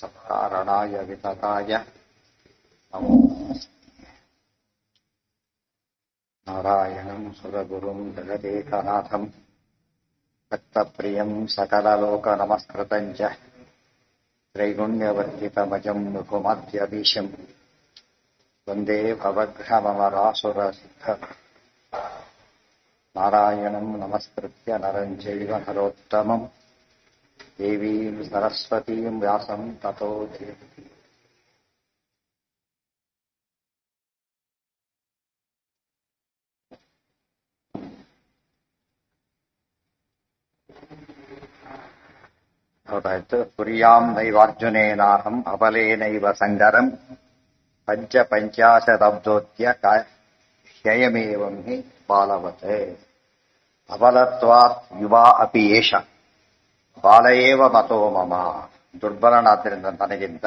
ಸತ್ಕಾರಣಾಯ ವಿತತಾಯ ನಮೋ ನಾರಾಯಣಂ ಸುರಗುರುಂ ಜಗದೇಕನಾಥಂ ಭಕ್ತಪ್ರಿಯಂ ಸಕಲಲೋಕನಮಸ್ಕೃತಂ ಚ ತ್ರೈಗುಣ್ಯವರ್ಜಿತಮಜಂ ಮುಖುಮಧ್ಯದೀಶಂ ವಂದೇ ಭವಘ್ನಮರಾಸುರಸಿದ್ಧ ನಾರಾಯಣಂ ನಮಸ್ಕೃತ್ಯ ನರಂ ಚೈವ ನರೋತ್ತಮಂ ದೇವೀಂ ಸರಸ್ವತೀಂ ವ್ಯಾಸಂ ತತೋ ಜಯತಿ. ಹೌದಾಯ್ತು. ಕುರ್ಯಾಂ ನೈವಾರ್ಜುನೇನಾಹಂ ಅಬಲೇನೈವ ಸಂಗರಂ ಪಂಚಾಶದಬ್ದೋತ್ಯ ಹ್ಯಯಮೇವಂ ಹಿ ಬಾಲವತೆ ಅಬಲತ್ವಾತ್ ಯುವಾ ಅಪಿ ಏಷ ಬಾಲಯೇವ ಮತೋ ಮಮ. ದುರ್ಬಲನಾದ್ದರಿಂದ ನನಗಿಂತ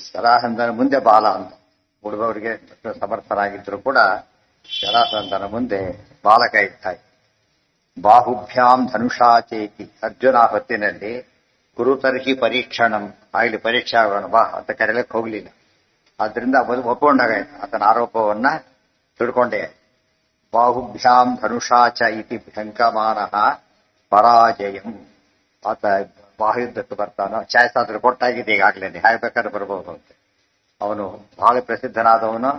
ಜರಾಸಂಧನ ಮುಂದೆ ಬಾಲ ಅಂತ. ಉಳಿದವರಿಗೆ ಸಮರ್ಥರಾಗಿದ್ರು ಕೂಡ ಜರಾಸಂಧನ ಮುಂದೆ ಬಾಲಕ ಇದ್ದಾಯಿ. ಬಾಹುಭ್ಯಾಂ ಧನುಷಾಚೇತಿ ಅರ್ಜುನ ಹೊತ್ತಿನಲ್ಲಿ ಗುರುತರ್ಹಿ ಪರೀಕ್ಷಣಂ ಆಗಲಿ ಪರೀಕ್ಷಾಗೋಣ ಬಾ ಅಂತ ಕರೆಯಲಿಕ್ಕೆ ಹೋಗ್ಲಿಲ್ಲ. ಆದ್ರಿಂದ ಒಪ್ಕೊಂಡಾಗಾಯ್ತು. ಆತನ ಆರೋಪವನ್ನ ತಿಳ್ಕೊಂಡೇ. ಬಾಹುಭ್ಯಾಂ ಧನುಷಾಚ ಇತಿ ಭಂಕಮಾನಃ ಪರಾಜಯಂ. ಆತ ಬಾಹುಯುದ್ಧಕ್ಕೆ ಬರ್ತಾನೋ ಛಾಯಸಾದ್ರೆ ಕೊಟ್ಟಾಗಿದೆ ಈಗಾಗ್ಲೇನೆ, ಹಾಗೆ ಬೇಕಾದ್ರೆ ಬರ್ಬೋದು ಅಂತ. ಅವನು ಬಹಳ ಪ್ರಸಿದ್ಧನಾದವನು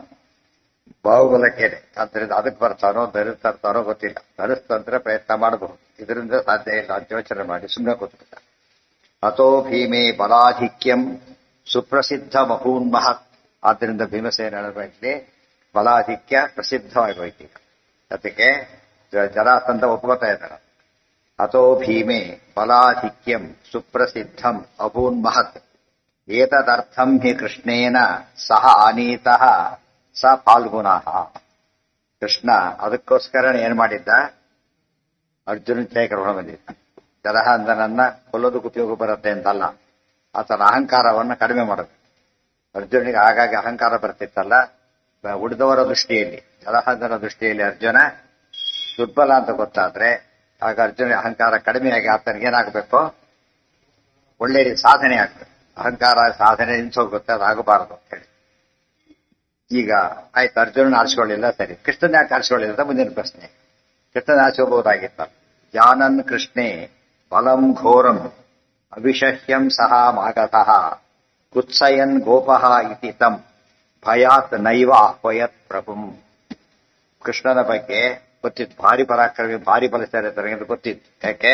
ಬಾಹುಬಲಕ್ಕೇನೆ. ಆದ್ದರಿಂದ ಅದಕ್ಕೆ ಬರ್ತಾನೋ ಧರಿಸ್ತಾನೋ ಗೊತ್ತಿಲ್ಲ. ಧರಿಸ್ತಂದ್ರೆ ಪ್ರಯತ್ನ ಮಾಡಬಹುದು, ಇದರಿಂದ ಸಾಧ್ಯ ಇಲ್ಲ ಅಂತ ಯೋಚನೆ ಮಾಡಿ ಸುಮ್ಮನೆ ಕೂತ್ಬಿಟ್ಟ. ಅಥೋ ಭೀಮೆ ಬಲಾಧಿಕ್ಯಂ ಸುಪ್ರಸಿದ್ಧ ಮಹೂನ್ಮಹತ್. ಆದ್ದರಿಂದ ಭೀಮಸೇನ ಬಗ್ಗೆ ಬಲಾಧಿಕ್ಯ ಪ್ರಸಿದ್ಧವಾಗಿ ಈಗ ಅದಕ್ಕೆ ಜರಾಸಂಧ ಒಪ್ಕೋತಾ ಇದ್ದಾನೆ. ಅಥೋ ಭೀಮೆ ಬಲಾಧಿಕ್ಯಂ ಸುಪ್ರಸಿದ್ಧಂ ಅಭೂನ್ಮಹತ್ ಏತದರ್ಥಂ ಹಿ ಕೃಷ್ಣೇನ ಸಹ ಆನೀತಃ ಸ ಫಾಲ್ಗುಣಃ. ಕೃಷ್ಣ ಅದಕ್ಕೋಸ್ಕರ ಏನ್ ಮಾಡಿದ್ದ, ಅರ್ಜುನ ಕರ್ಕೊಂಡು ಬಂದಿದ್ದ. ಜರಾಸಂಧನನ್ನ ಕೊಲ್ಲೋದಕ್ಕೆ ಉಪಯೋಗ ಬರುತ್ತೆ ಅಂತಲ್ಲ, ಆತನ ಅಹಂಕಾರವನ್ನ ಕಡಿಮೆ ಮಾಡಬೇಕು. ಅರ್ಜುನಿಗೆ ಆಗಾಗ ಅಹಂಕಾರ ಬರ್ತಿತ್ತಲ್ಲ, ಉಳಿದವರ ದೃಷ್ಟಿಯಲ್ಲಿ, ಜರಾಸಂಧನ ದೃಷ್ಟಿಯಲ್ಲಿ ಅರ್ಜುನ ದುರ್ಬಲ ಅಂತ ಗೊತ್ತಾದ್ರೆ ಆಗ ಅರ್ಜುನ ಅಹಂಕಾರ ಕಡಿಮೆಯಾಗಿ ಆತನಿಗೆ ಏನಾಗಬೇಕು, ಒಳ್ಳೆ ಸಾಧನೆ ಆಗ್ತದೆ. ಅಹಂಕಾರ ಸಾಧನೆ ನಿಂತೋಗುತ್ತೆ, ಅದಾಗಬಾರದು ಅಂತ ಹೇಳಿ. ಈಗ ಆಯ್ತು, ಅರ್ಜುನನ ಆರಿಸ್ಕೊಳ್ಳಿಲ್ಲ, ಸರಿ. ಕೃಷ್ಣನ ಯಾಕೆ ಆರಿಸ್ಕೊಳ್ಳಿಲ್ಲ ಅಂತ ಮುಂದಿನ ಪ್ರಶ್ನೆ. ಕೃಷ್ಣನ ಆರಿಸ್ಕೋಬಹುದಾಗಿತ್ತ. ಜಾನನ್ ಕೃಷ್ಣೇ ಬಲಂ ಘೋರಂ ಅವಿಷಹ್ಯಂ ಸಹ ಮಾಗತಃ ಕುತ್ಸಯನ್ ಗೋಪಃ ಇತಿ ತಂ ಭಯಾತ್ ನೈವ ಆಹ್ವಯತ್ ಪ್ರಭುಂ. ಕೃಷ್ಣನ ಬಗ್ಗೆ ಗೊತ್ತಿತ್ತು, ಭಾರಿ ಪರಾಕ್ರಮಿ, ಭಾರಿ ಬಲಶಾಲಿ ಅಂತ ಗೊತ್ತಿತ್ತು. ಯಾಕೆ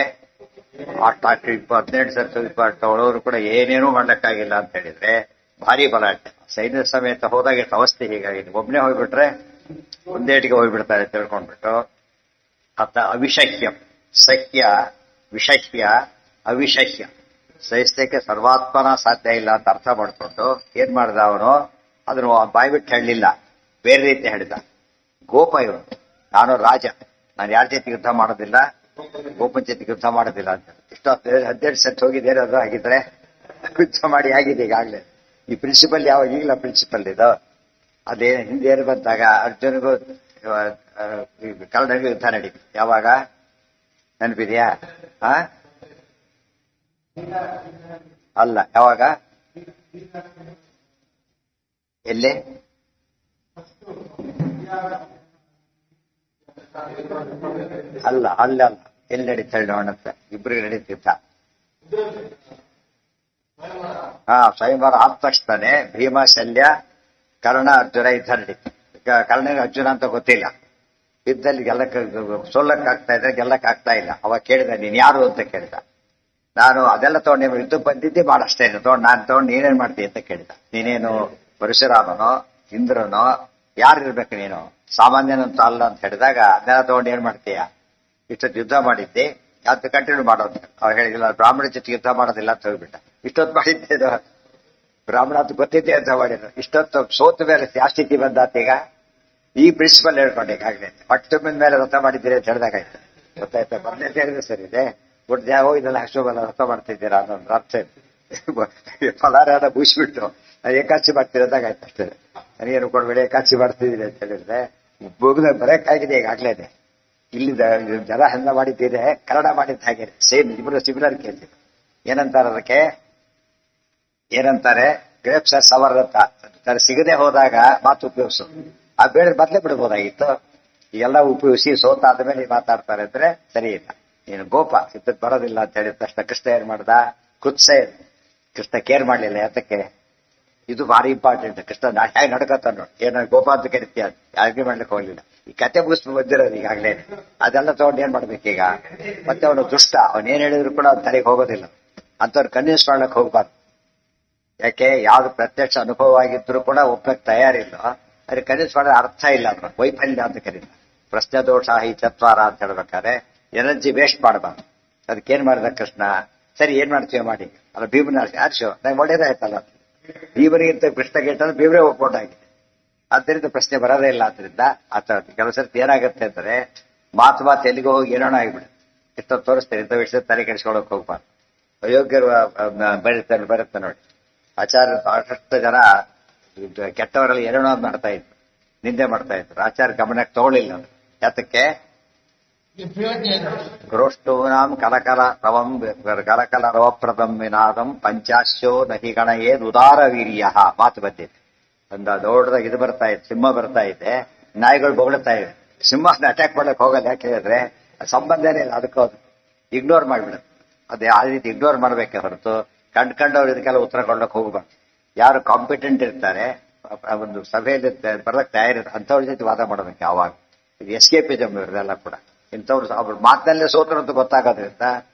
18 ಸರ್ತಿ ತಗೊಳ್ಳೋರು ಕೂಡ ಏನೇನೂ ಮಾಡ್ಲಿಕ್ಕಾಗಿಲ್ಲ ಅಂತ ಹೇಳಿದ್ರೆ ಭಾರಿ ಬಲಾಟೆ. ಸೈನ್ಯ ಸಮೇತ ಹೋದಾಗ ಎಷ್ಟು ಅವಸ್ಥೆ ಹೀಗಾಗಿದೆ. ಒಬ್ಬನೇ ಹೋಗ್ಬಿಟ್ರೆ ಒಂದೇಟಿಗೆ ಹೋಗ್ಬಿಡ್ತಾರೆ ತಿಳ್ಕೊಂಡ್ಬಿಟ್ಟು. ಅತ್ತ ಅವಿಷಹ್ಯಂ, ಸಖ್ಯ ವಿಷಹ್ಯ ಅವಿಷಹ್ಯ, ಸಹಿಸಕ್ಕೆ ಸರ್ವಾತ್ಮನ ಸಾಧ್ಯ ಇಲ್ಲ ಅಂತ ಅರ್ಥ ಮಾಡ್ಕೊಂಡು ಏನ್ ಮಾಡ್ದ ಅವನು, ಅದನ್ನು ಬಾಯ್ಬಿಟ್ಟು ಹೇಳಲಿಲ್ಲ, ಬೇರೆ ರೀತಿ ಹೇಳಿದ. ಗೋಪ ಇವನು, ನಾನು ರಾಜ, ನಾನು ಯಾರ ಜೊತೆ ಯುದ್ಧ ಮಾಡೋದಿಲ್ಲ, ಗೋಪನ ಜೊತೆಗೆ ಯುದ್ಧ ಮಾಡೋದಿಲ್ಲ ಅಂತ. ಇಷ್ಟು 18 ಸೆಟ್ ಹೋಗಿದ್ದೇನೆ, ಅದು ಆಗಿದ್ರೆ ಯುದ್ಧ ಮಾಡಿ ಆಗಿದೆ ಈಗಾಗಲೇ. ಈ ಪ್ರಿನ್ಸಿಪಲ್ ಯಾವಾಗ ಈಗಲ ಪ್ರಿನ್ಸಿಪಲ್ ಇದು. ಅದೇ ಹಿಂದೆ ಏನು ಬಂದಾಗ ಅರ್ಜುನಿಗೂ ಕರ್ಣನಿಗೂ ಯುದ್ಧ ನಡೀತು. ಯಾವಾಗ ನೆನಪಿದೆಯಾ? ಅಲ್ಲ, ಯಾವಾಗ, ಎಲ್ಲಿ? ಅಲ್ಲ ಅಲ್ಲ ಅಲ್ಲ, ಎಲ್ಲಿ ನಡೀತಾ ನೋಡಂತ, ಇಬ್ಬರಿಗೆ ನಡೀತಿದ್ದ. ಸ್ವಯಂವರ ಆದ ತಕ್ಷಣ ಭೀಮ, ಶಲ್ಯ, ಕರ್ಣ, ಅರ್ಜುನ ಯುದ್ಧ ನಡೀತು. ಕರ್ಣನಿಗೆ ಅರ್ಜುನ ಅಂತ ಗೊತ್ತಿಲ್ಲ. ಯುದ್ಧದಲ್ಲಿ ಸೋಲಕ್ಕಾಗ್ತಾ ಇದ್ರೆ ಗೆಲ್ಲಕ್ಕಾಗ್ತಾ ಇಲ್ಲ. ಅವಾಗ ಕೇಳಿದ, ನೀನ್ ಯಾರು ಅಂತ ಕೇಳಿದ. ನಾನು ಅದೆಲ್ಲ ತಗೊಂಡು ಯುದ್ಧಕ್ಕೆ ಬಂದಿದ್ದೆ ಮಾಡಷ್ಟೇ, ನಾನು ತಗೊಂಡು ನೀನೇನ್ ಮಾಡ್ತೀಯ ಅಂತ ಕೇಳಿದ. ನೀನೇನು ಪರಶುರಾಮನೋ ಇಂದ್ರನೋ ಯಾರಿರ್ಬೇಕು, ನೀನು ಸಾಮಾನ್ಯನಂತ ಅಲ್ಲ ಅಂತ ಹೇಳಿದಾಗ, ಅದನ್ನೆಲ್ಲ ತಗೊಂಡು ಏನ್ ಮಾಡ್ತೀಯ, ಇಷ್ಟೊತ್ತು ಯುದ್ಧ ಮಾಡಿದ್ದೆ, ಅದು ಕಂಟಿನ್ಯೂ ಮಾಡೋದು. ಅವ್ರು ಹೇಳಿಲ್ಲ, ಬ್ರಾಹ್ಮಣ ಜೊತೆಗೆ ಯುದ್ಧ ಮಾಡೋದಿಲ್ಲ ಅಂತ ಹೋಗ್ಬಿಟ್ಟ. ಇಷ್ಟೊತ್ತು ಮಾಡಿದ್ದೆ ಬ್ರಾಹ್ಮಣ ಅಂತ ಗೊತ್ತಿದ್ದೆ ಅಂತ ಮಾಡಿದ್ರು. ಇಷ್ಟೊತ್ತು ಸೋತ ಮೇಲೆ ಯಾವ ಸ್ಥಿತಿ ಬಂದಾತ ಈಗ. ಈ ಪ್ರಿನ್ಸಿಪಲ್ ಹೇಳ್ಕೊಂಡು ಈಗಾಗಲೇ ಹೊಟ್ಟೆ ತುಂಬಿದ ಮೇಲೆ ವ್ರತ ಮಾಡಿದ್ದೀರಿ ಅಂತ ಹೇಳಿದಾಗಾಯ್ತು. ಗೊತ್ತಾಯ್ತಾ? ಮೊದಲೇ ಹೇಳಿದ್ರೆ ಸರಿ ಇದೆ, ಗುಡ್ ಯಾವ ಇದೆಲ್ಲ ಅಷ್ಟೊಬ್ಬಲ್ಲ ವ್ರತ ಮಾಡ್ತಿದ್ದೀರಾ ಅನ್ನೋದು ಅರ್ಥ. ಫಲಾರ ಬೂಸ್ಬಿಟ್ಟು ಏಕಾಚಿ ಮಾಡ್ತಿರೋದಾಗಾಯ್ತು ಅಷ್ಟೇ. ನನಗೇನು ಕೊಡ್ಬೇಡಿ, ಏಕಾಚಿ ಮಾಡ್ತಿದ್ದೀರಿ ಅಂತ ಹೇಳಿದ್ರೆ ಬರಕ್ಕಾಗಿದೆ ಈಗಾಗ್ಲೇನೆ. ಇಲ್ಲಿ ಜನ ಹೆಂಗ ಮಾಡಿದ್ದಿದೆ, ಕನ್ನಡ ಮಾಡಿದ್ದ ಹಾಗೆ ಸೇಮ್, ಇಬ್ಬರು ಸಿಮಿಲರ್ ಕೇಸ್. ಏನಂತಾರೆ ಅದಕ್ಕೆ, ಏನಂತಾರೆ ಗ್ರೇಪ್ಸ್ ಆರ್ ಸವರ್ ಅಂತ ಸಿಗದೆ ಹೋದಾಗ ಮಾತು ಉಪಯೋಗಿಸೋದು. ಆ ಬೇಡ ಬದಲೇ ಬಿಡ್ಬೋದಾಗಿತ್ತು. ಎಲ್ಲ ಉಪಯೋಗಿಸಿ ಸೋತಾದ ಮೇಲೆ ಮಾತಾಡ್ತಾರೆ ಅಂದ್ರೆ ಸರಿ ಇಲ್ಲ. ನೀನು ಗೋಪ ಸಿದ್ಧಕ್ಕೆ ಬರೋದಿಲ್ಲ ಅಂತ ಹೇಳಿದ ತಕ್ಷಣ ಕೃಷ್ಣ ಏನ್ ಮಾಡ್ದ? ಕುತ್ಸೆ. ಕೃಷ್ಣ ಕೇರ್ ಮಾಡ್ಲಿಲ್ಲ. ಯಾತಕ್ಕೆ? ಇದು ಭಾರಿ ಇಂಪಾರ್ಟೆಂಟ್. ಕೃಷ್ಣ ಹೇಗೆ ನಡ್ಕತ್ತ ನೋಡಿ, ಏನೋ ಗೋಪ ಅಂತ ಕರಿತೀಯ, ಯಾರಿಗೆ ಮಾಡ್ಲಿಕ್ಕೆ ಹೋಗ್ಲಿಲ್ಲ. ಈ ಕತೆ ಮುಗಿಸ್ಬಿಟ್ಟು ಬಂದಿರೋದು ಈಗಾಗಲೇ. ಅದೆಲ್ಲ ತಗೊಂಡು ಏನ್ ಮಾಡ್ಬೇಕೀಗ? ಮತ್ತೆ ಅವನು ದುಷ್ಟ, ಅವನೇನ್ ಹೇಳಿದ್ರು ಕೂಡ ಅವ್ನ ತಲೆಗೆ ಹೋಗೋದಿಲ್ಲ. ಅಂತವ್ರು ಕನ್ವಿನ್ಸ್ ಮಾಡ್ಲಿಕ್ಕೆ ಹೋಗ್ಬಾರ್ದು. ಯಾಕೆ? ಯಾವ್ದು ಪ್ರತ್ಯಕ್ಷ ಅನುಭವ ಆಗಿದ್ರು ಕೂಡ ಒಪ್ಪಕ್ಕೆ ತಯಾರಿಲ್ಲ. ಅದ್ರ ಕನ್ವಿನ್ಸ್ ಮಾಡೋದು ಅರ್ಥ ಇಲ್ಲ. ಅದ್ರ ವೈಫಲ್ಯ ಅಂತ ಕರೀತಾರೆ. ಪ್ರಶ್ನೆ ದೋಷ ಹಿ ಚತ್ವಾರ ಅಂತ ಹೇಳ್ಬೇಕಾದ್ರೆ ಎನರ್ಜಿ ವೇಸ್ಟ್ ಮಾಡಬಾರ್ದು. ಅದಕ್ಕೇನ್ ಮಾಡಿದ ಕೃಷ್ಣ? ಸರಿ ಏನ್ ಮಾಡ್ತೀವಿ ಮಾಡಿ, ಅಲ್ಲ ಭೀಮನ ಆರ್ಶೋ ನಂಗೆ ಒಳ್ಳೇದಾಯ್ತಲ್ಲ. ಭೀಮನಿಗಿಂತ ಕೃಷ್ಣ ಕೇಳ್ತಾರೆ, ಭೀಮರೇ ಒಪ್ಕೊಂಡಾಗಿದೆ. ಆದ್ದರಿಂದ ಪ್ರಶ್ನೆ ಬರೋದೇ ಇಲ್ಲ. ಆದ್ರಿಂದ ಆತ ಕೆಲವು ಸರ್ತಿ ಏನಾಗುತ್ತೆ ಅಂದ್ರೆ ಮಾತು ಎಲ್ಲಿಗೆ ಹೋಗಿ ಏನೋಣ ಆಗಿಬಿಡುತ್ತೆ. ಎಷ್ಟೋ ತೋರಿಸ್ತೇನೆ ಇಂಥ ವಿಷಯ ತಲೆ ಕೆಡಿಸ್ಕೊಳಕ್ ಹೋಗ್ಬಾರ್ದು. ಅಯೋಗ್ಯರು ಬರುತ್ತೆ ನೋಡಿ. ಆಚಾರ್ಯ ಸಾಕಷ್ಟು ಜನ ಕೆಟ್ಟವರಲ್ಲಿ ಏನೇನೋ ಮಾಡ್ತಾ ಇದ್ರು, ನಿಂದೆ ಮಾಡ್ತಾ ಇದ್ರು. ಆಚಾರ್ಯ ಗಮನಕ್ಕೆ ತಗೊಳ್ಳಿಲ್ಲ. ಯಾತಕ್ಕೆ? ಗೃಷ್ಟೂನಾಂ ಕಲಕಲ ರವಪ್ರದಂ ವಿನಾದಂ ಪಂಚಾಶ್ಯೋ ನಹಿ ಗಣಯೇದ್ ಉದಾರ ವೀರ್ಯ. ಮಾತು ಬಂದಿದೆ. ಒಂದು ದೊಡ್ಡದಾಗ ಇದು ಬರ್ತಾ ಇದೆ, ಸಿಂಹ ಬರ್ತಾ ಇದೆ, ನಾಯಿಗಳು ಬೊಗಳ್ತಾ ಇದೆ. ಸಿಂಹನ ಅಟ್ಯಾಕ್ ಮಾಡಕ್ ಹೋಗಲ್ಲ. ಯಾಕೆ ಹೇಳಿದ್ರೆ ಸಂಬಂಧನೇ ಇಲ್ಲ. ಅದಕ್ಕೋದು ಇಗ್ನೋರ್ ಮಾಡ್ಬಿಡುತ್ತೆ. ಅದೇ ಆ ರೀತಿ ಇಗ್ನೋರ್ ಮಾಡ್ಬೇಕೆ ಹೊರತು ಕಂಡ್ಕೊಂಡವ್ರು ಇದಕ್ಕೆಲ್ಲ ಉತ್ತರ ಕೊಡ್ಲಕ್ಕೆ ಹೋಗ್ಬಾರ್ದು. ಯಾರು ಕಾಂಪಿಟೆಂಟ್ ಇರ್ತಾರೆ, ಒಂದು ಸಭೆಯಲ್ಲಿ ಬರ್ಲಕ್ ತಯಾರಿರ್ತಾರೆ, ಅಂಥವ್ರ ಜೊತೆ ವಾದ ಮಾಡ್ಬೇಕು ಯಾವಾಗ. ಇದು ಎಸ್ಕೇಪಿಸಮ್ ಇವ್ರದೆಲ್ಲ ಕೂಡ. ಇಂಥವ್ರು ಅವ್ರ ಮಾತಿನಲ್ಲೇ ಸೋತರು ಅಂತ ಗೊತ್ತಾಗೋದ್ರಿಂದ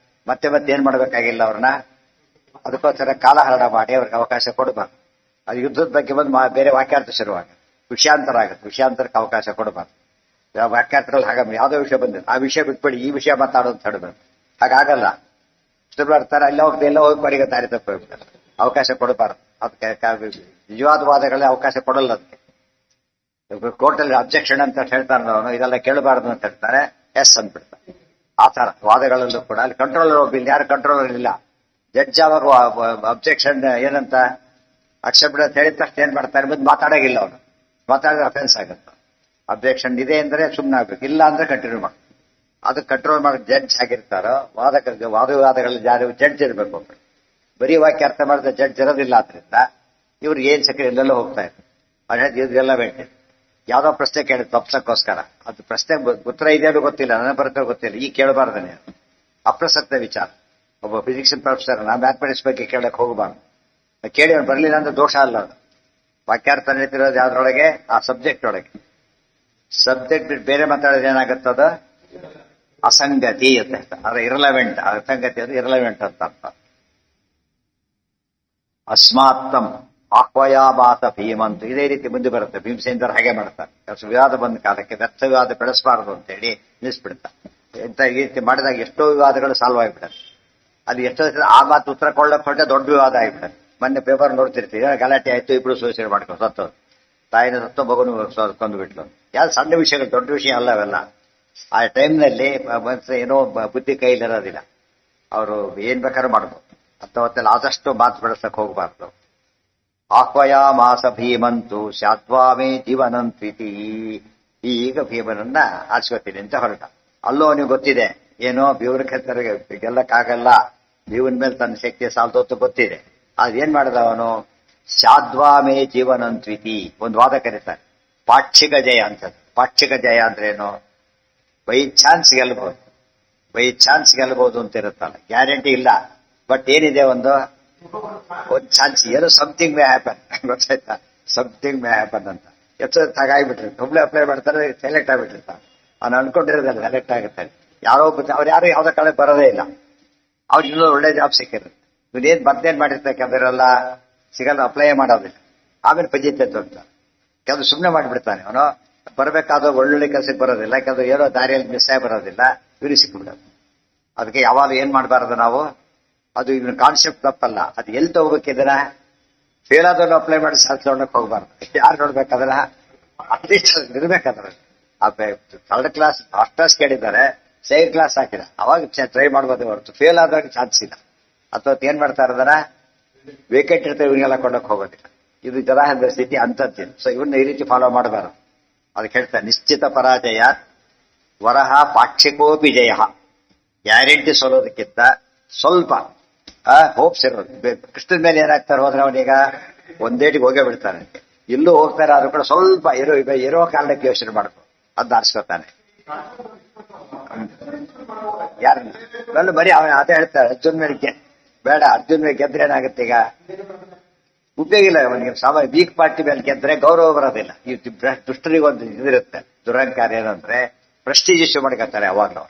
ಮತ್ತೆ ಏನ್ ಮಾಡ್ಬೇಕಾಗಿಲ್ಲ ಅವ್ರನ್ನ. ಅದಕ್ಕೋಸ್ಕರ ಕಾಲಹರಣ ಮಾಡಿ ಅವ್ರಿಗೆ ಅವಕಾಶ ಕೊಡಬಾರ್ದು. ಅದು ಯುದ್ಧದ ಬಗ್ಗೆ ಬಂದು ಬೇರೆ ವಾಕ್ಯಾರ್ಥ ಶುರುವಾಗ ವಿಷಯಾಂತರ ಆಗುತ್ತೆ. ವಿಷಯಾಂತರಕ್ಕೆ ಅವಕಾಶ ಕೊಡಬಾರ್ದು. ವಾಕ್ಯಾರ್ಥದಲ್ಲಿ ಹಾಗ ಯಾವ್ದೋ ವಿಷಯ ಬಂದಿದೆ, ಆ ವಿಷಯ ಬಿಟ್ಬಿಡಿ ಈ ವಿಷಯ ಮಾತಾಡೋದು ಅಂತ ಹೇಳಬೇಕು. ಹಾಗಾಗಲ್ಲ. ಶುರು ಮಾಡ್ತಾರೆ, ಎಲ್ಲ ಹೋಗಿ ಕೊನೆಗೆ ದಾರಿ ತಪ್ಪ ಹೋಗ್ತಾರೆ. ಅವಕಾಶ ಕೊಡಬಾರ್ದು. ಅದಕ್ಕೆ ನಿಜವಾದ ವಾದಗಳೇ ಅವಕಾಶ ಕೊಡಲ್ಲ. ಅದಕ್ಕೆ ಕೋರ್ಟಲ್ಲಿ ಅಬ್ಜೆಕ್ಷನ್ ಅಂತ ಹೇಳ್ತಾರೆ, ಅವನು ಇದೆಲ್ಲ ಕೇಳಬಾರ್ದು ಅಂತ ಹೇಳ್ತಾರೆ, ಎಸ್ ಅಂದ್ಬಿಡ್ತಾರೆ. ಆ ತರ ವಾದಗಳಲ್ಲೂ ಕೂಡ ಅಲ್ಲಿ ಕಂಟ್ರೋಲರ್ ಒಬ್ಬಿಲ್ಲ. ಯಾರು ಕಂಟ್ರೋಲರ್ ಇಲ್ಲ. ಜಡ್ಜ್ ಅವಾಗ ಅಬ್ಜೆಕ್ಷನ್ ಏನಂತ ಅಕ್ಸೆಪ್ಟ್ ಅಂತ ಹೇಳಿದ ತಕ್ಷಣ ಏನ್ ಮಾಡ್ತಾರೆ, ಬಂದು ಮಾತಾಡೋಗಿಲ್ಲ. ಅವನು ಮಾತಾಡಿದ್ರೆ ಅಫೆನ್ಸ್ ಆಗುತ್ತೆ. ಅಬ್ಜೆಕ್ಷನ್ ಇದೆ ಅಂದ್ರೆ ಸುಮ್ಮನೆ ಆಗ್ಬೇಕು, ಇಲ್ಲ ಅಂದ್ರೆ ಕಂಟಿನ್ಯೂ ಮಾಡಿ. ಅದು ಕಂಟ್ರೋಲ್ ಮಾಡಿ ಜಡ್ಜ್ ಆಗಿರ್ತಾರೋ ವಾದವಿವಾದಗಳಲ್ಲಿ ಯಾರು ಜಡ್ಜ್ ಇರಬೇಕು. ಒಬ್ಬರು ಬರೀ ವಾಕ್ಯ ಅರ್ಥ ಮಾಡಿದ ಜಡ್ಜ್ ಇರೋದಿಲ್ಲ. ಆದ್ರಿಂದ ಇವ್ರು ಏನ್ ಸಕ್ಕರೆ ಎಲ್ಲೆಲ್ಲ ಹೋಗ್ತಾ ಇದ್ರು. ಇದೆಲ್ಲ ಬೇಟೆ ಯಾವ್ದೋ ಪ್ರಶ್ನೆ ಕೇಳಿ ತಪ್ಸಕ್ಕೋಸ್ಕರ ಅದು ಪ್ರಶ್ನೆ ಉತ್ತರ ಇದೆಯೋ ಗೊತ್ತಿಲ್ಲ, ನನ್ನ ಬರ್ತೋ ಗೊತ್ತಿಲ್ಲ, ಈ ಕೇಳಬಾರ್ದನೆ. ಅಪ್ರಸಕ್ತ ವಿಚಾರ. ಒಬ್ಬ ಫಿಸಿಕ್ಸ್ ಪ್ರೊಫೆಸರ್ ನಾ ಮ್ಯಾಥಮೆಟಿಕ್ಸ್ ಬಗ್ಗೆ ಕೇಳಕ್ ಹೋಗಬಾರ್ದು. ಕೇಳಿ ಅವ್ನು ಬರಲಿಲ್ಲ ಅಂದ್ರೆ ದೋಷ ಅಲ್ಲ. ಅದು ವಾಕ್ಯಾರ್ಥ ನಡೀತಿರೋದು ಯಾವ್ದ್ರೊಳಗೆ? ಆ ಸಬ್ಜೆಕ್ಟ್ ಒಳಗೆ. ಸಬ್ಜೆಕ್ಟ್ ಬಿಟ್ಟು ಬೇರೆ ಮಾತಾಡೋದು ಏನಾಗುತ್ತದ? ಅಸಂಗತಿ ಅಂತ. ಅದ್ರ ಇರಲವೆಂಟ್. ಅಸಂಗತಿ ಅದು ಇರಲವೆಂಟ್ ಅಂತ ಅರ್ಥ. ಅಸ್ಮಾತ್ತಂ ಆಹ್ವಯಾಮಾಸ ಭೀಮಂತು. ಇದೇ ರೀತಿ ಮುಂದೆ ಬರುತ್ತೆ. ಭೀಮಸೇನರು ಹಾಗೆ ಮಾಡ್ತಾರೆ. ವಿವಾದ ಬಂದ ಕಾಲಕ್ಕೆ ವ್ಯರ್ಥ ವಿವಾದ ಬೆಳೆಸಬಾರದು ಅಂತ ಹೇಳಿ ನಿಲ್ಲಿಸ್ಬಿಡ್ತಾರೆ. ಇಂಥ ಈ ರೀತಿ ಮಾಡಿದಾಗ ಎಷ್ಟೋ ವಿವಾದಗಳು ಸಾಲ್ವ್ ಆಗಿಬಿಡುತ್ತೆ. ಅದು ಎಷ್ಟೋ ಆ ಮಾತು ಉತ್ತರ ಕೊಳ್ಳಕ್ ಹೊರಟೆ ದೊಡ್ಡ ವಿವಾದ ಆಗಿಬಿಡುತ್ತೆ. ಮೊನ್ನೆ ಪೇಪರ್ ನೋಡ್ತಿರ್ತೀವಿ, ಗಲಾಟೆ ಆಯ್ತು, ಇಬ್ರು ಸೂಸೈಡ್ ಮಾಡ್ಕೊಂಡು ಸತ್ತೋದು. ತಾಯಿನ ಸತ್ತೋ, ಮಗನು ಕೊಂದುಬಿಟ್ಲು. ಯಾವ್ದು ಸಣ್ಣ ವಿಷಯಗಳು, ದೊಡ್ಡ ವಿಷಯ ಅಲ್ಲ ಅವೆಲ್ಲ. ಆ ಟೈಮ್ನಲ್ಲಿ ಏನೋ ಬುದ್ಧಿ ಕೈಲಿರೋದಿಲ್ಲ. ಅವರು ಏನ್ ಬೇಕಾದ್ರೂ ಮಾಡ್ಬೋದು. ಅಂತವತ್ತೆಲ್ಲ ಆದಷ್ಟು ಮಾತು ಬೆಳೆಸಕ್ ಹೋಗ್ಬಾರ್ದು. ಆಹ್ವಯಾಮಾಸ ಭೀಮಂತು ಶಾತ್ವಾಮೇ ಜೀವನಂತ್ವಿತಿ. ಈಗ ಭೀಮನನ್ನ ಆರಿಸ್ಕೊತೀನಿ ಅಂತ ಹೊರಟ. ಅಲ್ಲೋ ನೀವು ಗೊತ್ತಿದೆ ಏನೋ ಭೀಮನ ಕೆತ್ತರಿಗೆ ಗೆಲ್ಲಕ್ಕಾಗಲ್ಲ, ಭೀಮನ ಮೇಲೆ ತನ್ನ ಶಕ್ತಿ ಸಾಲ್ತೋತ್ತು ಗೊತ್ತಿದೆ. ಅದೇನ್ ಮಾಡಿದ ಅವನು? ಶಾದ್ವಾಮೇ ಜೀವನಂತ್ವಿತಿ. ಒಂದು ವಾದ ಕರೀತಾರೆ ಪಾಕ್ಷಿಕ ಜಯ ಅಂತ. ಪಾಕ್ಷಿಕ ಜಯ ಅಂದ್ರೇನು? ಬೈ ಚಾನ್ಸ್ ಗೆಲ್ಬಹುದು. ಬೈ ಚಾನ್ಸ್ ಗೆಲ್ಬಹುದು ಅಂತ ಇರುತ್ತಲ್ಲ, ಗ್ಯಾರಂಟಿ ಇಲ್ಲ. ಬಟ್ ಏನಿದೆ, ಒಂದು ಚಾನ್ಸ್, ಏನೋ ಸಮಥಿಂಗ್ ಮೇ ಹ್ಯಾಪನ್. ಗೊತ್ತಾಯ್ತಾ? ಸಮಥಿಂಗ್ ಮೇ ಹ್ಯಾಪನ್ ಅಂತ. ಎಷ್ಟು ಹಾಗಾಗ್ಬಿಟ್ಟಿರುತ್ತೆ. ಒಬ್ಳೆ ಅಪ್ಲೈ ಮಾಡ್ತಾರೆ, ಸೆಲೆಕ್ಟ್ ಆಗ್ಬಿಟ್ಟಿರ್ತಾರೆ. ಅವ್ನು ಅನ್ಕೊಂಡಿರೋದಲ್ಲ ಸೆಲೆಕ್ಟ್ ಆಗುತ್ತೆ. ಯಾರೋ ಅವ್ರು ಯಾರು ಯಾವ್ದೋ ಕಡೆ ಬರೋದೇ ಇಲ್ಲ. ಅವ್ರಿಗೆ ಇನ್ನೂ ಒಳ್ಳೆ ಜಾಬ್ ಸಿಕ್ಕಿರುತ್ತೆ. ಇವನೇನ್ ಮತ್ತೇನ್ ಮಾಡಿರ್ತಕ್ಕಂಥವರೆಲ್ಲ ಸಿಗಲ್ಲ, ಅಪ್ಲೈ ಮಾಡೋದಿಲ್ಲ. ಆಮೇಲೆ ಪಂಚಾಯತ್ ಅಂತ ಕೆಲವು ಸುಮ್ಮನೆ ಮಾಡಿಬಿಡ್ತಾನೆ. ಅವನು ಬರಬೇಕಾದ ಒಳ್ಳೊಳ್ಳೆ ಕೆಲಸಕ್ಕೆ ಬರೋದಿಲ್ಲ, ಕೆಲವು ಏನೋ ದಾರಿಯಲ್ಲಿ ಮಿಸ್ ಆಗಿ ಬರೋದಿಲ್ಲ, ಇವ್ರಿಗೆ ಸಿಕ್ಬಿಡೋದು. ಅದಕ್ಕೆ ಯಾವಾಗ ಏನ್ ಮಾಡಬಾರ್ದು ನಾವು? ಅದು ಇವನ ಕಾನ್ಸೆಪ್ಟ್ ತಪ್ಪಲ್ಲ. ಅದು ಎಲ್ಲಿ ತಗೋಬೇಕಿದ್ರ ಫೇಲ್ ಆದವ್ರು ಅಪ್ಲೈ ಮಾಡಿ ಸಾಧ್ಯ ಹೋಗ್ಬಾರ್ದು. ಯಾರು ನೋಡ್ಬೇಕಾದ್ರ ಅಟ್ಲೀಸ್ಟ್ ಇರ್ಬೇಕಾದ್ರ. ಥರ್ಡ್ ಕ್ಲಾಸ್ ಫಸ್ಟ್ ಕ್ಲಾಸ್ ಕೇಳಿದ್ದಾರೆ, ಸೆಕೆಂಡ್ ಕ್ಲಾಸ್ ಹಾಕಿದ, ಅವಾಗ ಟ್ರೈ ಮಾಡ್ಬೋದು ಹೊರತು ಫೇಲ್ ಆದಾಗ ಚಾನ್ಸ್ ಇಲ್ಲ. ಅಥವಾ ಏನ್ ಮಾಡ್ತಾ ಇರೋದನ್ನ ವೇಕೆಟ್ ಇರ್ತವೆ, ಇವನ್ನೆಲ್ಲ ಕೊಂಡೋಗಿ ಹೋಗೋದಿಲ್ಲ. ಇದು ಜನಾಂಗದ ಸ್ಥಿತಿ ಅಂತದ್ದು. ಸೊ ಇವನ್ನ ಈ ರೀತಿ ಫಾಲೋ ಮಾಡಬಾರದು. ಅದಕ್ಕೆ ಹೇಳ್ತಾರೆ ನಿಶ್ಚಿತ ಪರಾಜಯ ವರಹ ಪಾಕ್ಷಿಕೋಪಿ ಜಯ. ಗ್ಯಾರಂಟಿ ಸೋಲೋದಕ್ಕಿಂತ ಸ್ವಲ್ಪ ಹೋಪ್ಸ್ ಇರೋದು. ಕೃಷ್ಣನ ಮೇಲೆ ಏನಾಗ್ತಾರೆ ಹೋದ್ರೆ ಅವನೀಗ ಒಂದೇಟಿಗೆ ಹೋಗೇ ಬಿಡ್ತಾನೆ. ಇಲ್ಲೂ ಹೋಗ್ತಾರೆ, ಆದ್ರೂ ಕೂಡ ಸ್ವಲ್ಪ ಇರೋ ಕಾರಣಕ್ಕೆ ಯೋಚನೆ ಮಾಡ್ಕೊ, ಅದನ್ನ ಆರಿಸ್ಕೊತಾನೆ. ಯಾರು ಬರೀ ಅವನ ಅದೇ ಹೇಳ್ತಾರೆ, ಅರ್ಜುನ್ ಮೇಲೆ ಬೇಡ, ಅರ್ಜುನ್ ಮೇಲೆ ಗೆದ್ರೆ ಏನಾಗುತ್ತೆ ಈಗ ಉಪಯೋಗ ಇಲ್ಲ ಅವನಿಗೆ. ವೀಕ್ ಪಾರ್ಟಿ ಮೇಲೆ ಗೆದ್ರೆ ಗೌರವ ಬರೋದಿಲ್ಲ. ಈ ದುಷ್ಟರಿಗೆ ಒಂದು ಇದಿರುತ್ತೆ, ದುರಹಂಕಾರ ಏನಂದ್ರೆ ಪ್ರೆಸ್ಟೀಜ್ ಇಶ್ಯೂ ಮಾಡ್ಕೊತಾರೆ ಅವಾಗ್ಲೂ.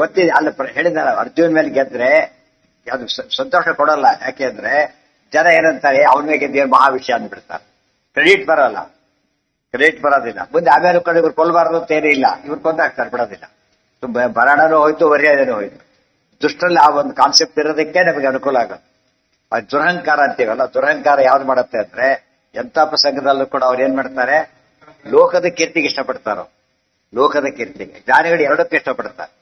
ಗೊತ್ತಿದೆ ಅಲ್ಲ, ಹೇಳಿದಾರ ಅರ್ಜುನ್ ಮೇಲೆ ಗೆದ್ರೆ ಅದು ಸಂತೋಷ ಕೊಡಲ್ಲ. ಯಾಕೆಂದ್ರೆ ಜನ ಏನಂತಾರೆ, ಅವನ ಮೇಲೆ ಗೆದ್ದ ಮಹಾ ವಿಷಯ ಅಂದ್ಬಿಡ್ತಾರೆ. ಕ್ರೆಡಿಟ್ ಬರೋಲ್ಲ, ಕ್ರೆಡಿಟ್ ಬರೋದಿಲ್ಲ. ಮುಂದೆ ಆಮೇಲೆ ಕಡೆ ಇವ್ರು ಕೊಲ್ಬಾರ್ದು ಅಂತ ಏನೇ ಇಲ್ಲ, ಇವ್ರು ಕೊಂದಾಗ್ತಾರೆ, ಬಿಡೋದಿಲ್ಲ. ಬರಣನೂ ಹೋಯ್ತು, ಮರ್ಯಾದೆನೂ ಹೋಯ್ತು. ದುಷ್ಟರಲ್ಲಿ ಆ ಒಂದು ಕಾನ್ಸೆಪ್ಟ್ ಇರೋದಕ್ಕೆ ನಮಗೆ ಅನುಕೂಲ ಆಗುತ್ತೆ. ಅದು ದುರಹಂಕಾರ ಅಂತೀವಲ್ಲ, ದುರಹಂಕಾರ ಯಾವ್ದು ಮಾಡುತ್ತೆ ಅಂದ್ರೆ ಎಂಥ ಪ್ರಸಂಗದಲ್ಲೂ ಕೂಡ ಅವ್ರು ಏನ್ ಮಾಡ್ತಾರೆ, ಲೋಕದ ಕೀರ್ತಿಗೆ ಇಷ್ಟಪಡ್ತಾರೋ, ಲೋಕದ ಕೀರ್ತಿಗೆ. ಜ್ಞಾನಿಗಳು ಎರಡಕ್ಕೂ ಇಷ್ಟಪಡ್ತಾರೆ.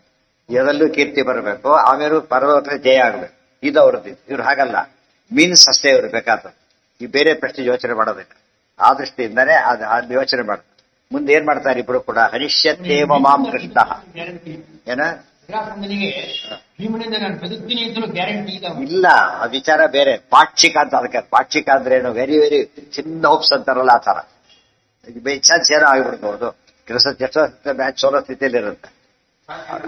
ಇದರಲ್ಲೂ ಕೀರ್ತಿ ಬರಬೇಕು, ಆಮೇಲೆ ಪರಲೋಕ ಜಯ ಆಗಬೇಕು, ಇದು ಅವ್ರದ್ದು. ಇವ್ರು ಹಾಗಲ್ಲ, ಮೀನ್ಸ್ ಅಷ್ಟೇ ಇವ್ರು ಬೇಕಾದ. ಈ ಬೇರೆ ಪ್ರಶ್ನೆ ಯೋಚನೆ ಮಾಡೋದಿಲ್ಲ. ಆ ದೃಷ್ಟಿಯಿಂದನೇ ಅದು ಯೋಚನೆ ಮಾಡ್ತಾರೆ. ಮುಂದೆ ಏನ್ ಮಾಡ್ತಾರೆ ಇಬ್ರು ಕೂಡ, ಹನಿಷ್ಯತ್ತೇವ ಮಾಂ ಕೃಷ್ಣ ಏನ ಇಲ್ಲ, ಆ ವಿಚಾರ ಬೇರೆ. ಪಾಕ್ಷಿಕ ಅಂತ, ಅದಕ್ಕೆ ಪಾಕ್ಷಿಕ ಅಂದ್ರೆ ಏನು, ವೆರಿ ವೆರಿ ಚಿನ್ನ ಹೋಪ್ಸ್ ಅಂತಾರಲ್ಲ ಆ ತರ. ಬೈ ಚಾನ್ಸ್ ಏನೋ ಆಗಿಬಿಡ್ಬೋದು, ಕೆಲಸ ಮ್ಯಾಚ್ ಸೋಲೋ ಸ್ಥಿತಿಯಲ್ಲಿ ಇರುತ್ತೆ.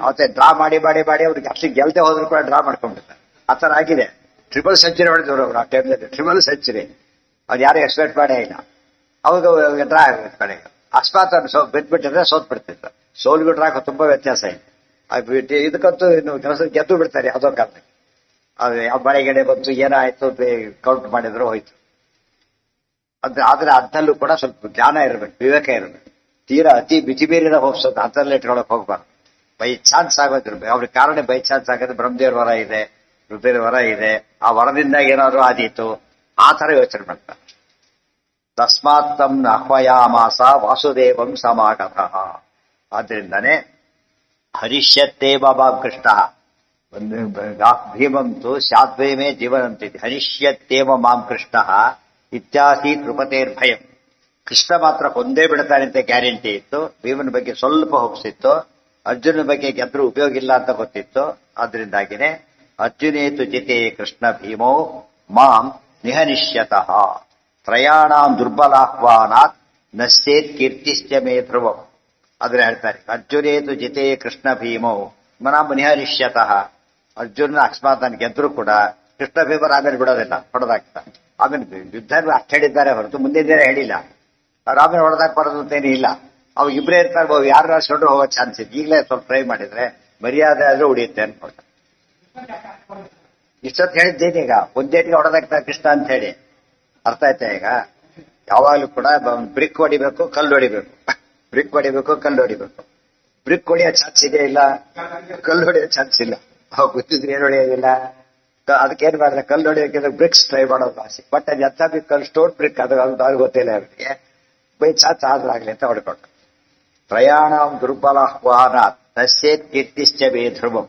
ಅವತ್ತೆ ಡ್ರಾ ಮಾಡಿ ಮಾಡಿ ಮಾಡಿ ಅವ್ರಿಗೆ ಅಷ್ಟು ಗೆಲ್ತೆ ಹೋದ್ರು ಕೂಡ ಡ್ರಾ ಮಾಡ್ಕೊಂಡ್ಬಿಡ್ತಾರೆ. ಆ ತರ ಆಗಿದೆ. ಟ್ರಿಪಲ್ ಸೆಂಚುರಿ ಹೊಡೆದವ್ರು ಅವರು ಆ ಟೈಮ್ನಲ್ಲಿ, ಟ್ರಿಪಲ್ ಸೆಂಚುರಿ. ಅವ್ರು ಯಾರು ಎಕ್ಸ್ಪೆಕ್ಟ್ ಮಾಡೇ ಇಲ್ಲ. ಅವಾಗ ಡ್ರಾ ಆಗಬೇಕು ಕಡೆಗೆ. ಅಕಸ್ಮಾತ್ ಬಿಟ್ಬಿಟ್ಟಿದ್ರೆ ಸೋತ್ ಬಿಡ್ತಿದ್ರು. ಸೋಲ್ಗೂ ಡ್ರಾಕ್ ತುಂಬಾ ವ್ಯತ್ಯಾಸ ಇದೆ. ಇದಕ್ಕಂತೂ ಇನ್ನು ಕೆಲಸ ಗೆದ್ದು ಬಿಡ್ತಾರೆ ಯಾವುದೋ ಕಾರಣಕ್ಕೆ. ಆ ಮಳೆಗಡೆ ಬಂತು, ಏನಾಯ್ತು ಕೌಂಟ್ ಮಾಡಿದ್ರು ಹೋಯ್ತು. ಆದ್ರೆ ಅದ್ದಲ್ಲೂ ಕೂಡ ಸ್ವಲ್ಪ ಜ್ಞಾನ ಇರಬೇಕು, ವಿವೇಕ ಇರಬೇಕು. ತೀರಾ ಅತಿ ಬಿಚಿಬೀರಿದ ಹೋಗ್ಸೋದು ಅದರಲ್ಲೇ ಇಟ್ಕೊಳಕ್ ಹೋಗ್ಬಾರ್ದು. ಬೈ ಚಾನ್ಸ್ ಆಗೋದಿರ್ಬೇಕು. ಅವ್ರಿಗೆ ಕಾರಣ ಬೈ ಚಾನ್ಸ್ ಆಗೋದು. ಬ್ರಹ್ಮದೇವ್ರ ವರ ಇದೆ, ರುದ್ರರ ವರ ಇದೆ, ಆ ವರದಿಂದ ಏನಾದ್ರು ಆದೀತು, ಆ ತರ ಯೋಚನೆ ಮಾಡ್ತಾರೆ. ತಸ್ಮಾತ್ ತಂ ಆಹ್ವಯಾಮಾಸ ವಾಸುದೇವಂ ಸಮಾಗತಃ. ಆದ್ರಿಂದಾನೆ ಹರಿಷ್ಯತ್ತೇ ಬಾಬಾ ಕೃಷ್ಣ ಒಂದು ಭೀಮಂತು ಸ್ಯಾದ್ವಯಮೇ ಜೀವನಂತಿದೆ. ಹರಿಷ್ಯತ್ತೇವ ಮಾಂ ಕೃಷ್ಣ ಇತ್ಯಾಸಿ ಕೃಪತೇರ್ಭಯಂ. ಕೃಷ್ಣ ಮಾತ್ರ ಕೊಂದೇ ಬಿಡ್ತಾನೆ ಅಂತ ಗ್ಯಾರಂಟಿ ಇತ್ತು. ಭೀಮನ ಬಗ್ಗೆ ಸ್ವಲ್ಪ ಹೋಪ್ಸಿತ್ತು. ಅರ್ಜುನ ಬಗ್ಗೆ ಗೆದ್ರೂ ಉಪಯೋಗ ಇಲ್ಲ ಅಂತ ಗೊತ್ತಿತ್ತು. ಆದ್ರಿಂದಾಗಿನೇ ಅರ್ಜುನೇತು ಜಿತೆ ಕೃಷ್ಣ ಭೀಮೋ ಮಾಂ ನಿಹನಿಷ್ಯತಃ ತ್ರಯಾಣಾಂ ದುರ್ಬಲಾಹ್ವಾನಾತ್ ನಶ್ಯೇತ್ ಕೀರ್ತಿಶ್ಚ ಮೇ ಧ್ರುವಂ. ಆದ್ರೆ ಹೇಳ್ತಾರೆ, ಅರ್ಜುನೇತು ಜಿತೆ ಕೃಷ್ಣ ಭೀಮೋ ಮಾಂ ನಿಹನಿಷ್ಯತಃ. ಅರ್ಜುನ ಅಕಸ್ಮಾತ್ ನಾನು ಗೆದ್ರು ಕೂಡ ಕೃಷ್ಣ ಭೀಮರ ಆಮೇಲೆ ಬಿಡೋದಿಲ್ಲ, ಹೊಡೆದಾಗ್ತಾ. ಆಮೇಲೆ ಯುದ್ಧ ಅಷ್ಟು ಹೇಳಿದ್ದಾರೆ ಹೊರತು ಮುಂದಿನ ಹೇಳಿಲ್ಲ. ಅವ್ರು ಆಮೇಲೆ ಹೊಡೆದಾಕ್ ಬರೋದು ಅಂತೇನು ಇಲ್ಲ. ಅವಾಗ ಇಬ್ಬರೇ ಇರ್ತಾರೆ, ಯಾರು ರಾಸ್ಕೊಂಡ್ರು ಹೋಗೋ ಚಾನ್ಸ್ ಇದೆ. ಈಗಲೇ ಸ್ವಲ್ಪ ಟ್ರೈ ಮಾಡಿದ್ರೆ ಮರ್ಯಾದೆ ಆದ್ರೂ ಉಳಿಯುತ್ತೆ ಅನ್ಕೊಂಡ. ಇಷ್ಟೊತ್ತು ಹೇಳಿದ್ದೇನೆ, ಈಗ ಒಂದೇಟಿಗೆ ಹೊಡೆದಾಗ್ತಾರೆ ಕೃಷ್ಣ ಅಂತ ಹೇಳಿ. ಅರ್ಥ ಆಯ್ತಾ? ಈಗ ಯಾವಾಗಲೂ ಕೂಡ ಬ್ರಿಕ್ ಹೊಡಿಬೇಕು, ಕಲ್ಲು ಹೊಡಿಬೇಕು. ಬ್ರಿಕ್ ಹೊಡಿಬೇಕು, ಕಲ್ಲು ಹೊಡಿಬೇಕು. ಬ್ರಿಕ್ ಹೊಡಿಯೋ ಚಾನ್ಸ್ ಇದೆ ಇಲ್ಲ, ಕಲ್ಲು ಹೊಡಿಯೋ ಚಾನ್ಸ್ ಇಲ್ಲ. ಅವಾಗ ಗೊತ್ತಿದ್ರೆ ಏನು ಹೊಡೆಯೋದಿಲ್ಲ. ಅದಕ್ಕೇನ್ ಮಾಡಿದ್ರೆ ಕಲ್ಲು ಹೊಡಿಯೋಕೆ ಬ್ರಿಕ್ಸ್ ಟ್ರೈ ಮಾಡೋದು ಆಸೆ. ಬಟ್ ಅದು ಎಂತ ಬಿ ಕಲ್ಲು ಸ್ಟೋನ್ ಬ್ರಿಕ್ ಅದು ಗೊತ್ತಿಲ್ಲ ಅವರಿಗೆ. ಬೈ ಚಾನ್ಸ್ ಆದ್ರಾಗ್ಲಿ ಅಂತ ಹೊಡ್ಕೊಂಡು ಪ್ರಯಾಣ ದುರ್ಬಲಾಹ್ವಾನ ತಸ್ಯೇತ್ ಕೀರ್ತಿಶ್ಚ ಮೇ ಧ್ರುವಂ.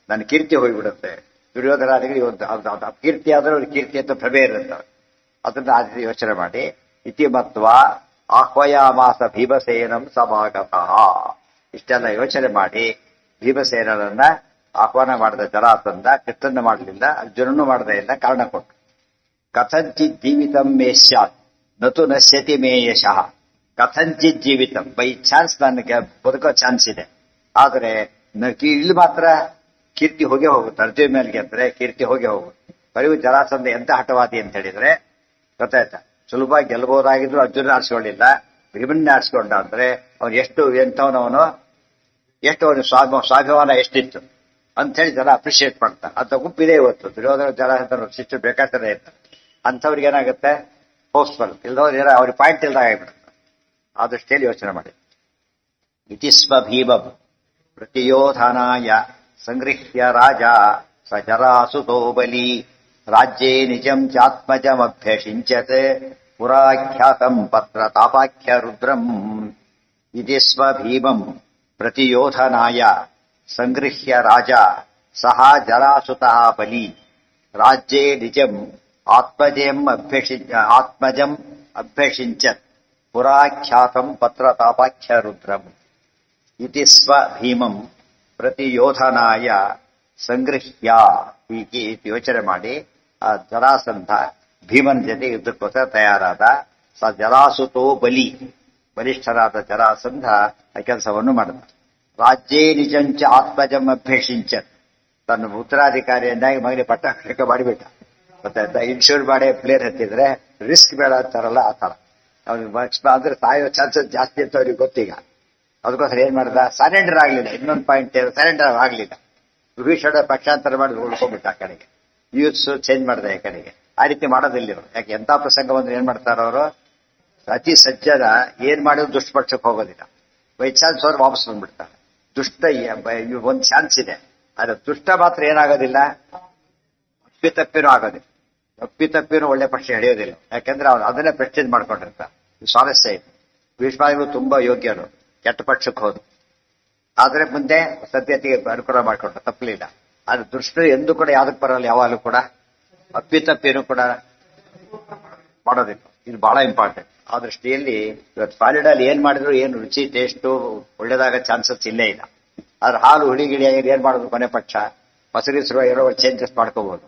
ನನ್ನ ಕೀರ್ತಿ ಹೋಗ್ಬಿಡುತ್ತೆ. ದುರ್ಯೋಧನಾದಿಗಳು ಇವತ್ತು ಕೀರ್ತಿ ಆದ್ರೆ ಅವ್ರ ಕೀರ್ತಿ ಅಂತ ಭ್ರಮೆ ಇರುತ್ತೆ. ಅದನ್ನ ಆದಿ ಯೋಚನೆ ಮಾಡಿ ಇತಿ ಮತ್ವ ಆಹ್ವಯಾಮಾಸ ಭೀಮಸೇನಂ ಸಮಾಗತಃ. ಇಷ್ಟೆಲ್ಲ ಯೋಚನೆ ಮಾಡಿ ಭೀಮಸೇನರನ್ನ ಆಹ್ವಾನ ಮಾಡಿದ ಜರಾಸಂಧ. ಕೃಷ್ಣನ ಮಾಡಲಿಲ್ಲ, ಅರ್ಜುನನ್ನು ಮಾಡದೇ ಇಲ್ಲ, ಕಾರಣ ಕೊಟ್ಟು. ಕಥಂಚಿತ್ ಜೀವಿತಂ ಮೇ ಸ್ಯಾತ್ ನತು ನಶ್ಯತಿ ಮೇ ಯಶಃ. ಕಥಂಚಿತ್ ಜೀವಿತಂ, ಬೈ ಚಾನ್ಸ್ ನನಗೆ ಬದುಕೋ ಚಾನ್ಸ್ ಇದೆ. ಆದ್ರೆ ಇಲ್ಲಿ ಮಾತ್ರ ಕೀರ್ತಿ ಹೋಗೇ ಹೋಗುತ್ತೆ. ಅರ್ಜುನ ಮೇಲೆ ಗೆದ್ರೆ ಕೀರ್ತಿ ಹೋಗೇ ಹೋಗುತ್ತೆ. ಬರೀ ಜರಾಸಂಧ ಎಂತ ಹಠವಾದಿ ಅಂತ ಹೇಳಿದ್ರೆ ಗೊತ್ತಾಯ್ತಾ? ಸುಲಭವಾಗಿ ಗೆಲ್ಬಹುದಾಗಿದ್ರು ಅರ್ಜುನ ಆರಿಸ್ಕೊಳ್ಳಿಲ್ಲ, ಭೀಮನ್ನೇ ಆರಿಸ್ಕೊಂಡ. ಅಂದ್ರೆ ಅವ್ನು ಎಷ್ಟು ಎಂತವನವನು, ಎಷ್ಟು ಅವನು ಸ್ವಾಭಿಮಾನ ಎಷ್ಟಿತ್ತು ಅಂತ ಹೇಳಿ ಜನ ಅಪ್ರಿಶಿಯೇಟ್ ಮಾಡ್ತಾರೆ. ಅಂತ ಗುಂಪಿದೆ ಇವತ್ತು. ದುರ್ಯೋಧನ ಜರಾಸಂಧನ ಶಿಷ್ಟು ಬೇಕಾಗ್ತದೆ ಇರ್ತಾರೆ. ಅಂಥವ್ರಿಗೆ ಏನಾಗುತ್ತೆ, ಹೋಪ್ಸ್ಫುಲ್. ಇಲ್ದವ್ರು ಏನೋ ಅವ್ರಿಗೆ ಪಾಯಿಂಟ್ ಇಲ್ದಾಗ ಆಗಿಬಿಡುತ್ತೆ. ಆ ದೃಷ್ಟಿಯಲ್ಲಿ ಯೋಚನೆ ಮಾಡಿ. ಇತಿ ಸ್ವ ಭೀಮಂ ಪ್ರತಿಯೋಧನಾಯ ಸಂಗೃಹ್ಯ ರಾಜ ಸ ಜರಾಸುತೋ ಬಲಿ ರಾಜ್ಯೇ ನಿಜಂ ಚಾತ್ಮಜಮಭ್ಯಷಿಂಚತ್ ಪುರಾಖ್ಯಾತಂ ಪತ್ರ ತಾಪಾಖ್ಯ ರುದ್ರಂ. ಇತಿ ಸ್ವ ಭೀಮಂ ಪ್ರತಿಯೋಧನಾಯ ಸಂಗೃಹ್ಯ ರಾಜ ಸಹ ಜರಾಸುತಃ ಬಲಿ ರಾಜ್ಯೇ ನಿಜಂ ಆತ್ಮಜಂ ಅಭ್ಯಷಿಂಚತ್ ಪುರಾಖ್ಯಾತಂ ಪತ್ರ ತಾಪಾಖ್ಯ ರುದ್ರಂ. ಇತಿ ಸ್ವ ಭೀಮಂ ಪ್ರತಿಯೋಧನಾಯ ಸಂಗೃಹ್ಯ ಹೀಗೆ ಯೋಚನೆ ಮಾಡಿ ಆ ಜರಾಸಂಧ ಭೀಮನ ಜೊತೆ ಯುದ್ಧಕ್ಕೋಸ್ಕರ ತಯಾರಾದ. ಸ ಜರಾಸುತೋ ಬಲಿ, ಬಲಿಷ್ಠರಾದ ಜರಾಸಂಧ ಆ ಕೆಲಸವನ್ನು ಮಾಡಿದ. ರಾಜ್ಯೇ ನಿಜಂಚ ಆತ್ಮಜಂ ಅಭ್ಯಷಿಂಚ, ತನ್ನ ಉತ್ತರಾಧಿಕಾರಿಯನ್ನಾಗಿ ಮಗನಿಗೆ ಪಟ್ಟಾಭಿಷೇಕ ಮಾಡಿಬಿಟ್ಟ. ಗೊತ್ತಾಯ್ತಾ? ಇನ್ಶೂರ್ ಮಾಡಿ ಪ್ಲೇನ್ ಹತ್ತಿದ್ರೆ ರಿಸ್ಕ್ ಬೇಡ ಅಂತಾರಲ್ಲ ಆ ತರ. ಅವ್ನಿಗೆ ಅಂದ್ರೆ ಸಾಯೋ ಚಾನ್ಸಸ್ ಜಾಸ್ತಿ ಅಂತ ಅವ್ರಿಗೆ ಗೊತ್ತೀಗ. ಅದಕ್ಕೋಸ್ಕರ ಏನ್ ಮಾಡ್ದ, ಸರೆಂಡರ್ ಆಗ್ಲಿಲ್ಲ. ಇನ್ನೊಂದು ಪಾಯಿಂಟ್ ಸರೆಂಡರ್ ಆಗ್ಲಿಲ್ಲ. ವಿಭೀಷಣ ಪಕ್ಷಾಂತರ ಮಾಡಿ ಉಳ್ಕೊಂಡ್ಬಿಟ್ಟ ಆ ಕಡೆಗೆ. ಯೂತ್ಸ್ ಚೇಂಜ್ ಮಾಡಿದೆ ಈ ಕಡೆಗೆ. ಆ ರೀತಿ ಮಾಡೋದಿಲ್ಲ ಇವರು. ಯಾಕೆ ಎಂತ ಪ್ರಸಂಗ ಬಂದ್ರೆ ಏನ್ ಮಾಡ್ತಾರ ಅವರು, ಅತಿ ಸಜ್ಜನ ಏನ್ ಮಾಡಿದ್ರು ದುಷ್ಟಪಕ್ಷಕ್ಕೆ ಹೋಗೋದಿಲ್ಲ. ಬೈ ಚಾನ್ಸ್ ಅವ್ರು ವಾಪಸ್ ಬಂದ್ಬಿಡ್ತಾರೆ. ದುಷ್ಟ ಒಂದ್ ಚಾನ್ಸ್ ಇದೆ, ಆದ್ರೆ ದುಷ್ಟ ಮಾತ್ರ ಏನಾಗೋದಿಲ್ಲ, ಅಪ್ಪಿತಪ್ಪಿನೂ ಆಗೋದಿಲ್ಲ. ಅಪ್ಪಿತಪ್ಪಿನೂ ಒಳ್ಳೆ ಪಕ್ಷ ಹಿಡಿಯೋದಿಲ್ಲ. ಯಾಕಂದ್ರೆ ಅವ್ರು ಅದನ್ನೇ ಪ್ರೆಸ್ಟೇಜ್ ಮಾಡ್ಕೊಂಡಿರ್ತಾರೆ. ಸ್ವಾರಸ್ಯ ಇದೆ. ಭೀಷ್ಮಾದಿಗಳು ತುಂಬಾ ಯೋಗ್ಯರು, ಕೆಟ್ಟ ಪಕ್ಷಕ್ಕೆ ಹೋದ್ರು. ಆದ್ರೆ ಮುಂದೆ ಸದ್ಯತೆಗೆ ಅನುಕೂಲ ಮಾಡ್ಕೊಂಡ್ರು, ತಪ್ಪಲಿಲ್ಲ. ಆದ್ರೆ ದುಷ್ಟರು ಎಂದೂ ಕೂಡ ಯಾವ್ದಕ್ ಬರಲ್ಲ, ಯಾವಾಗಲೂ ಕೂಡ ಅಪ್ಪಿತಪ್ಪೇನು ಕೂಡ ಮಾಡೋದಿಲ್ಲ. ಇದು ಬಹಳ ಇಂಪಾರ್ಟೆಂಟ್. ಆ ದೃಷ್ಟಿಯಲ್ಲಿ ಇವತ್ತು ಫಾಲಿಡಲ್ಲಿ ಏನ್ ಮಾಡಿದ್ರು ಏನು ರುಚಿ ಟೇಸ್ಟು ಒಳ್ಳೇದಾಗ ಚಾನ್ಸಸ್ ಇಲ್ಲೇ ಇಲ್ಲ. ಆದ್ರೆ ಹಾಲು ಹುಳಿ ಗಿಳಿಯಾಗಿ ಏನ್ ಮಾಡೋದು, ಕೊನೆ ಪಕ್ಷ ಮೊಸರಿಸರು ಏನೋ ಚೇಂಜಸ್ ಮಾಡ್ಕೋಬಹುದು.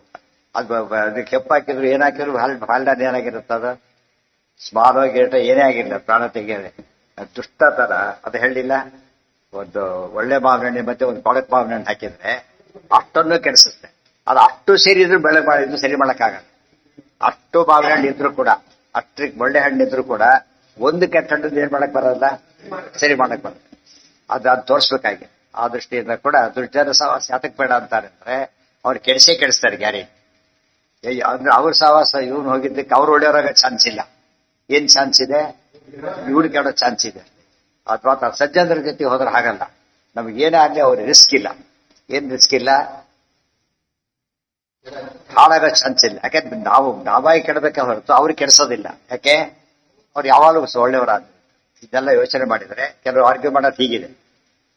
ಅದಕ್ಕೆ ಕೆಪ್ಪ ಹಾಕಿದ್ರು ಏನ್ ಹಾಕಿದ್ರು ಫಾಲಿಡನ್ ಏನಾಗಿರುತ್ತದ, ಸ್ಮಾಲ್ ಗೇಟ ಏನೇ ಆಗಿರ್ಲಿಲ್ಲ, ಪ್ರಾಣ ತೆಗೆಯದೆ. ದುಷ್ಟ ತರ ಅದು ಹೇಳಿಲ್ಲ. ಒಂದು ಒಳ್ಳೆ ಮಾವಿನ ಹಣ್ಣು ಮತ್ತೆ ಒಂದು ಕೊಳಕ್ ಮಾವಿನ ಹಣ್ಣು ಹಾಕಿದ್ರೆ ಅಷ್ಟನ್ನು ಕೆಡಿಸುತ್ತೆ. ಅದು ಅಷ್ಟು ಸೇರಿದ್ರು ಬೆಳೆ ಮಾಡಿದ್ರು ಸರಿ ಮಾಡಕ್ಕಾಗಲ್ಲ. ಅಷ್ಟು ಮಾವಿನ ಹಣ್ಣು ಇದ್ರು ಕೂಡ, ಅಷ್ಟ್ರಿಗೆ ಒಳ್ಳೆ ಹಣ್ಣು ಇದ್ರು ಕೂಡ ಒಂದು ಕೆಟ್ಟ ಹಣ್ಣು ಏನ್ ಮಾಡಕ್ ಬರಲ್ಲ, ಸರಿ ಮಾಡಕ್ ಬರಲ್ಲ. ಅದು ತೋರಿಸ್ಬೇಕಾಗಿ. ಆ ದೃಷ್ಟಿಯಿಂದ ಕೂಡ ದುರ್ಜನ ಸಹವಾಸ ಯಾತಕ್ ಬೇಡ ಅಂತಾರೆ ಅಂದ್ರೆ, ಅವ್ರು ಕೆಡಿಸ್ತಾರೆ ಗ್ಯಾರಂಟಿ. ಅಂದ್ರೆ ಅವ್ರ ಸಹವಾಸ ಇವ್ನು ಹೋಗಿದ್ದಕ್ಕೆ ಅವ್ರು ಒಳ್ಳೆಯವರಾಗ ಚಾನ್ಸ್ ಇಲ್ಲ. ಏನ್ ಚಾನ್ಸ್ ಇದೆ, ಇವ್ರು ಕೆಡೋ ಚಾನ್ಸ್ ಇದೆ. ಅಥವಾ ಸಜ್ಜನರ ಜೊತೆ ಹೋದ್ರೆ ಹಾಗಲ್ಲ. ನಮ್ಗೆ ಏನೇ ಆಗ್ಲಿ ಅವ್ರ ರಿಸ್ಕ್ ಇಲ್ಲ. ಏನ್ ರಿಸ್ಕ್ ಇಲ್ಲ, ಹಾಳಾಗೋ ಚಾನ್ಸ್ ಇಲ್ಲ. ಯಾಕೆಂದ್ರೆ ನಾವು ನಾವಾಗಿ ಕೆಡಬೇಕೆ ಹೊರತು ಅವ್ರಿಗೆ ಕೆಡಿಸೋದಿಲ್ಲ. ಯಾಕೆ, ಅವ್ರು ಯಾವಾಗಲೂ ಒಳ್ಳೆಯವರಾದ. ಇದೆಲ್ಲ ಯೋಚನೆ ಮಾಡಿದ್ರೆ ಕೆಲವರು ಆರ್ಗ್ಯೂ ಮಾಡೋದು ಹೀಗಿದೆ.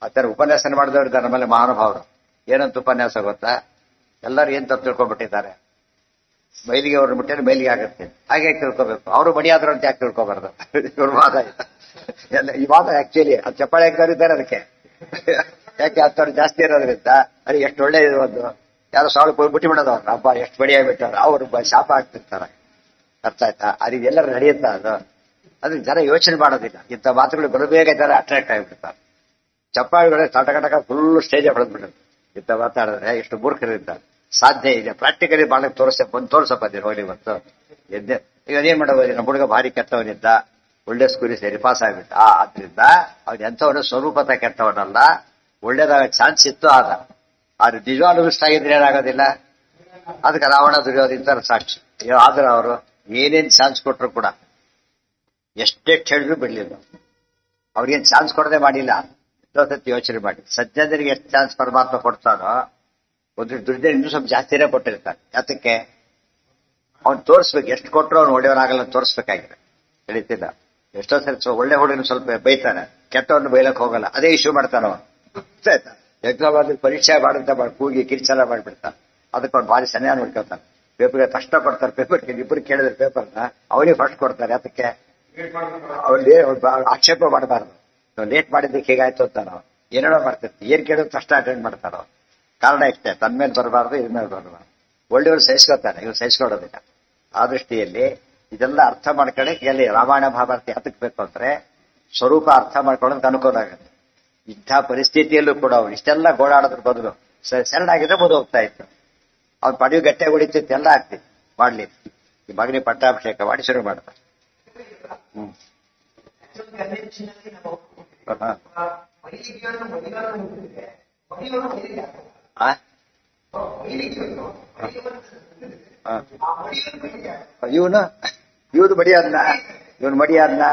ಆ ತರ ಉಪನ್ಯಾಸ ಮಾಡಿದವ್ರು ನಮ್ಮಲ್ಲಿ ಮಹಾನುಭಾವರು. ಏನಂತ ಉಪನ್ಯಾಸ ಗೊತ್ತಾ, ಎಲ್ಲರೂ ಏನ್ ತಪ್ಪು ತಿಳ್ಕೊಂಡ್ಬಿಟ್ಟಿದ್ದಾರೆ. ಮೈಲಿಗೆ ಅವ್ರ ಮುಟ್ಟೆ ಮೈಲಿಗೆ ಆಗುತ್ತೆ ಹಾಗೆ ತಿಳ್ಕೊಬೇಕು. ಅವರು ಬಡಿಯಾದ್ರು ಅಂತ ಯಾಕೆ ತಿಳ್ಕೊಬಾರ್ದು, ಇವ್ರ ವಾದ ಎಲ್ಲ. ಈ ವಾದ ಆಕ್ಚುಲಿ ಅದು ಚಪ್ಪಾಳೆ ಹಾಕಿದ್ದಾರೆ ಅದಕ್ಕೆ. ಯಾಕೆ ಹತ್ತವ್ರು ಜಾಸ್ತಿ ಇರೋದ್ರಿಂದ ಅದು ಎಷ್ಟು ಒಳ್ಳೆ ಒಂದು ಯಾರು ಸಾಲು ಬಿಟ್ಟು ಬಿಡೋದು ಅವ್ರು. ಹಬ್ಬ ಎಷ್ಟು ಬಡಿಯಾಗ್ಬಿಟ್ಟಾರ, ಅವ್ರು ಶಾಪ ಆಗ್ತಿರ್ತಾರೆ. ಅರ್ಥ ಆಯ್ತಾ? ಅದು ಎಲ್ಲರೂ ನಡೆಯುತ್ತಾ ಅದು ಜನ ಯೋಚನೆ ಮಾಡೋದಿಲ್ಲ. ಇಂಥ ಮಾತುಗಳು ಬರಬೇಗ ಜನ ಅಟ್ರಾಕ್ಟ್ ಆಗಿಬಿಡ್ತಾರೆ. ಚಪ್ಪಾಳಿಗಳೇ ಟಕ ಫುಲ್ ಸ್ಟೇಜ್ ಹೊಡೆದ್ಬಿಡೋದು. ಇಂಥ ಮಾತಾಡಿದ್ರೆ ಎಷ್ಟು ಮೂರ್ಖರಿದ್ದಾರೆ. ಸಾಧ್ಯ ಇದೆ. ಪ್ರಾಕ್ಟಿಕಲಿ ಬಾಳಕ್ ತೋರ್ಸಪ್ಪ ಹೋಗಿ ಬಂತು ಎದ್ದೆ. ಈಗ ಅದೇನ್ ಮಾಡೋದು, ನಮ್ಮ ಹುಡುಗ ಭಾರಿ ಕೆಟ್ಟವನಿದ್ದ, ಒಳ್ಳೆ ಸ್ಕೂಲಿ ಸೇರಿ ಪಾಸ್ ಆಗ್ಬಿಟ್ಟ. ಆದ್ರಿಂದ ಅವ್ನು ಎಂಥವನು ಸ್ವರೂಪತ ಕೆಟ್ಟವನಲ್ಲ, ಒಳ್ಳೇದಾಗ ಚಾನ್ಸ್ ಇತ್ತು. ಆದ್ರೆ ನಿಜವಾಗ್ಲೂ ಇಷ್ಟ ಆಗಿದ್ರೆ ಏನಾಗೋದಿಲ್ಲ. ಅದಕ್ಕೆ ರಾವಣ ದುರ್ಯೋಧನ ಸಾಕ್ಷಿ. ಆದ್ರೆ ಅವರು ಏನೇನ್ ಚಾನ್ಸ್ ಕೊಟ್ರು ಕೂಡ ಎಷ್ಟೆಷ್ಟು ಹೇಳಿದ್ರು ಬಿಡ್ಲಿಲ್ಲ. ಅವ್ರಿಗೇನ್ ಚಾನ್ಸ್ ಕೊಡದೆ ಮಾಡಿಲ್ಲ. ಸತಿ ಯೋಚನೆ ಮಾಡಿ, ಸಜ್ಜನರಿಗೆ ಎಷ್ಟು ಚಾನ್ಸ್ ಪರಮಾತ್ಮ ಕೊಡ್ತಾನೋ ಒಂದು ದುಡ್ಡಿನ ಇನ್ನೂ ಸ್ವಲ್ಪ ಜಾಸ್ತಿನೇ ಕೊಟ್ಟಿರ್ತಾನೆ. ಯಾತಕ್ಕೆ, ಅವ್ನು ತೋರಿಸ್ಬೇಕು. ಎಷ್ಟು ಕೊಟ್ಟರು ಅವ್ನು ಒಳ್ಳೆಯವನಾಗಲ್ಲ ತೋರಿಸ್ಬೇಕಾಗಿದೆ. ತಿಳಿತಿಲ್ಲ. ಎಷ್ಟೋ ಸರಿ ಒಳ್ಳೆ ಹುಡುಗನ ಸ್ವಲ್ಪ ಬೈತಾನೆ, ಕೆಟ್ಟವನ್ನ ಬೈಲಕ್ ಹೋಗಲ್ಲ. ಅದೇ ಇಶ್ಯೂ ಮಾಡ್ತಾನ ಅವನು. ಎಕ್ಸಾಮ್ ಪರೀಕ್ಷೆ ಮಾಡುತ್ತಾ ಕೂಗಿ ಕಿರ್ಚಲ ಮಾಡ್ಬಿಡ್ತಾನೆ. ಅದಕ್ಕೆ ಅವ್ನು ಭಾರಿ ಸನ್ಯಾನ ನೋಡ್ಕೊತಾನೆ. ಪೇಪರ್ಗೆ ಕಷ್ಟ ಕೊಡ್ತಾರೆ. ಪೇಪರ್ ಇಬ್ಬರು ಕೇಳಿದ್ರೆ ಪೇಪರ್ನ ಅವನಿಗೆ ಫಸ್ಟ್ ಕೊಡ್ತಾರೆ. ಅದಕ್ಕೆ ಅವ್ರಿಗೆ ಆಕ್ಷೇಪ ಮಾಡಬಾರ್ದು. ಲೇಟ್ ಮಾಡಿದ್ದಕ್ಕೆ ಹೇಗಾಯ್ತು ಅಂತ ನಾವು ಏನೇನೋ ಮಾಡ್ತಿರ್ತೀವಿ. ಏನ್ ಕೇಳಿದ್ರು ಕಷ್ಟ ಅಟೆಂಡ್ ಮಾಡ್ತಾರೋ. ಕಾರಣ ಇಷ್ಟೇ, ತನ್ನ ಮೇಲೆ ಬರಬಾರ್ದು, ಇದ್ರ ಮೇಲೆ ಬರಬಾರ್ದು. ಒಳ್ಳೆಯವರು ಸಹಿಸ್ಕೊತಾನೆ, ಇವ್ರು ಸಹಿಸ್ಕೊಳ್ಳೋದಿಲ್ಲ. ಆ ದೃಷ್ಟಿಯಲ್ಲಿ ಇದೆಲ್ಲ ಅರ್ಥ ಮಾಡ್ಕೊಳ್ಳಿ. ಎಲ್ಲಿ ರಾಮಾಯಣ ಮಹಾಭಾರತ ಹತ್ತಕ್ಕೆ ಬೇಕು ಅಂದ್ರೆ ಸ್ವರೂಪ ಅರ್ಥ ಮಾಡ್ಕೊಳ್ಳೋದಕ್ಕೆ ಅನುಕೂಲ ಆಗುತ್ತೆ. ಇಂಥ ಪರಿಸ್ಥಿತಿಯಲ್ಲೂ ಕೂಡ ಅವ್ರು ಇಷ್ಟೆಲ್ಲ ಗೋಳಾಡೋದ್ರ ಬದಲು ಸರಳಾಗಿದ್ರೆ ಮುಂದೆ ಹೋಗ್ತಾ ಇತ್ತು. ಅವ್ನು ಪಡೆಯು ಗಟ್ಟೆ ಹೊಡಿತಿತ್ತು, ಎಲ್ಲ ಆಗ್ತಿತ್ತು. ಮಾಡ್ಲಿ ಈ ಮಗನಿಗೆ ಪಟ್ಟಾಭಿಷೇಕ ಮಾಡಿ ಶುರು ಮಾಡ್ತಾರೆ. ಇವನು ಮಡಿಯಾದ್ನ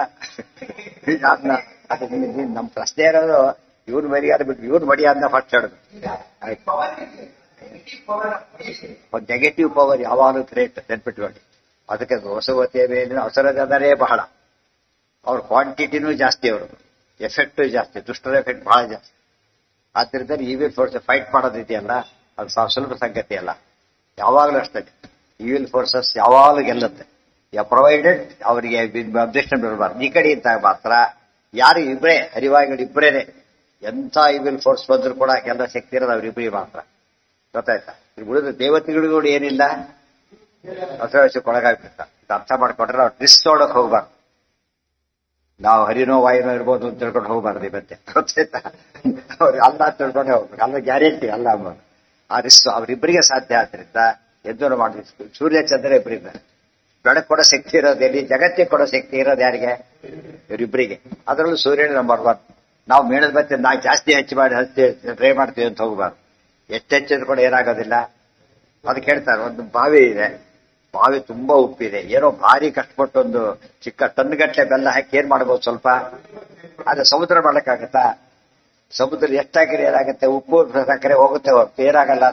ನಮ್ ಪ್ರಶ್ನೆ ಇರೋದು ಇವನು ಮರ್ಯಾದ ಬಿಟ್ಟು ಇವನು ಮಡಿಯಾದ್ನ ಫಸ್ಟ್ ಹೇಳುದು. ನೆಗೆಟಿವ್ ಪವರ್ ಯಾವಾಗಲೂ ಥ್ರೆಟ್ ನೆನ್ಪಿಟ್ಕೊಳ್ಳಿ. ಅದಕ್ಕೆ ಹೊಸವತಿಯ ಮೇಲಿನ ಅವಸರದಾರೇ ಬಹಳ. ಅವ್ರ ಕ್ವಾಂಟಿಟಿನೂ ಜಾಸ್ತಿ, ಅವರು ಎಫೆಕ್ಟ್ ಜಾಸ್ತಿ, ದುಷ್ಟರ ಎಫೆಕ್ಟ್ ಬಹಳ ಜಾಸ್ತಿ. ಆದ್ರಿಂದ ಇವಿಲ್ ಫೋರ್ಸ್ ಫೈಟ್ ಮಾಡೋದಿದೆಯಲ್ಲ, ಅದು ಸುಲಭ ಸಂಗತಿ ಅಲ್ಲ. ಯಾವಾಗಲೂ ಅಷ್ಟೇ, ಇವಿಲ್ ಫೋರ್ಸಸ್ ಯಾವಾಗಲೂ ಗೆಲ್ಲುತ್ತೆ. ಪ್ರೊವೈಡೆಡ್ ಅವರಿಗೆ ಅಬ್ಜೆಕ್ಷನ್ ಬರಬಾರ್ದು. ಈ ಕಡೆ ಇದ್ದಾಗ ಮಾತ್ರ ಯಾರು ಇಬ್ಬರೇ ಹರಿವಾಯಿಗಳು ಇಬ್ಬರೇನೆ. ಎಂಥ ಇವಿಲ್ ಫೋರ್ಸ್ ಬಂದ್ರು ಕೂಡ ಗೆಲ್ಲ ಶಕ್ತಿ ಇರೋದು ಅವ್ರಿಬ್ಬರಿಗೆ ಮಾತ್ರ. ಗೊತ್ತಾಯ್ತಾ? ಈ ಉಳಿದ ದೇವತೆಗಳಿಗೂ ಏನಿಲ್ಲ, ಅಸಹ್ಯಕ್ಕೆ ಒಳಗಾಗ್ಬಿಡ್ತ. ಇದು ಅರ್ಥ ಮಾಡ್ಕೊಂಡ್ರೆ ನಾವು ರಿಸ್ಕ್ ತೊಗೊಳಕ್ ಹೋಗ್ಬಾರ್ದು. ನಾವು ಹರಿನೋ ವಾಯುನೋ ಇರ್ಬೋದು ಅಂತ ತಿಳ್ಕೊಂಡು ಹೋಗ್ಬಾರ್ದು ಇವತ್ತೆ, ಗೊತ್ತಾಯ್ತಾ? ಅವ್ರು ಅಲ್ಲ ಅಂತ ತಿಳ್ಕೊಂಡೇ ಹೋಗ್ಬೇಕು, ಅಲ್ಲ ಗ್ಯಾರಂಟಿ ಅಲ್ಲ ಅಂಬೋದು. ಆ ರಿಸ್ಕ್ ಅವರಿಬ್ಬರಿಗೆ ಸಾಧ್ಯ ಆದ್ರಿಂದ ಎದ್ದು ಮಾಡಿ. ಸೂರ್ಯ ಚಂದ್ರ ಇಬ್ಬರಿದ್ದಾರೆ. ಬೆಳಕು ಕೊಡೋ ಶಕ್ತಿ ಇರೋದು ಎಲ್ಲಿ? ಜಗತ್ತಿಗೆ ಕೊಡೋ ಶಕ್ತಿ ಇರೋದು ಯಾರಿಗೆ? ಇವರಿಬ್ಬರಿಗೆ. ಅದರಲ್ಲೂ ಸೂರ್ಯನ ನಂಬರ್ 1. ನಾವು ಮೇಣದ ಬತ್ತಿ ನಾವು ಜಾಸ್ತಿ ಹಚ್ಚಿ ಟ್ರೈ ಮಾಡ್ತೀವಿ ಅಂತ ಹೋಗ್ಬಾರ್ದು. ಹೆಚ್ಚೆಚ್ಚಿದ್ರು ಕೂಡ ಏನಾಗೋದಿಲ್ಲ. ಅದಕ್ಕೆ ಹೇಳ್ತಾರೆ, ಒಂದು ಬಾವಿ ಇದೆ, ಬಾವಿ ತುಂಬಾ ಉಪ್ಪಿದೆ, ಏನೋ ಭಾರಿ ಕಷ್ಟಪಟ್ಟು ಒಂದು ಚಿಕ್ಕ ಟನ್ಗಟ್ಟಲೆ ಬೆಲ್ಲ ಹಾಕಿ ಏನ್ ಮಾಡ್ಬೋದು ಸ್ವಲ್ಪ. ಆದ್ರೆ ಸಮುದ್ರ ಮಾಡ್ಲಿಕ್ಕಾಗತ್ತಾ? ಸಮುದ್ರ ಎಷ್ಟಾಗಿರಿ ಏನಾಗುತ್ತೆ? ಉಪ್ಪು ಸಕ್ಕರೆ ಹೋಗುತ್ತೆ ಹೊರತು ಏನಾಗಲ್ಲ.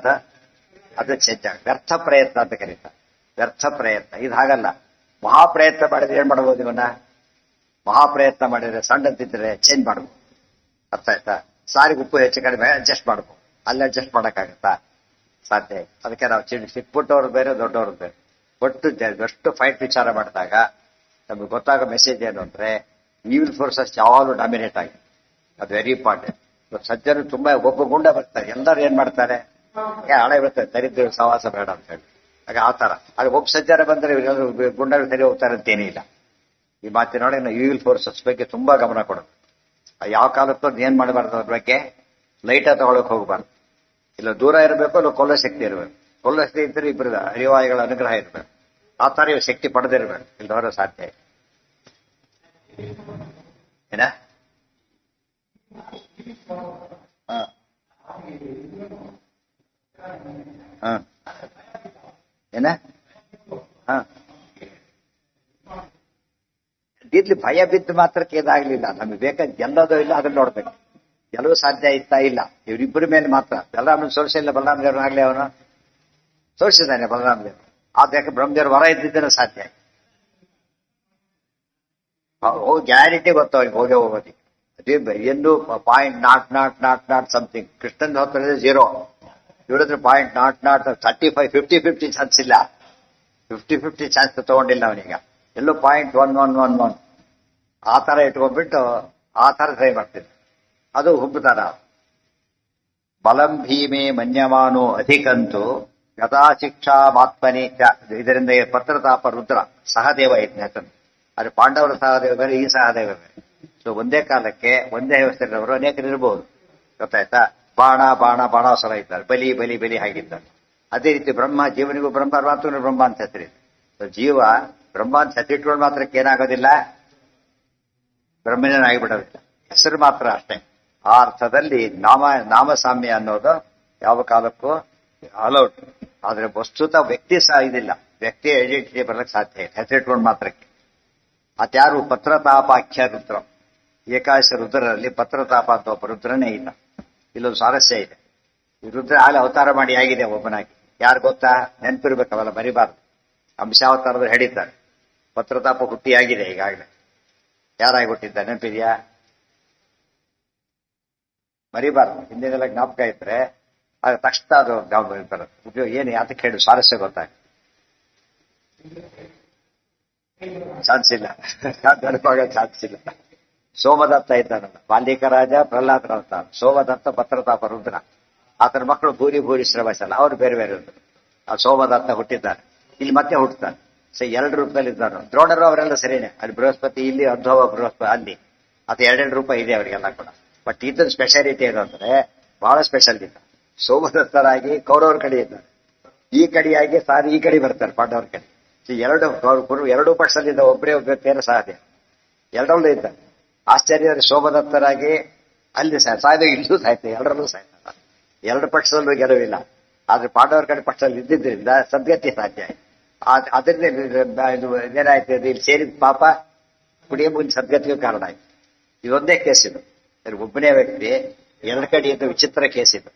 ಅದು ಚೆಂದ ವ್ಯರ್ಥ ಪ್ರಯತ್ನ ಅಂತ ಕರೀತಾರೆ. ವ್ಯರ್ಥ ಪ್ರಯತ್ನ ಇದು ಹಾಗಲ್ಲ. ಮಹಾಪ್ರಯತ್ನ ಮಾಡಿದ್ರೆ ಏನ್ ಮಾಡ್ಬೋದು? ಇವನ್ನ ಮಹಾಪ್ರಯತ್ನ ಮಾಡಿದ್ರೆ ಸಣ್ಣದಿದ್ರೆ ಚೇಂಜ್ ಮಾಡ್ಬೋದು. ಅರ್ಥ ಆಯ್ತಾ? ಸಾರಿಗೆ ಉಪ್ಪು ಹೆಚ್ಚು ಕಡಿಮೆ ಅಡ್ಜಸ್ಟ್ ಮಾಡ್ಬೋದು. ಅಲ್ಲಿ ಅಡ್ಜಸ್ಟ್ ಮಾಡಕ್ಕಾಗತ್ತಾ? ಸಾಧ್ಯ. ಅದಕ್ಕೆ ನಾವು ಸಿಕ್ಬಿಟ್ಟವ್ರು ಬೇರೆ, ದೊಡ್ಡವ್ರು ಬೇರೆ. ಒಟ್ಟು ಎಷ್ಟು ಫೈಟ್ ವಿಚಾರ ಮಾಡಿದಾಗ ನಮ್ಗೆ ಗೊತ್ತಾಗೋ ಮೆಸೇಜ್ ಏನು ಅಂದ್ರೆ, ಈವಿಲ್ ಫೋರ್ಸಸ್ ಯಾವಾಗಲೂ ಡಾಮಿನೇಟ್ ಆಗಿ. ಅದು ವೆರಿ ಇಂಪಾರ್ಟೆಂಟ್. ಸಜ್ಜರು ತುಂಬಾ ಒಬ್ಬ ಗುಂಡ ಬರ್ತಾರೆ, ಎಲ್ಲರೂ ಏನ್ ಮಾಡ್ತಾರೆ? ಹಳೆ ಬರ್ತಾರೆ, ದರಿದ್ರ ಸಹವಾಸ ಬೇಡ ಅಂತ ಹೇಳಿ. ಹಾಗೆ ಆ ತರ. ಆಗ ಒಬ್ಬ ಸಜ್ಜರ ಬಂದ್ರೆ ಗುಂಡಗಳು ಸರಿ ಹೋಗ್ತಾರೆ ಅಂತೇನೇ ಇಲ್ಲ. ಈ ಮಾತಿನೊಳಗೆ ನಾವು ಈವಿಲ್ ಫೋರ್ಸಸ್ ಬಗ್ಗೆ ತುಂಬಾ ಗಮನ ಕೊಡೋದು. ಯಾವ ಕಾಲಕ್ಕೂ ಏನ್ ಮಾಡಬಾರ್ದು, ಅದ್ರ ಬಗ್ಗೆ ಲೈಟ ತಗೊಳಕ್ ಹೋಗ್ಬಾರ್ದು. ಇಲ್ಲ ದೂರ ಇರಬೇಕು, ಇಲ್ಲ ಕೊಲ್ಲೋ ಶಕ್ತಿ ಇರಬೇಕು. ಕೊಲ್ಲೋ ಶಕ್ತಿ ಇದ್ರೆ ಇಬ್ಬರು ಹರಿವಾಯುಗಳ ಅನುಗ್ರಹ ಇರಬೇಕು. ಆ ತರ ಇವ್ ಶಕ್ತಿ ಪಡೆದಿರ್ಬೇಕು, ಇಲ್ದವರ ಸಾಧ್ಯ. ಏನ ಏನ ಇರ್ಲಿ, ಭಯ ಬಿದ್ದು ಮಾತ್ರಕ್ಕೆ ಏನಾಗ್ಲಿಲ್ಲ. ನಮಗೆ ಬೇಕಾದ ಗೆಲ್ಲೋದು ಇಲ್ಲ, ಅದನ್ನ ನೋಡ್ಬೇಕು. ಗೆಲುವು ಸಾಧ್ಯ ಇತ್ತಾ ಇಲ್ಲ ಇವರಿಬ್ಬರ ಮೇಲೆ ಮಾತ್ರ. ಬಲರಾಮನ ಸೋಲಿಸಿಲ್ಲ. ಬಲರಾಮ ದೇವ್ರನ್ನ ಆಗ್ಲಿ ಅವನು ಸೋಲಿಸಿದ್ದಾನೆ. ಬಲರಾಮ ದೇವರು ಯಾಕೆ ಬ್ರಹ್ಮದೇವ್ರ ವರ ಇದ್ದಿದ್ದೇನೆ ಸಾಧ್ಯ. ಗ್ಯಾರಂಟಿ ಗೊತ್ತು ಅವ್ರಿಗೆ ಹೋಗೇ ಹೋಗೋದಿ. ಅದೇ ಎಂದು .0.0000 ಸಮಥಿಂಗ್. ಕೃಷ್ಣನ್ ಹೊತ್ತಿದ್ರೆ 0. ಇವರತ್ರ .0.0035 50-50 ಚಾನ್ಸ್ ಇಲ್ಲ. 50-50 ಚಾನ್ಸ್ ತಗೊಂಡಿಲ್ಲ ಅವನೀಗ. ಎಲ್ಲೋ .1111 ಆ ತರ ಇಟ್ಕೊಂಡ್ಬಿಟ್ಟು ಆ ತರ ಟ್ರೈ ಮಾಡ್ತಿದ್ದ. ಅದು ಹುಬ್ಬುತ್ತಾರ. ಬಲಂ ಭೀಮೆ ಮನ್ಯಮಾನೋ ಅಧಿಕಂತು ಗದಾ ಶಿಕ್ಷಾ ಮಾತ್ಮನಿ. ಇದರಿಂದ ಪತ್ರತಾಪ ರುದ್ರ ಸಹದೇವ ಯಜ್ಞ. ಆದ್ರೆ ಪಾಂಡವರ ಸಹದೇವ ಬೇರೆ, ಈ ಸಹದೇವ ಬೇರೆ. ಸೊ ಒಂದೇ ಕಾಲಕ್ಕೆ ಒಂದೇ ವ್ಯವಸ್ಥೆಯವರು ಅನೇಕರು ಇರಬಹುದು. ಗೊತ್ತಾಯ್ತಾ? ಬಾಣಾಸುರ ಇದ್ದಾರೆ, ಬಲಿ ಹಾಗಿದ್ದಾರೆ. ಅದೇ ರೀತಿ ಬ್ರಹ್ಮ, ಜೀವನಿಗೂ ಬ್ರಹ್ಮ, ಪರಮಾತ್ಮನಿಗೂ ಬ್ರಹ್ಮ ಅಂತ ಹೆಸರಿದೆ. ಜೀವ ಬ್ರಹ್ಮ ಅಂತ ಹೆಸರಿಟ್ಕೊಂಡು ಮಾತ್ರಕ್ಕೆ ಏನಾಗೋದಿಲ್ಲ, ಬ್ರಹ್ಮನಾಗಿಬಿಡೋದಿಲ್ಲ. ಹೆಸರು ಮಾತ್ರ ಅಷ್ಟೇ. ಆ ಅರ್ಥದಲ್ಲಿ ನಾಮಸಾಮ್ಯ ಅನ್ನೋದು ಯಾವ ಕಾಲಕ್ಕೂ ಅಲೌಟ್. ಆದ್ರೆ ವಸ್ತುತ ವ್ಯಕ್ತಿ ಸಹ ಇದಿಲ್ಲ. ವ್ಯಕ್ತಿ ಐಡೆಂಟಿಟಿ ಬರಲಿಕ್ಕೆ ಸಾಧ್ಯ ಇಲ್ಲ ಹೆಸರಿಟ್ಕೊಂಡು ಮಾತ್ರಕ್ಕೆ. ಅದ್ಯಾರು? ಪತ್ರತಾಪಾಖ್ಯ ರುದ್ರ. ಏಕಾದಶ ರುದ್ರರಲ್ಲಿ ಪತ್ರತಾಪ ಅಂತ ಒಬ್ಬ ರುದ್ರನೇ ಇಲ್ಲ. ಇಲ್ಲೊಂದು ಸ್ವಾರಸ್ಯ ಇದೆ. ಈ ರುದ್ರ ಅಲ್ಲಿ ಅವತಾರ ಮಾಡಿ ಆಗಿದೆ ಒಬ್ಬನಾಗಿ. ಯಾರು ಗೊತ್ತಾ? ನೆನಪಿರ್ಬೇಕವಲ್ಲ, ಮರಿಬಾರ್ದು. ಅಂಶಾವತಾರದಲ್ಲಿ ಹೇಳಿದ್ದಾರೆ ಪತ್ರತಾಪ ಹುಟ್ಟಿಯಾಗಿದೆ ಈಗಾಗಲೇ. ಯಾರಾಗಿ ಹುಟ್ಟಿದ್ದ ನೆನಪಿದ್ಯಾ? ಮರಿಬಾರ್ದು. ಹಿಂದಿನೆಲ್ಲ ಜ್ಞಾಪಕ ಇದ್ರೆ ಆಗ ತಕ್ಷಣ ಅದು ಬರುತ್ತೆ. ಉಪಯೋಗ ಏನು ಯಾತಕ್ಕೆ ಹೇಳಿ ಸ್ವಾರಸ್ಯ ಗೊತ್ತಾಗ ಚಾನ್ಸ್ ಇಲ್ಲ. ನೆನಪಾಗ ಚಾನ್ಸ್ ಇಲ್ಲ. ಸೋಮದತ್ತ ಇದ್ದಾನಲ್ಲ, ಬಾಲ್ಯಕ ರಾಜ ಪ್ರಹ್ಲಾದ ಅಂತ. ಸೋಮದತ್ತ ಪತ್ರತಾಪ ರುದ್ರ. ಆತನ ಮಕ್ಕಳು ಭೂರಿ ಶ್ರವಸಲ್ಲ, ಅವರು ಬೇರೆ ಬೇರೆ ಇದ್ರು. ಆ ಸೋಮದತ್ತ ಹುಟ್ಟಿದ್ದಾರೆ, ಇಲ್ಲಿ ಮತ್ತೆ ಹುಟ್ಟುತ್ತಾನೆ. ಸೊ 2 ರೂಪದಲ್ಲಿ ಇದ್ದಾರು. ದ್ರೋಣರು ಅವರೆಲ್ಲ ಸರಿನೇ. ಅಲ್ಲಿ ಬೃಹಸ್ಪತಿ ಇಲ್ಲಿ, ಅಧ್ವವ ಬೃಹಸ್ಪತಿ ಅಲ್ಲಿ. ಅದು 2 ರೂಪ ಇದೆ ಅವರಿಗೆಲ್ಲ ಕೂಡ. ಬಟ್ ಇದರ ಸ್ಪೆಷಾಲಿಟಿ ಏನು ಅಂದ್ರೆ ಬಹಳ ಸ್ಪೆಷಲ್ ಇಲ್ಲ. ಸೋಮದತ್ತರಾಗಿ ಕೌರವ್ರ ಕಡೆ ಇದ್ದಾರೆ, ಈ ಕಡೆಯಾಗಿ ಸಾರಿ ಈ ಕಡೆ ಬರ್ತಾರೆ ಪಾಂಡವ್ರ ಕಡೆ. ಎರಡು ಪಕ್ಷದಿಂದ ಒಬ್ಬರೇ ಬೇರೆ ಸಾಧ್ಯ. ಎರಡರಲ್ಲೂ ಇದ್ದಾರೆ. ಆಶ್ಚರ್ಯ, ಸೋಮದತ್ತರಾಗಿ ಅಲ್ಲಿ ಸಾಯ್ದು ಇಲ್ಲೂ ಸಾಯ್ತಾರೆ, ಎರಡರಲ್ಲೂ ಸಾಯ್ತಾರೆ. 2 ಪಕ್ಷದಲ್ಲೂ ಗೆಲುವಿಲ್ಲ. ಆದ್ರೆ ಪಾಂಡವರ ಕಡೆ ಪಕ್ಷದಲ್ಲಿ ಇದ್ದಿದ್ದರಿಂದ ಸದ್ಗತಿ ಸಾಧ್ಯ ಆಯ್ತು. ಅದರಿಂದ ಏನಾಯ್ತು, ಇಲ್ಲಿ ಸೇರಿದ ಪಾಪ ಕುಡಿಯ ಮುಂದೆ ಸದ್ಗತಿಗೂ ಕಾರಣ ಆಯ್ತು. ಇದೊಂದೇ ಕೇಸ್ ಇದು. ಒಬ್ಬನೇ ವ್ಯಕ್ತಿ 2 ಕಡೆಯಿಂದ ವಿಚಿತ್ರ ಕೇಸ್ ಇದು.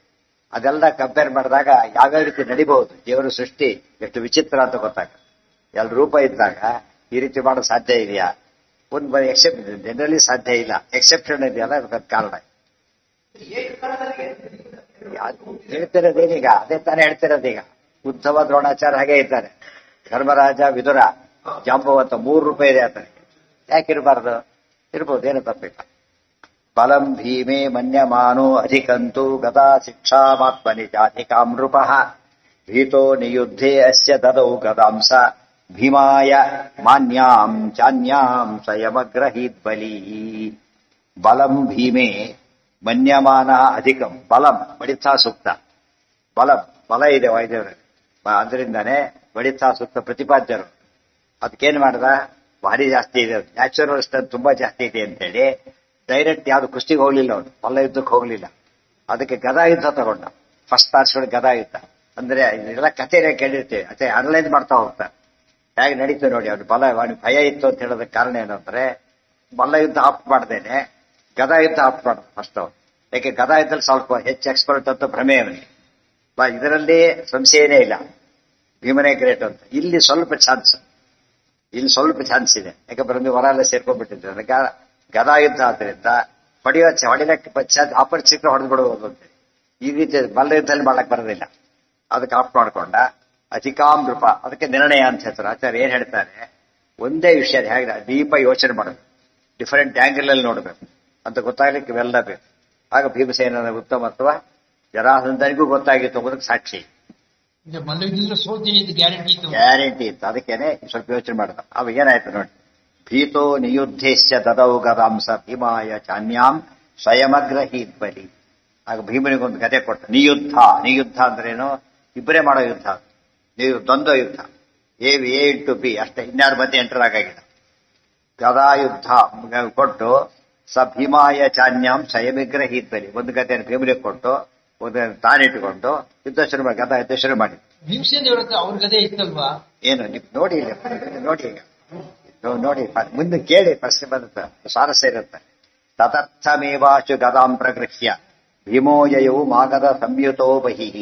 ಅದೆಲ್ಲ ಕಂಪೇರ್ ಮಾಡಿದಾಗ ಯಾವ್ಯಾವ ರೀತಿ ನಡಿಬಹುದು ದೇವರ ಸೃಷ್ಟಿ ಎಷ್ಟು ವಿಚಿತ್ರ ಅಂತ ಗೊತ್ತಾಗ. 2 ರೂಪ ಇದ್ದಾಗ ಈ ರೀತಿ ಮಾಡೋದು ಸಾಧ್ಯ ಇದೆಯಾ? ಒಂದು ಜನರಲಿ ಸಾಧ್ಯ ಇಲ್ಲ. ಎಕ್ಸೆಪ್ಷನ್ ಇದೆಯಲ್ಲ, ಅದಕ್ಕೆ ಕಾರಣ. ಹೇಳ್ತಿರೋದೇನೀಗ ಅದೇ ತಾನೇ ಹೇಳ್ತಿರೋದೀಗ. ಉದ್ಧವ ದ್ರೋಣಾಚಾರ್ಯ ಹಾಗೆ ಇದ್ದಾರೆ, ಧರ್ಮರಾಜ ವಿದುರ ಜಾಂಬವಂತ 3 ರೂಪ ಇದೆ ಆತನಿಗೆ. ಯಾಕೆ ಇರಬಾರ್ದು? ಇರ್ಬೋದು, ಏನು ತಪ್ಪಿಲ್ಲ. ಬಲಂ ಭೀಮೇ ಮನ್ಯಮಾನೋ ಅಧಿಕಂತೂ ಗದಾ ಶಿಕ್ಷಾಮಾತ್ಮನಿ ಜಾತಿಕಾಂ ನೃಪಃ ಭೀತೋ ನಿಯುದ್ಧೇ ಅಸ್ಯ ದದೌ ಗದಾಂಸ ಭೀಮಾಯ ಮಾನ್ಯಾಂ ಚಾನ್ಯಾಂ ಸ್ವಯಮಗ್ರಹೀದ್ಬಲಿ. ಬಲಂ ಭೀಮೇ ಮನ್ಯಮಾನ ಅಧಿಕಂ ಬಲಂ ಬಡಿತಾ ಸೂಕ್ತ. ಬಲ ಇದೆ ವಾಯುದೇವರಲ್ಲಿ, ಅದರಿಂದಾನೆ ಬಡಿತಾ ಸೂಕ್ತ ಪ್ರತಿಪಾದ್ಯರು. ಅದಕ್ಕೇನ್ ಮಾಡ್ದ, ಭಾರಿ ಜಾಸ್ತಿ ಇದೆ, ನ್ಯಾಚುರಲ್ ಸ್ಟ್ರೆಂತ್ ತುಂಬಾ ಜಾಸ್ತಿ ಇದೆ ಅಂತೇಳಿ ಡೈರೆಕ್ಟ್ ಯಾವ್ದು ಕುಸ್ತಿಗೆ ಹೋಗ್ಲಿಲ್ಲ, ಅವನು ಮಲ್ಲ ಯುದ್ಧಕ್ಕೆ ಹೋಗ್ಲಿಲ್ಲ. ಅದಕ್ಕೆ ಗದಾ ಯುದ್ಧ ತಗೊಂಡ. ಫಸ್ಟ್ ಆರ್ಸ್ಗಳು ಗದಾ ಯುದ್ಧ ಅಂದ್ರೆ ಇದೆಲ್ಲ ಕಥೆನೇ ಕೇಳಿರ್ತೇವೆ, ಅದೇ ಅನಲೈಸ್ ಮಾಡ್ತಾ ಹೋಗ್ತಾರೆ ಹೇಗೆ ನಡೀತು ನೋಡಿ. ಅವ್ನು ಅವನಿಗೆ ಭಯ ಇತ್ತು ಅಂತ ಹೇಳೋದಕ್ಕೆ ಕಾರಣ ಏನಂದ್ರೆ ಮಲ್ಲ ಯುದ್ಧ ಆಫ್ ಮಾಡ್ದೇನೆ ಗದಾ ಯುದ್ಧ ಆಫ್ ಮಾಡ ಫಸ್ಟ್ ಅವ್ನು. ಯಾಕೆ ಗದಾ ಯುದ್ಧದಲ್ಲಿ ಸ್ವಲ್ಪ ಹೆಚ್ಚು ಎಕ್ಸ್ಪರ್ಟ್ ಅಂತ ಭ್ರಮೆ ಅವನಿಗೆ. ಇದರಲ್ಲಿ ಸಂಶಯನೇ ಇಲ್ಲ, ಭೀಮನೇ ಗ್ರೇಟ್ ಅಂತ. ಇಲ್ಲಿ ಸ್ವಲ್ಪ ಚಾನ್ಸ್ ಇದೆ, ಯಾಕಂದ್ರೆ ಹೊರ ಎಲ್ಲ ಸೇರ್ಕೊಂಡ್ಬಿಟ್ಟಿದ್ರೆ ಗದಾ ಯುದ್ಧ ಆದ್ರಿಂದ ಹೊಡಿಲಕ್ಕೆ ಆಪರ್ಚುನಿಟಿ ಹೊಡೆದು ಬಿಡುವುದು ಅಂತ. ಈ ರೀತಿ ಮಲ್ಲ ಯುದ್ಧದಲ್ಲಿ ಮಾಡಕ್ ಬರೋದಿಲ್ಲ, ಅದಕ್ಕೆ ಆಫ್ ಮಾಡ್ಕೊಂಡ. ಅಧಿಕಾಂ ನೃಪ, ಅದಕ್ಕೆ ನಿರ್ಣಯ ಅಂತ ಹೇಳ್ತಾರೆ ಆಚಾರ್ಯ. ಏನ್ ಹೇಳ್ತಾರೆ, ಒಂದೇ ವಿಷಯ ಹೇಗೆ ದೀಪ ಯೋಚನೆ ಮಾಡೋದು, ಡಿಫರೆಂಟ್ ಆಂಗಲ್ ಅಲ್ಲಿ ನೋಡ್ಬೇಕು ಅಂತ ಗೊತ್ತಾಗ್ಲಿಕ್ಕೆ ಇವೆಲ್ಲ ಬೇಕು. ಆಗ ಭೀಮಸೇನ ಉತ್ತಮತ್ವ ಜರಾಸಂಧನಿಗೂ ಗೊತ್ತಾಗಿತ್ತು ಅನ್ನೋದಕ್ಕೆ ಸಾಕ್ಷಿ. ಗ್ಯಾರಂಟಿ ಇತ್ತು, ಅದಕ್ಕೇನೆ ಸ್ವಲ್ಪ ಯೋಚನೆ ಮಾಡಿದ. ಅವಾಗ ಏನಾಯ್ತು ನೋಡಿ, ಭೀತೋ ನಿಯುದ್ಧೇಶ್ಚ ದದೌ ಗದಾಂಸ ಭೀಮಾಯ ಚಾನ್ಯಾಂ ಸ್ವಯಮಗ್ರಹೀದ್ಬಲಿ. ಆಗ ಭೀಮನಿಗೊಂದು ಗದೆ ಕೊಟ್ಟ. ನಿಯುದ್ಧ ಅಂದ್ರೇನು, ಇಬ್ಬರೇ ಮಾಡೋ ಯುದ್ಧ, ದ್ವಂದ್ವ ಯುದ್ಧ. ಎ ಇಂಟು ಬಿ ಅಷ್ಟೇ, ಇನ್ಯಾರ ಮಧ್ಯೆ ಎಂಟರ್ ಆಗಿಲ್ಲ. ಗದಾ ಯುದ್ಧ ಕೊಟ್ಟು ಸ ಭೀಮಾಯ ಚಾನ್ಯಾಂ ಸ್ವಯಮಗ್ರಹೀದ್ಬಲಿ. ಒಂದು ಗದೆಯನ್ನು ಭೀಮನಿಗೆ ಕೊಟ್ಟು ಒಂದು ತಾನಿಟ್ಟುಕೊಂಡು ಯುದ್ಧ ಶುರು ಮಾಡಿ, ಗದಾ ಯುದ್ಧ ಶುರು ಮಾಡಿ. ಅವ್ರ ಗದೆ ಇತ್ತಲ್ವಾ ಏನು ನೋಡಿ ಈಗ ನೋಡಿ ಮುಂದೆ ಕೇಳಿ, ಪ್ರಶ್ನೆ ಬರುತ್ತೆ, ಸ್ವಾರಸ್ಯ ಇರುತ್ತೆ. ತದರ್ಥಮೇವಾಶು ಗದಾಂ ಪ್ರಗೃಹ್ಯ ಭೀಮೋಯಯೌ ಮಾಗದ ಸಂಯುತೋ ಬಹಿಃ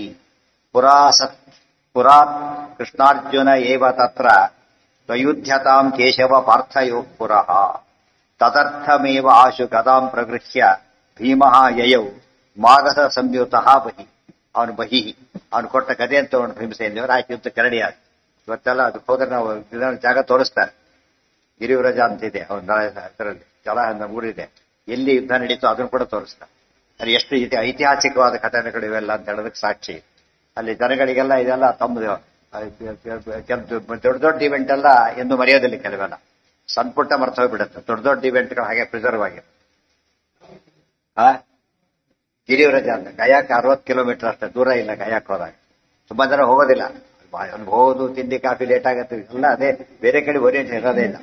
ಪುರಾತ್ ಕೃಷ್ಣಾರ್ಜುನ ಏವ ತತ್ರ ತ್ವಯುಧ್ಯತಾಂ ಕೇಶವ ಪಾರ್ಥಯೋ ಪುರಃ. ತದರ್ಥಮೇವ ಆಶು ಗದಾಂ ಪ್ರಗೃಹ್ಯ ಭೀಮಃ ಯಯೌ ಮಾಗಧ ಸಂಯುತಃ ಬಹಿ. ಅವನು ಅವನು ಕೊಟ್ಟ ಗದೆ ಅಂತ ತಗೊಂಡು ಭೀಮಸೇನ ಆಯ್ತು ಯುದ್ಧ ಕರಡಿ ಆದ. ಇವತ್ತೆಲ್ಲ ಅದಕ್ಕೆ ಹೋದ್ರೆ ನಾವು ಜಾಗ ತೋರಿಸ್ತಾರೆ. ಗಿರಿವ್ರಜ ಅಂತಿದೆ ಅವನ ಇದರಲ್ಲಿ, ಜಲ ಊರಿದೆ, ಎಲ್ಲಿ ಯುದ್ಧ ನಡೀತೋ ಅದನ್ನು ಕೂಡ ತೋರಿಸ್ತಾರೆ. ಅಲ್ಲಿ ಎಷ್ಟು ಐತಿಹಾಸಿಕವಾದ ಘಟನೆಗಳು ಇವೆಲ್ಲ ಅಂತ ಹೇಳೋದಕ್ಕೆ ಸಾಕ್ಷಿ. ಅಲ್ಲಿ ಜನಗಳಿಗೆಲ್ಲ ಇದೆಲ್ಲ ತಮ್ಮದು ದೊಡ್ಡ ಇವೆಂಟ್ ಎಲ್ಲ ಎಂದು ಮರೆಯೋದಿಲ್ಲ. ಕೆಲವೆಲ್ಲ ಸಣ್ಣ ಪುಟ್ಟ ಮರ್ತ ಹೋಗ್ಬಿಡುತ್ತೆ, ದೊಡ್ಡ ಇವೆಂಟ್ಗಳು ಹಾಗೆ ಪ್ರಿಸರ್ವ್ ಆಗಿದೆ. ಗಿರಿವ್ರಜ ಅಂತ ಗಯಾಕ್ 60 ಕಿಲೋಮೀಟರ್ ಅಷ್ಟೇ ದೂರ ಇಲ್ಲ. ಗಯಾಕ್ ಹೋದಾಗ ತುಂಬಾ ಜನ ಹೋಗೋದಿಲ್ಲ, ಹೋಗೋದು ತಿಂಡಿ ಕಾಫಿ ಲೇಟ್ ಆಗತ್ತೆ ಎಲ್ಲ, ಅದೇ ಬೇರೆ ಕಡೆ ಓರಿಯೆಂಟ್ ಇರೋದೇ ಇಲ್ಲ.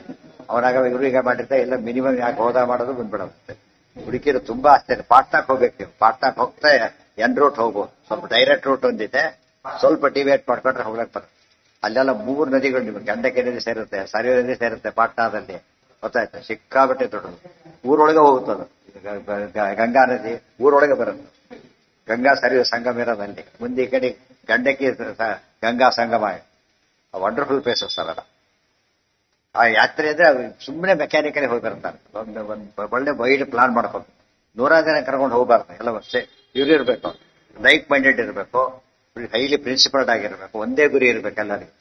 ಅವನಾಗ ಇವ್ರೀಗ ಮಾಡಿರ್ತಾ ಎಲ್ಲ ಮಿನಿಮಮ್ ಯಾಕೆ ಹೋದ ಮಾಡೋದು ಬಂದ್ಬಿಡುತ್ತೆ. ಹುಡುಕಿರು ತುಂಬಾ ಆಶ್ಚರ್ಯ. ಪಾಟ್ನಾಕ್ ಹೋಗ್ಬೇಕು ನೀವು, ಪಾಟ್ನಾಕ್ ಹೋಗ್ತಾ ಎನ್ ರೂಟ್ ಹೋಗ್ಬೋದು, ಸ್ವಲ್ಪ ಡೈರೆಕ್ಟ್ ರೂಟ್ ಒಂದಿದೆ, ಸ್ವಲ್ಪ ಡಿವೇಟ್ ಮಾಡ್ಕೊಂಡ್ರೆ ಹೋಗ್ಲಕ್ ಬರುತ್ತೆ. ಅಲ್ಲೆಲ್ಲ 3 ನದಿಗಳು ನಿಮ್ಗೆ, ಗಂಡಕಿ ನದಿ ಸೇರುತ್ತೆ, ಸರಿಯೋ ನದಿ ಸೇರುತ್ತೆ ಪಾಟ್ನಾದಲ್ಲಿ, ಗೊತ್ತಾಯ್ತು. ಸಿಕ್ಕಾಬಟ್ಟೆ ದೊಡ್ಡದು, ಊರೊಳಗೆ ಹೋಗುತ್ತದು. ಗಂಗಾ ನದಿ ಊರೊಳಗೆ ಬರುತ್ತೆ. ಗಂಗಾ ಸರಿಯೋ ಸಂಗಮ ಇರೋದಲ್ಲಿ, ಮುಂದೆ ಈ ಕಡೆ ಗಂಡಕಿ ಗಂಗಾ ಸಂಗಮ. ವಂಡರ್ಫುಲ್ ಪ್ಲೇಸಸ್ ಅವೆಲ್ಲ. ಆ ಯಾತ್ರೆ ಅಂದ್ರೆ ಸುಮ್ಮನೆ ಮೆಕ್ಯಾನಿಕಲಿ ಹೋಗಿ ಬರ್ತಾರೆ. ಒಂದು ಒಳ್ಳೆ ವೈಡ್ ಪ್ಲಾನ್ ಮಾಡ್ಕೊಂಡು 100 ಜನ ಕರ್ಕೊಂಡು ಹೋಗ್ಬಾರ್ದು. ಎಲ್ಲ ಇವ್ರು ಇರ್ಬೇಕು, ಲೈಕ್ ಮೈಂಡೆಡ್ ಇರಬೇಕು, ಹೈಲಿ ಪ್ರಿನ್ಸಿಪಲ್ಡ್ ಆಗಿರ್ಬೇಕು, ಒಂದೇ ಗುರಿ ಇರ್ಬೇಕು ಎಲ್ಲರಿಗೂ,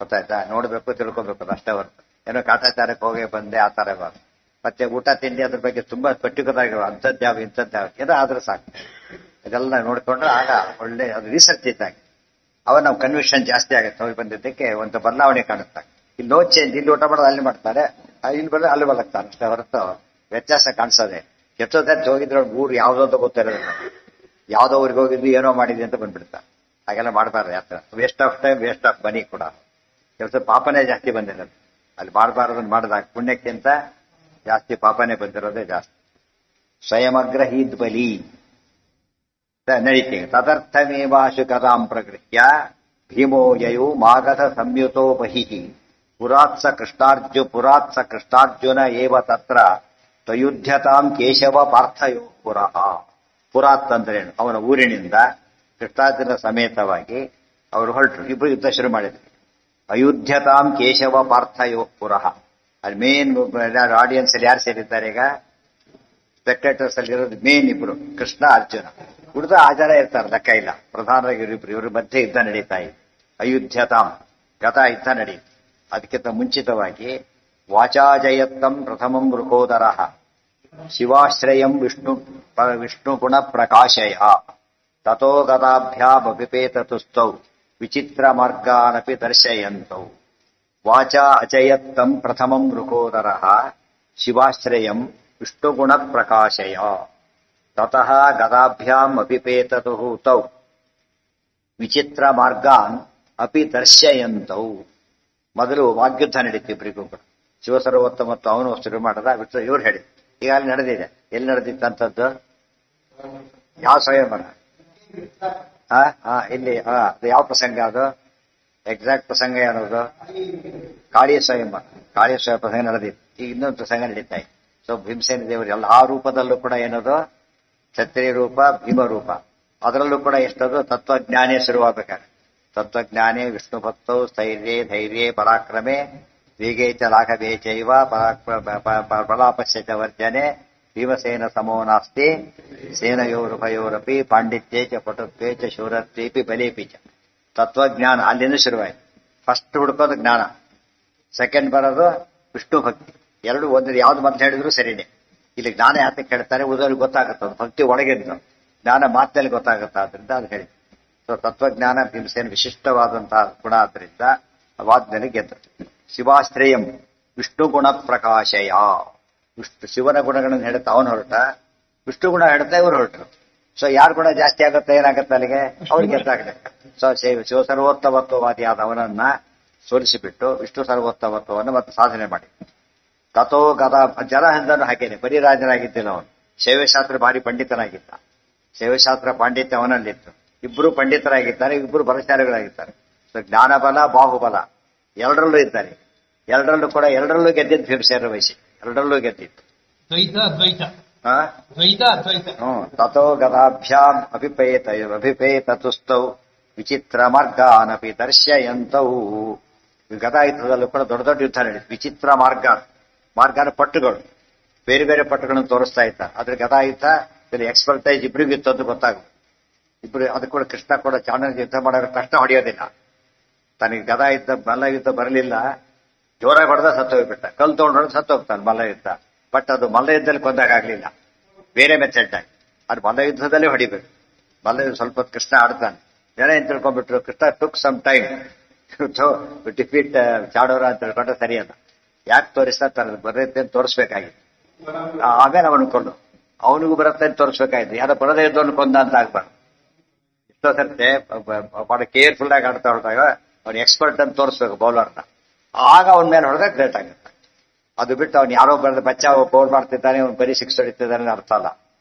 ಗೊತ್ತಾಯ್ತಾ. ನೋಡ್ಬೇಕು, ತಿಳ್ಕೊಬೇಕು, ಅಷ್ಟೇ ಹೊರತು ಏನೋ ಕಾಟಾಚಾರಕ್ಕೆ ಹೋಗಿ ಬಂದೆ ಆ ತರ ಬಾರ್ದು. ಮತ್ತೆ ಊಟ ತಿಂಡಿ ಅದ್ರ ಬಗ್ಗೆ ತುಂಬಾ ಪರ್ಟಿಕ್ಯುಲರ್ ಅಂಥದ್ಯಾವ ಇಂಥದ್ಯಾವ ಏನೋ ಆದ್ರೆ ಸಾಕು. ಇದೆಲ್ಲ ನೋಡ್ಕೊಂಡ್ರೆ ಆಗ ಒಳ್ಳೆ ಅದು ರಿಸರ್ಚ್ ಇದ್ದಾಗ ಅವ ನಾವು ಕನ್ವಿಷನ್ ಜಾಸ್ತಿ ಆಗುತ್ತೆ. ಹೋಗಿ ಬಂದಿದ್ದಕ್ಕೆ ಒಂದು ಬದಲಾವಣೆ ಕಾಣುತ್ತೆ. ಇಲ್ಲಿ ನೋ ಚೇಂಜ್, ಇಲ್ಲಿ ಊಟ ಮಾಡೋದು ಅಲ್ಲಿ ಮಾಡ್ತಾರೆ, ಇಲ್ಲಿ ಬರೋದು ಅಲ್ಲಿ ಬಲಕ್ತಾರೆ, ಅಷ್ಟೇ ಹೊರತು ವ್ಯತ್ಯಾಸ ಕಾಣಿಸೋದೆ. ಎಷ್ಟೊತ್ತ ಹೋಗಿದ್ರೆ ಊರು ಯಾವ್ದೋ ಅಂತ ಗೊತ್ತಿರೋದಿಲ್ಲ, ಯಾವ್ದೋ ಊರಿಗೆ ಹೋಗಿದ್ವಿ ಏನೋ ಮಾಡಿದ್ವಿ ಅಂತ ಬಂದ್ಬಿಡ್ತಾರೆ. ಹಾಗೆಲ್ಲ ಮಾಡಬಾರ್ದು ಯಾತ್ರ. Waste of time, waste of money ಕೂಡ. ಕೆಲಸ ಪಾಪನೇ ಜಾಸ್ತಿ ಬಂದಿರೋದು ಅಲ್ಲಿ. ಮಾಡಬಾರದನ್ನ ಮಾಡಿದಾಗ ಪುಣ್ಯಕ್ಕಿಂತ ಜಾಸ್ತಿ ಪಾಪನೇ ಬಂದಿರೋದೇ ಜಾಸ್ತಿ. ಸ್ವಯಮಗ್ರಹೀದ್ ಬಲಿ ನಡೀತೀವಿ. ತದರ್ಥಮೇವಾಶು ಕದಾಂ ಪ್ರಗೃಹ್ಯ ಭೀಮೋ ಯಯೌ ಮಾಗಧ ಸಂಯುತೋ ಬಹಿಃ ಪುರಾತ್ಸ ಕೃಷ್ಣಾರ್ಜುನ ಏವ ತತ್ರ ತ್ವಯುಧ್ಯತಾಂ ಕೇಶವ ಪಾರ್ಥಯೋ ಪುರಃ. ಪುರಾತ್ ಅಂದ್ರೇನು, ಅವನ ಊರಿನಿಂದ ಕೃಷ್ಣಾರ್ಜುನ ಸಮೇತವಾಗಿ ಅವರು ಹೊರಟರು. ಇಬ್ರು ಯುದ್ಧ ಶುರು ಮಾಡಿದ್ರು. ಅಯುಧ್ಯತಾಂ ಕೇಶವ ಪಾರ್ಥಯೋ ಪುರಃ. ಅಲ್ಲಿ ಮೇನ್ ಆಡಿಯನ್ಸ್ ಅಲ್ಲಿ ಯಾರು ಸೇರಿದ್ದಾರೆ ಈಗ? ಸ್ಪೆಕ್ಟೇಟರ್ಸ್ ಅಲ್ಲಿ ಇರೋದು ಮೇನ್ ಇಬ್ರು, ಕೃಷ್ಣ ಅರ್ಜುನ. ಉಳಿದ ಆಚಾರ ಇರ್ತಾರೆ, ಲೆಕ್ಕ ಇಲ್ಲ. ಪ್ರಧಾನವಾಗಿ ಇವ್ರ ಮಧ್ಯೆ ಯುದ್ಧ ನಡೀತಾ ಇದೆ. ಅಯುಧ್ಯತಾಂ ಗತಾ ಯುದ್ಧ ನಡೀತು. ಅದಕ್ಕಿಂತ ಮುಂಚಿತವಾಗಿ ವಾಚಾಜಯತ್ತಂ ಪ್ರಥಮಂ ವೃಕೋದರ ಶಿವಾಶ್ರಯಂ ವಿಷ್ಣುಗುಣ ಪ್ರಕಾಶಯ ತಥೋ ಗದಾಭ್ಯಾಮಭಿಪೇತತುಸ್ತೌ ವಿಚಿತ್ರ ಮಾರ್ಗಾನಪಿ ದರ್ಶಯಂತೌ ವಾಚಾ ಅಚಯತ್ತಂ ಪ್ರಥಮಂ ಋಕೋದರಃ ಶಿವಾಶ್ರಯಂ ವಿಷ್ಣುಗುಣ ಪ್ರಕಾಶಯ ತತಃ ಗದಾಭ್ಯಾಂ ಅಭಿಪೇತತುಃ ತೌ ವಿಚಿತ್ರ ಮಾರ್ಗಾನ್ ಅಪಿ ದರ್ಶಯಂತೌ. ಮೊದಲು ವಾಗ್ಯುದ್ಧ ನಡೀತು ಇಬ್ಬರಿಗೂ ಕೂಡ. ಶಿವಸರ್ವೋತ್ತ ಮತ್ತು ಅವನು ಶುರು ಮಾಡದ ಬಿಟ್ಟು ಇವ್ರು ಹೇಳಿದ್ರು. ಈಗಾಗಲೇ ನಡೆದಿದೆ. ಎಲ್ಲಿ ನಡೆದಿತ್ತಂಥದ್ದು? ಯಾವ ಸ್ವಯಂವರ? ಇಲ್ಲಿ ಅದು ಯಾವ ಪ್ರಸಂಗ? ಅದು ಎಕ್ಸಾಕ್ಟ್ ಪ್ರಸಂಗ ಏನದು? ಕಾಳಿಯ ಸ್ವಯಂವರ. ಕಾಳಿಯ ಸ್ವಯಂ ಪ್ರಸಂಗ ನಡೆದಿತ್ತು. ಈಗ ಇನ್ನೊಂದು ಪ್ರಸಂಗ ನಡೀತಾ ಇದೆ. ಸೊ ಭೀಮಸೇನ ದೇವರು ಎಲ್ಲ ಆ ರೂಪದಲ್ಲೂ ಕೂಡ ಏನದು? ಕ್ಷತ್ರಿಯ ರೂಪ, ಭೀಮ ರೂಪ. ಅದರಲ್ಲೂ ಕೂಡ ಎಷ್ಟದು? ತತ್ವಜ್ಞಾನೇ ಶುರುವಾಗಬೇಕಾದ್ರೆ. ತತ್ವಜ್ಞಾನೇ ವಿಷ್ಣು ಭಕ್ತೌ ಸ್ಥೈರ್ಯೇ ಧೈರ್ಯೇ ಪರಾಕ್ರಮೆ ವೇಗೇ ಚ ಲಾಘವೇ ಚೈವ ಪ್ರಲಾಪಸ್ಯ ಚ ವರ್ಜನೆ ಭೀಮಸೇನ ಸಮೋ ನಾಸ್ತಿ ಸೇನಯೋರುಭಯೋರಪಿ ಪಾಂಡಿತ್ಯೇ ಚ ಪಟುತ್ವೇ ಚ ಶೂರತ್ವೇಪಿ ಬಲೇಪಿ ಚ. ತತ್ವಜ್ಞಾನ ಅಲ್ಲಿಂದ ಶುರುವಾಯಿತು. ಫಸ್ಟ್ ಹುಡುಕೋದು ಜ್ಞಾನ, ಸೆಕೆಂಡ್ ಬರೋದು ವಿಷ್ಣು ಭಕ್ತಿ. ಎರಡು ಒಂದು. ಯಾವ್ದು ಮೊದಲು ಹೇಳಿದ್ರು ಸರಿನೇ. ಇಲ್ಲಿ ಜ್ಞಾನ ಯಾತಕ್ಕೆ ಹೇಳ್ತಾರೆ? ಉದರಿಗೆ ಗೊತ್ತಾಗುತ್ತೆ. ಭಕ್ತಿ ಒಳಗಿದ್ದು ಜ್ಞಾನ ಮಾತಿನಲ್ಲಿ ಗೊತ್ತಾಗುತ್ತೆ. ಆದ್ರಿಂದ ಅದು ಹೇಳಿ. ಸೊ ತತ್ವಜ್ಞಾನ ಭೀಮಸೇನ ವಿಶಿಷ್ಟವಾದಂತಹ ಗುಣ ಆದ್ರಿಂದ ವಾದ್ನಲ್ಲಿ ಗೆದ್ದು. ಶಿವಾಶ್ರಯಂ ವಿಷ್ಣು ಗುಣ ಪ್ರಕಾಶಯ. ಶಿವನ ಗುಣಗಳನ್ನು ಹೇಳುತ್ತಾ ಅವನು ಹೊರಟ, ವಿಷ್ಣು ಗುಣ ಹೇಳುತ್ತಾ ಇವರು ಹೊರಟರು. ಸೊ ಯಾರ ಗುಣ ಜಾಸ್ತಿ ಆಗುತ್ತೆ ಏನಾಗುತ್ತೆ ಅಲ್ಲಿಗೆ? ಅವ್ರಿಗೆ ಗೆದ್ದಾಗಲಿ. ಸೊ ಶಿವ ಸರ್ವೋತ್ತಮತ್ವವಾದಿಯಾದ ಅವನನ್ನ ಸೋಲಿಸಿಬಿಟ್ಟು ವಿಷ್ಣು ಸರ್ವೋತ್ತಮತ್ವವನ್ನು ಮತ್ತೆ ಸಾಧನೆ ಮಾಡಿ. ತಥೋ ಗದಾ ಜಲಹಂದನು ಹಾಗೇನೆ ಬರೀ ರಾಜನಾಗಿದ್ದಿಲ್ಲ ಅವನು. ಶೈವಶಾಸ್ತ್ರ ಭಾರಿ ಪಂಡಿತನಾಗಿದ್ದ. ಶೈವಶಾಸ್ತ್ರ ಪಾಂಡಿತ್ಯ ಅವನಲ್ಲಿತ್ತು. ಇಬ್ಬರು ಪಂಡಿತರಾಗಿದ್ದಾರೆ, ಇಬ್ಬರು ಬಲಶಾಲಿಗಳಾಗಿದ್ದಾರೆ. ಸೊ ಜ್ಞಾನಬಲ ಬಾಹುಬಲ ಎರಡರಲ್ಲೂ ಇದ್ದಾರೆ. ಎರಡರಲ್ಲೂ ಗೆದ್ದಿದ್ದು ಭೀಮಸೇನ ವಹಿಸಿ. ಎರಡರಲ್ಲೂ ಗೆದ್ದಿತ್ತು. ದ್ವೈತ ಅದ್ವೈತ. ದ್ವೈತ ಅದ್ವೈತ. ತಥೋ ಗದಾಭ್ಯಾಂ ಅಭಿಪೇತತುಸ್ತೌ ವಿಚಿತ್ರ ಮಾರ್ಗಾನಪಿ ದರ್ಶಯಂತೌ. ಗದಾಯುದ್ಧದಲ್ಲೂ ಕೂಡ ದೊಡ್ಡ ದೊಡ್ಡ ಯುದ್ಧ ನಡೆಯಿತು. ವಿಚಿತ್ರ ಮಾರ್ಗನ ಪಟ್ಟುಗಳು, ಬೇರೆ ಬೇರೆ ಪಟ್ಟುಗಳನ್ನು ತೋರಿಸ್ತಾ ಇದ್ದ. ಆದ್ರೆ ಗದಾಯುದ್ಧ ಎಕ್ಸ್ಪರ್ಟೈಸ್ ಇಬ್ಬರಿಗೂ ಇತ್ತು ಅಂತ ಗೊತ್ತಾಗುತ್ತೆ. ಇಬ್ರು ಅದು ಕೂಡ ಕೃಷ್ಣ ಕೂಡ ಚಾಣಕ್ಯ ಯುದ್ಧ ಮಾಡೋರು ಕಷ್ಟ ಹೊಡೆಯೋದಿಲ್ಲ. ತನಗೆ ಗದಾ ಯುದ್ಧ ಮಲ್ಲ ಯುದ್ಧ ಬರಲಿಲ್ಲ, ಜೋರಾಗಿ ಹೊಡೆದ ಸತ್ತೋಗ್ಬಿಟ್ಟ. ಕಲ್ ತಗೊಂಡು ಹೊಡೆದು ಸತ್ತೋಗ್ತಾನೆ ಮಲ್ಲ ಯುದ್ಧ. ಬಟ್ ಅದು ಮಲ್ಲ ಯುದ್ಧದಲ್ಲಿ ಕೊಂದಾಗಲಿಲ್ಲ, ಬೇರೆ ಮೆಥಡ್ ಆಗಿ. ಅದು ಮಲ್ಲ ಯುದ್ಧದಲ್ಲೇ ಹೊಡಿಬೇಕು. ಮಲ್ಲ ಯುದ್ಧ ಸ್ವಲ್ಪ ಹೊತ್ತು ಕೃಷ್ಣ ಆಡ್ತಾನೆ. ಜನ ಏನ್ ತಿಳ್ಕೊಂಡ್ಬಿಟ್ರು, Krishna took some time defeat ಚಾಡೋರ ಅಂತ ತಿಳ್ಕೊಂಡ್ರೆ ಸರಿಯಲ್ಲ. ಯಾಕೆ ತೋರಿಸ್ತಾ ತನ್ನ ಬರುತ್ತೆ ಅಂತ ತೋರಿಸ್ಬೇಕಾಗಿತ್ತು. ಆಮೇಲೆ ಅವನು ಕೊಂಡು ಅವನಿಗೂ ಬರುತ್ತೆ ಅಂತ ತೋರಿಸ್ಬೇಕಾಯ್ತು. ಯಾರೋ ಬರದೇ ಇದ್ದವನು ಕೊಂದ ಅಂತ ಆಗ್ಬಾರ್ದು. ಎಷ್ಟೋ ಸರ್ತೆ ಬಹಳ ಕೇರ್ಫುಲ್ ಆಗಿ ಆಡ್ತಾ ಹೊರಟಾಗ ಅವ್ನು ಎಕ್ಸ್ಪರ್ಟ್ ಅಂತ ತೋರಿಸ್ಬೇಕು ಬೌಲರ್ನ. ಆಗ ಅವನ ಮೇಲೆ ಹೊಡೆದಾಗ ಗ್ರೇಟ್ ಆಗುತ್ತೆ. ಅದು ಬಿಟ್ಟು ಅವ್ನು ಯಾರೋ ಬರೆದ ಬಚ್ಚ ಬೌಲ್ ಮಾಡ್ತಿದ್ದಾನೆ, ಅವ್ನು ಬರೀ ಸಿಕ್ಸ್ ಹೊಡಿತಿದ್ದಾನೆ ಅರ್ಥ ಅಲ್ಲ.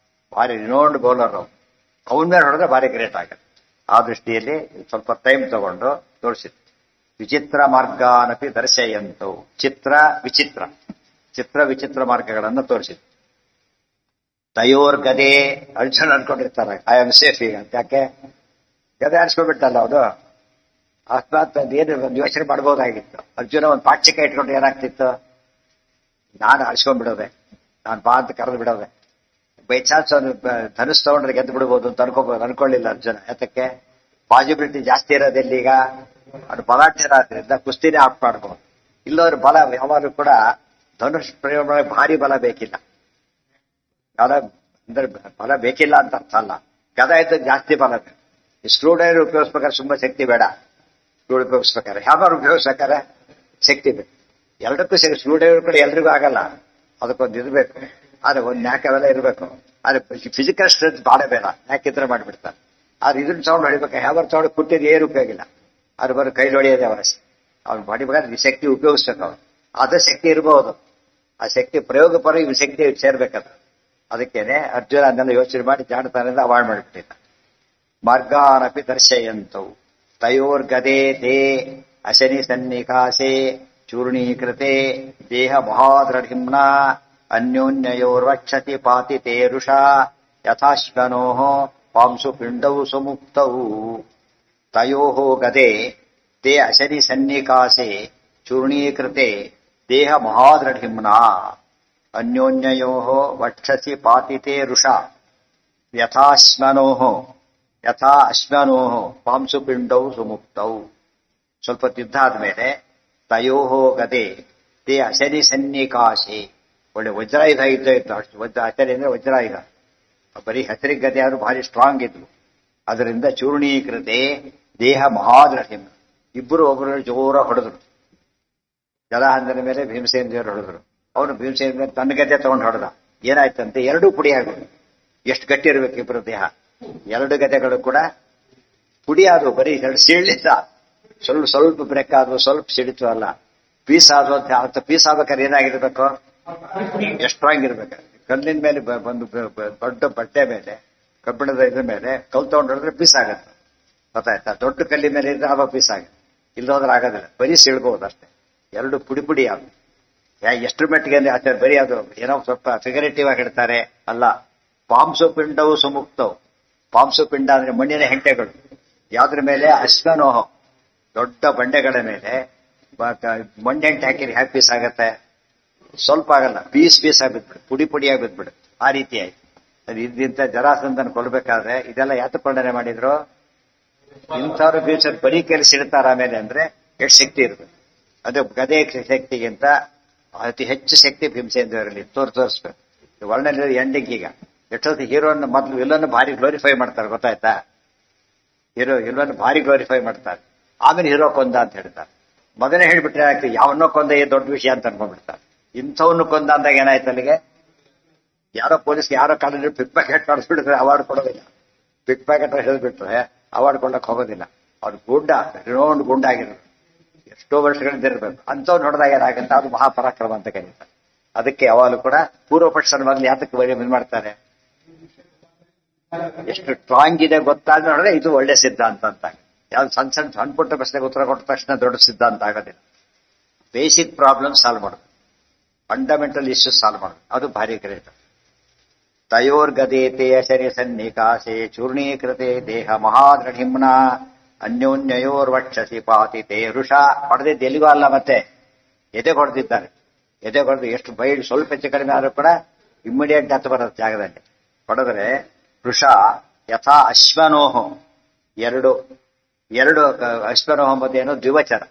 ಭಾರಿ ರಿನೌಂಡ್ ಬೌಲರ್ ಅವನ ಮೇಲೆ ಹೊಡೆದ್ರೆ ಭಾರಿ ಗ್ರೇಟ್ ಆಗುತ್ತೆ. ಆ ದೃಷ್ಟಿಯಲ್ಲಿ ಸ್ವಲ್ಪ ಟೈಮ್ ತಗೊಂಡು ತೋರಿಸಿದ್ರು. ವಿಚಿತ್ರ ಮಾರ್ಗಾನಪಿ ದರ್ಶಯಂತು. ಚಿತ್ರ ವಿಚಿತ್ರ ಮಾರ್ಗಗಳನ್ನು ತೋರಿಸಿದ್ರು. ತಯೋರ್ ಗದೆ ಅರ್ಜುನ್ ಅನ್ಕೊಂಡಿರ್ತಾರೆ ಐ ಆಮ್ ಸೇಫ್ ಈಗ ಅಂತ. ಯಾಕೆ ಗದೆ ಆಡ್ಸ್ಕೊಂಡ್ಬಿಟ್ಟಲ್ಲ ಅದು. ಅಕಸ್ಮಾತ್ ಏನು ಒಂದು ಯೋಚನೆ ಮಾಡ್ಬೋದಾಗಿತ್ತು. ಅರ್ಜುನ ಒಂದು ಪಾಕ್ಷಿಕ ಇಟ್ಕೊಂಡು ಏನಾಗ್ತಿತ್ತು, ನಾನು ಆಡ್ಸ್ಕೊಂಡ್ಬಿಡೋದೆ, ನಾನು ಬಾ ಅಂತ ಕರೆದು ಬಿಡೋದೆ. ಬೈ ಚಾನ್ಸ್ ಅವನು ಧನುಸ್ ತಗೊಂಡ್ರೆ ಗೆದ್ದು ಬಿಡ್ಬೋದು ಅಂತ ಅನ್ಕೊಳ್ಳಿಲ್ಲ ಅರ್ಜುನ. ಯಾತಕ್ಕೆ? ಪಾಸಿಬಿಲಿಟಿ ಜಾಸ್ತಿ ಇರೋದಿಲ್ಲ. ಈಗ ಅದು ಬಲಾಢ್ಯ ಇರೋದ್ರಿಂದ ಕುಸ್ತಿನೇ ಆಫ್ ಮಾಡ್ಬೋದು. ಇಲ್ಲವ್ರ ಬಲ ಯಾವಾಗಲೂ ಕೂಡ ಧನುಷ್ ಪ್ರಯೋಗ ಭಾರಿ ಬಲ ಬೇಕಿಲ್ಲ. ಅಂದ್ರೆ ಬಲ ಬೇಕಿಲ್ಲ ಅಂತ ಅರ್ಥ ಅಲ್ಲ. ಗದ ಇದ್ದ ಜಾಸ್ತಿ ಬಲ ಬೇಕು. ಸ್ಕ್ರೂ ಡ್ರೈವರ್ ಉಪಯೋಗಿಸ್ಬೇಕಾದ್ರೆ ತುಂಬಾ ಶಕ್ತಿ ಬೇಡ. ಸ್ಕ್ರೂ ಉಪಯೋಗಿಸ್ಬೇಕಾರೆ ಯಾವ್ದಾರು ಉಪಯೋಗಿಸ್ಬೇಕಾರೆ ಶಕ್ತಿ ಬೇಕು. ಎರಡಕ್ಕೂ ಸರಿ. ಸ್ಕ್ರೂ ಡ್ರೈವರ್ ಕೂಡ ಎಲ್ರಿಗೂ ಆಗಲ್ಲ, ಅದಕ್ಕೊಂದು ಇರ್ಬೇಕು. ಆದ್ರೆ ಒಂದು ನ್ಯಾಕ್ ಅವೆಲ್ಲ ಇರಬೇಕು. ಆದ್ರೆ ಫಿಸಿಕಲ್ ಸ್ಟ್ರೆಂತ್ ಬಾಳ ಬೇಡ, ನ್ಯಾಕಿದ್ರೆ ಮಾಡಿಬಿಡ್ತಾರೆ. ಆದ್ರೆ ಇದನ್ನ ಸೌಂಡ್ ಹೊಡಿಬೇಕು. ಯಾವ್ದಾರು ಸೌಂಡ್ ಕುಟ್ಟಿದ್ ಏನು ಉಪಯೋಗ ಇಲ್ಲ. ಅದು ಬರೋ ಕೈಲಿ ಹೊಡೆಯೋದೇ ಅವಶ್ಯ. ಅವ್ನು ಹೊಡಿಬೇಕಾದ್ರೆ ಈ ಶಕ್ತಿ ಉಪಯೋಗಿಸ್ಬೇಕು. ಅವ್ರು ಅದೇ ಶಕ್ತಿ ಇರಬಹುದು. ಆ ಶಕ್ತಿ ಪ್ರಯೋಗ ಪರ ಇವ್ ಶಕ್ತಿ ಸೇರ್ಬೇಕದು. ಅದಕ್ಕೇನೆ ಅರ್ಜುನ ಅದನ್ನೆಲ್ಲ ಯೋಚನೆ ಮಾಡಿ ಜಾಣತನದಿಂದ ಅವಾಯ್ಡ್ ಮಾಡಿಬಿಟ್ಟಿದ್ದ. ಮಾರ್ಗಾನಪಿ ದರ್ಶಯಂತವು ತಯೋರ್ ಗದೆ ತೇ ಅಶನಿ ಸನ್ನಿಕಾಸೆ ಚೂರ್ಣೀಕೃತೆ ದೇಹ ಮಹಾದ್ರಢಿಮ್ನ ಅನ್ಯೋನ್ಯಯೋರ್ವಕ್ಷತಿ ಪಾತಿ ತೇರುಷಾ ಯಥಾಶ್ವನೋ ಪಾಂಸು ಪಿಂಡೌ ಸುಮುಕ್ತೌ. ತಯೋ ಗದೆ ತೇ ಅಶನಿ ಸನ್ನಿಕಾಸೆ ಚೂರ್ಣೀಕೃತೆ ದೇಹ ಮಹಾದ್ರಢಿಮ್ನ ಅನ್ಯೋನ್ಯಯೋ ವಕ್ಷಸಿ ಪಾತಿತೆ ಋಷಾ ಯಥಾ ಅಶ್ವನೋ ಪಾಂಸು ಪಿಂಡೌ ಸುಮುಕ್ತೌ. ಸ್ವಲ್ಪ ಯುದ್ಧ ಆದ್ಮೇಲೆ ತಯೋ ಗದೆ ತೇ ಅಶನಿ ಸನ್ನಿಕಾಶೆ ಒಳ್ಳೆ ವಜ್ರಾಯುಧ ಇತ್ತು ಅಷ್ಟು ಆಚಾರ್ಯ ಅಂದ್ರೆ ವಜ್ರಾಯುಧ. ಬರೀ ಹೆಸರಿಗೆ ಗದೆ ಆದ್ರೂ ಭಾರಿ ಸ್ಟ್ರಾಂಗ್ ಇದ್ವು. ಅದರಿಂದ ಚೂರ್ಣೀಕೃತೆ ದೇಹ ಮಹಾದ್ರಹಿಂ. ಇಬ್ಬರು ಒಬ್ಬರು ಜೋರ ಹೊಡೆದ್ರು. ಜಲಹಂದನ ಮೇಲೆ ಭೀಮಸೇನ ದೇವರು ಹೊಡೆದ್ರು. ಅವನು ಭೀಮಸೇನ ಮೇಲೆ ತನ್ನ ಗದೆ ತಗೊಂಡು ಹೊಡೆದ. ಏನಾಯ್ತಂತೆ, ಎರಡೂ ಪುಡಿ ಆಗೋದು. ಎಷ್ಟು ಗಟ್ಟಿ ಇರ್ಬೇಕು ಇಬ್ಬರು ದೇಹ. ಎರಡು ಗದೆಗಳು ಕೂಡ ಪುಡಿ ಆದವು. ಬರೀ ಎರಡು ಸೀಳಿದ್ದ, ಸ್ವಲ್ಪ ಸ್ವಲ್ಪ ಬ್ರೇಕ್ ಆದವು, ಸ್ವಲ್ಪ ಸಿಡಿತು ಅಲ್ಲ, ಪೀಸ್ ಆದವು. ಅಂತ ಪೀಸ್ ಆಗ್ಬೇಕಾದ್ರೆ ಏನಾಗಿರ್ಬೇಕು, ಎಷ್ಟು ಸ್ಟ್ರಾಂಗ್ ಇರ್ಬೇಕು. ಕಲ್ಲಿನ ಮೇಲೆ ಒಂದು ದೊಡ್ಡ ಬಟ್ಟೆ ಮೇಲೆ, ಕಬ್ಬಿಣದ ಇದ್ರ ಮೇಲೆ ಕಲ್ ತಗೊಂಡು ಹೊಡೆದ್ರೆ ಪೀಸ್ ಆಗತ್ತೆ, ಗೊತ್ತಾಯ್ತಾ. ದೊಡ್ಡ ಕಲ್ಲಿನ ಮೇಲೆ ಇದ್ರೆ ಆವಾಗ ಪೀಸ್ ಆಗುತ್ತೆ, ಇಲ್ಲದೋದ್ರೆ ಆಗೋದಿಲ್ಲ, ಬರೀ ಸಿಳ್ಬಹುದು ಅಷ್ಟೇ. ಎರಡು ಪುಡಿ ಪುಡಿ ಆಗ. ಎಷ್ಟು ಮಟ್ಟಿಗೆ ಅಂದ್ರೆ ಆಚಾರ್ಯ ಬರೀ ಅದು ಏನೋ ಸ್ವಲ್ಪ ಫಿಗರೇಟಿವ್ ಆಗಿ ಇಡ್ತಾರೆ ಅಲ್ಲ. ಪಾಂಸು ಪಿಂಡವು ಸುಮುಕ್ತವು. ಪಾಂಸು ಪಿಂಡ ಅಂದ್ರೆ ಮಣ್ಣಿನ ಹೆಂಟೆಗಳು. ಯಾವ್ದ್ರ ಮೇಲೆ, ಅಶ್ವನೋಹ, ದೊಡ್ಡ ಬಂಡೆಗಳ ಮೇಲೆ ಮಣ್ಣೆಂಟೆ ಹಾಕಿರಿ ಹ್ಯಾಕ್ ಪೀಸ್ ಆಗತ್ತೆ, ಸ್ವಲ್ಪ ಆಗಲ್ಲ, ಪೀಸ್ ಪೀಸ್ ಆಗಿ ಬಿದ್ಬಿಡು, ಪುಡಿ ಪುಡಿಯಾಗಿ ಬಿದ್ಬಿಡು. ಆ ರೀತಿ ಆಯ್ತು. ಅದು ಇದ್ದಿಂತ ಜರಾಸಂಧನ ಕೊಲ್ಬೇಕಾದ್ರೆ ಇದೆಲ್ಲ ಯಾತಕೊಂಡನೆ ಮಾಡಿದ್ರು. ಇಂಥವ್ರು ಫ್ಯೂಚರ್ ಬರೀ ಕೆಲಸ ಇಡ್ತಾರ ಆಮೇಲೆ ಅಂದ್ರೆ ಎಷ್ಟು ಶಕ್ತಿ ಇರುತ್ತೆ. ಅದು ಗದೆ ಶಕ್ತಿಗಿಂತ ಅತಿ ಹೆಚ್ಚು ಶಕ್ತಿ ಭೀಮಸೇನ ದೇವರಲ್ಲಿ ತೋರಿಸ್ಬೇಕು. ವರ್ಣಲ್ಲಿ ಎಂಡಿಂಗ್ ಈಗ ಎಷ್ಟೊತ್ತು ಹೀರೋನ ಮೊದಲು ವಿಲ್ಲನ್ನು ಭಾರಿ ಗ್ಲೋರಿಫೈ ಮಾಡ್ತಾರೆ, ಗೊತ್ತಾಯ್ತಾ. ವಿಲ್ಲನ್ನು ಭಾರಿ ಗ್ಲೋರಿಫೈ ಮಾಡ್ತಾರೆ, ಆಮೇಲೆ ಹೀರೋ ಕೊಂದ ಅಂತ ಹೇಳ್ತಾರೆ. ಮೊದಲೇ ಹೇಳ್ಬಿಟ್ರೆ ಆಗ್ತದೆ, ಯಾವನ್ನೋ ಕೊಂದ ಈ ದೊಡ್ಡ ವಿಷಯ ಅಂತ ಅನ್ಕೊಂಡ್ಬಿಡ್ತಾರೆ. ಇಂಥವನ್ನು ಕೊಂದ ಅಂದಾಗ ಏನಾಯ್ತು, ಅಲ್ಲಿಗೆ ಯಾರೋ ಪೊಲೀಸ್ ಯಾರೋ ಕಾಲೇಜ್ ಪಿಕ್ ಪ್ಯಾಕೆಟ್ ಮಾಡಿಸ್ಬಿಟ್ಟಿದ್ರೆ ಅವಾರ್ಡ್ ಕೊಡೋದಿಲ್ಲ. ಪಿಕ್ ಪ್ಯಾಕೆಟ್ ಹೇಳಿದ್ಬಿಟ್ರೆ ಅವಾರ್ಡ್ ಕೊಡಕ್ ಹೋಗೋದಿಲ್ಲ. ಅವ್ರು ಗುಂಡ, ರಿನೌಂಡ್ ಗುಂಡಾಗಿರೋದು, ಎಷ್ಟೋ ವರ್ಷಗಳಿಂದ ಇರಬೇಕು. ಅಂಥವ್ರು ನೋಡಿದಾಗ ಏನಾಗುತ್ತೆ, ಅದು ಮಹಾಪರಾಕ್ರಮ ಅಂತ ಕರೀತಾರೆ. ಅದಕ್ಕೆ ಯಾವಾಗಲೂ ಕೂಡ ಪೂರ್ವ ಪಕ್ಷದ ಮೊದಲು ಯಾತಕ್ಕೆ ಬರೀ ಮಾಡ್ತಾರೆ, ಎಷ್ಟು ಸ್ಟ್ರಾಂಗ್ ಇದೆ ಗೊತ್ತಾಗ ನೋಡಿದ್ರೆ ಇದು ಒಳ್ಳೆ ಸಿದ್ಧಾಂತ ಅಂತ. ಯಾವ್ದು ಸಣ್ಣ ಸಣ್ಣ ಸಣ್ಣ ಪುಟ್ಟ ಪ್ರಶ್ನೆಗೆ ಉತ್ತರ ಕೊಟ್ಟ ತಕ್ಷಣ ದೊಡ್ಡ ಸಿದ್ಧಾಂತ ಆಗೋದಿಲ್ಲ. ಬೇಸಿಕ್ ಪ್ರಾಬ್ಲಮ್ ಸಾಲ್ವ್ ಮಾಡೋದು, ಫಂಡಮೆಂಟಲ್ ಇಶ್ಯೂಸ್ ಸಾಲ್ವ್ ಮಾಡೋದು, ಅದು ಭಾರಿ ಗ್ರೇಟ್. ತಯೋರ್ಗದೇತೆ ಶರೀರ ಸನ್ನಿಕಾಶೆ ಚೂರ್ಣೀಕೃತೆ ದೇಹ ಮಹಾದ್ರಢಿಮ್ನ ಅನ್ಯೋನ್ಯಯೋರ್ವಕ್ಷಸಿ ಪಾತಿತೆ ಋಷ. ಹೊಡೆದಿದ್ದು ಎಲ್ಲಿಗೂ ಅಲ್ಲ, ಮತ್ತೆ ಎದೆ ಹೊಡೆದಿದ್ದಾರೆ. ಎದೆ ಹೊಡೆದು ಎಷ್ಟು ಬೈಡ್ ಸ್ವಲ್ಪ ಹೆಚ್ಚು ಕಡಿಮೆ ಆದ್ರೂ ಕೂಡ ಇಮ್ಮಿಡಿಯೇಟ್ ಡೆತ್ ಬರುತ್ತೆ ಜಾಗದಲ್ಲಿ. ಹೊಡೆದ್ರೆ ಋಷ ಯಥಾ ಅಶ್ವನೋಹ. ಎರಡು ಅಶ್ವನೋಹ ಎಂಬುದೇನು ದ್ವಿವಚನ,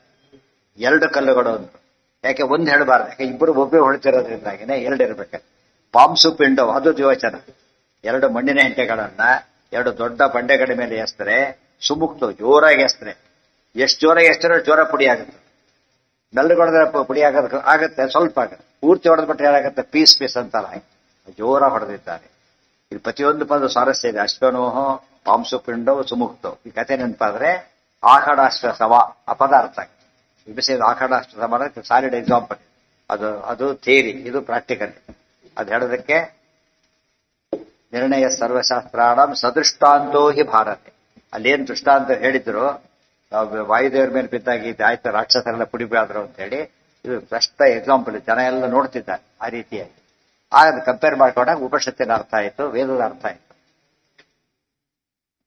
ಎರಡು ಕಲ್ಲುಗಳು ಅಂದ್ರು. ಯಾಕೆ ಒಂದು ಹೇಳಬಾರ್ದು, ಯಾಕೆ ಇಬ್ಬರು ಒಬ್ಬರು ಹೊಳ್ತಿರೋದ್ರಿಂದಾಗಿನೇ ಎರಡು ಇರಬೇಕು. ಪಾಂಸು ಪಿಂಡವು ಅದು ದ್ವಿವಚನ. ಎರಡು ಮಣ್ಣಿನ ಹೆಂಟೆಗಳನ್ನ ಎರಡು ದೊಡ್ಡ ಬಂಡೆಗಳ ಮೇಲೆ ಎಸ್ತರೆ, ಸುಮುಕ್ತು ಜೋರಾಗಿ ಎಸ್ತರೆ. ಎಷ್ಟು ಜೋರಾಗಿ ಎಷ್ಟರೆ ಜೋರ ಪುಡಿ ಆಗುತ್ತೆ. ಮೆಲ್ಲಗೊಡೆದ್ರೆ ಪುಡಿ ಆಗತ್ತೆ, ಸ್ವಲ್ಪ ಆಗುತ್ತೆ. ಪೂರ್ತಿ ಹೊಡೆದ್ಬಿಟ್ರೆ ಏನಾಗುತ್ತೆ, ಪೀಸ್ ಪೀಸ್ ಅಂತಲ್ಲ, ಜೋರ ಹೊಡೆದಿದ್ದಾರೆ. ಇಲ್ಲಿ ಪ್ರತಿಯೊಂದು ಪದ ಸ್ವಾರಸ್ಯ ಇದೆ. ಅಶ್ವನೋಹ ಪಾಂಸು ಪಿಂಡವು ಸುಮುಕ್ತವು. ಈ ಕಥೆ ನೆನಪಾದ್ರೆ ಆಖಡಾಶ್ವ ಸಮ ಆ ಪದ ಅರ್ಥ ಆಗುತ್ತೆ. ವಿಭಿಷೇಧ ಆಖಡಾಶ್ವ ಸಮ ಸಾಲಿಡ್ ಎಕ್ಸಾಂಪಲ್. ಅದು ಥಿಯರಿ, ಇದು ಪ್ರಾಕ್ಟಿಕಲ್. ಅದು ಹೇಳೋದಕ್ಕೆ ನಿರ್ಣಯ ಸರ್ವಶಾಸ್ತ್ರಾಣ ಸದೃಷ್ಟಾಂತೋ ಹಿ ಭಾರತೆ. ಅಲ್ಲೇನು ದೃಷ್ಟಾಂತ ಹೇಳಿದ್ರು, ವಾಯುದೇವರ ಮೇಲೆ ಬಿದ್ದಾಗಿ ಆಯ್ತು ರಾಕ್ಷಸರೆಲ್ಲ ಪುಡಿ ಆದ್ರು ಅಂತ ಹೇಳಿ, ಇದು ಬೆಸ್ಟ್ ಎಕ್ಸಾಂಪಲ್. ಜನ ಎಲ್ಲ ನೋಡ್ತಿದ್ದಾರೆ ಆ ರೀತಿಯಾಗಿ. ಆಗ ಕಂಪೇರ್ ಮಾಡ್ಕೊಂಡಾಗ ಉಪನಿಷತ್ತಿನ ಅರ್ಥ ಆಯ್ತು, ವೇದದ ಅರ್ಥ ಆಯ್ತು.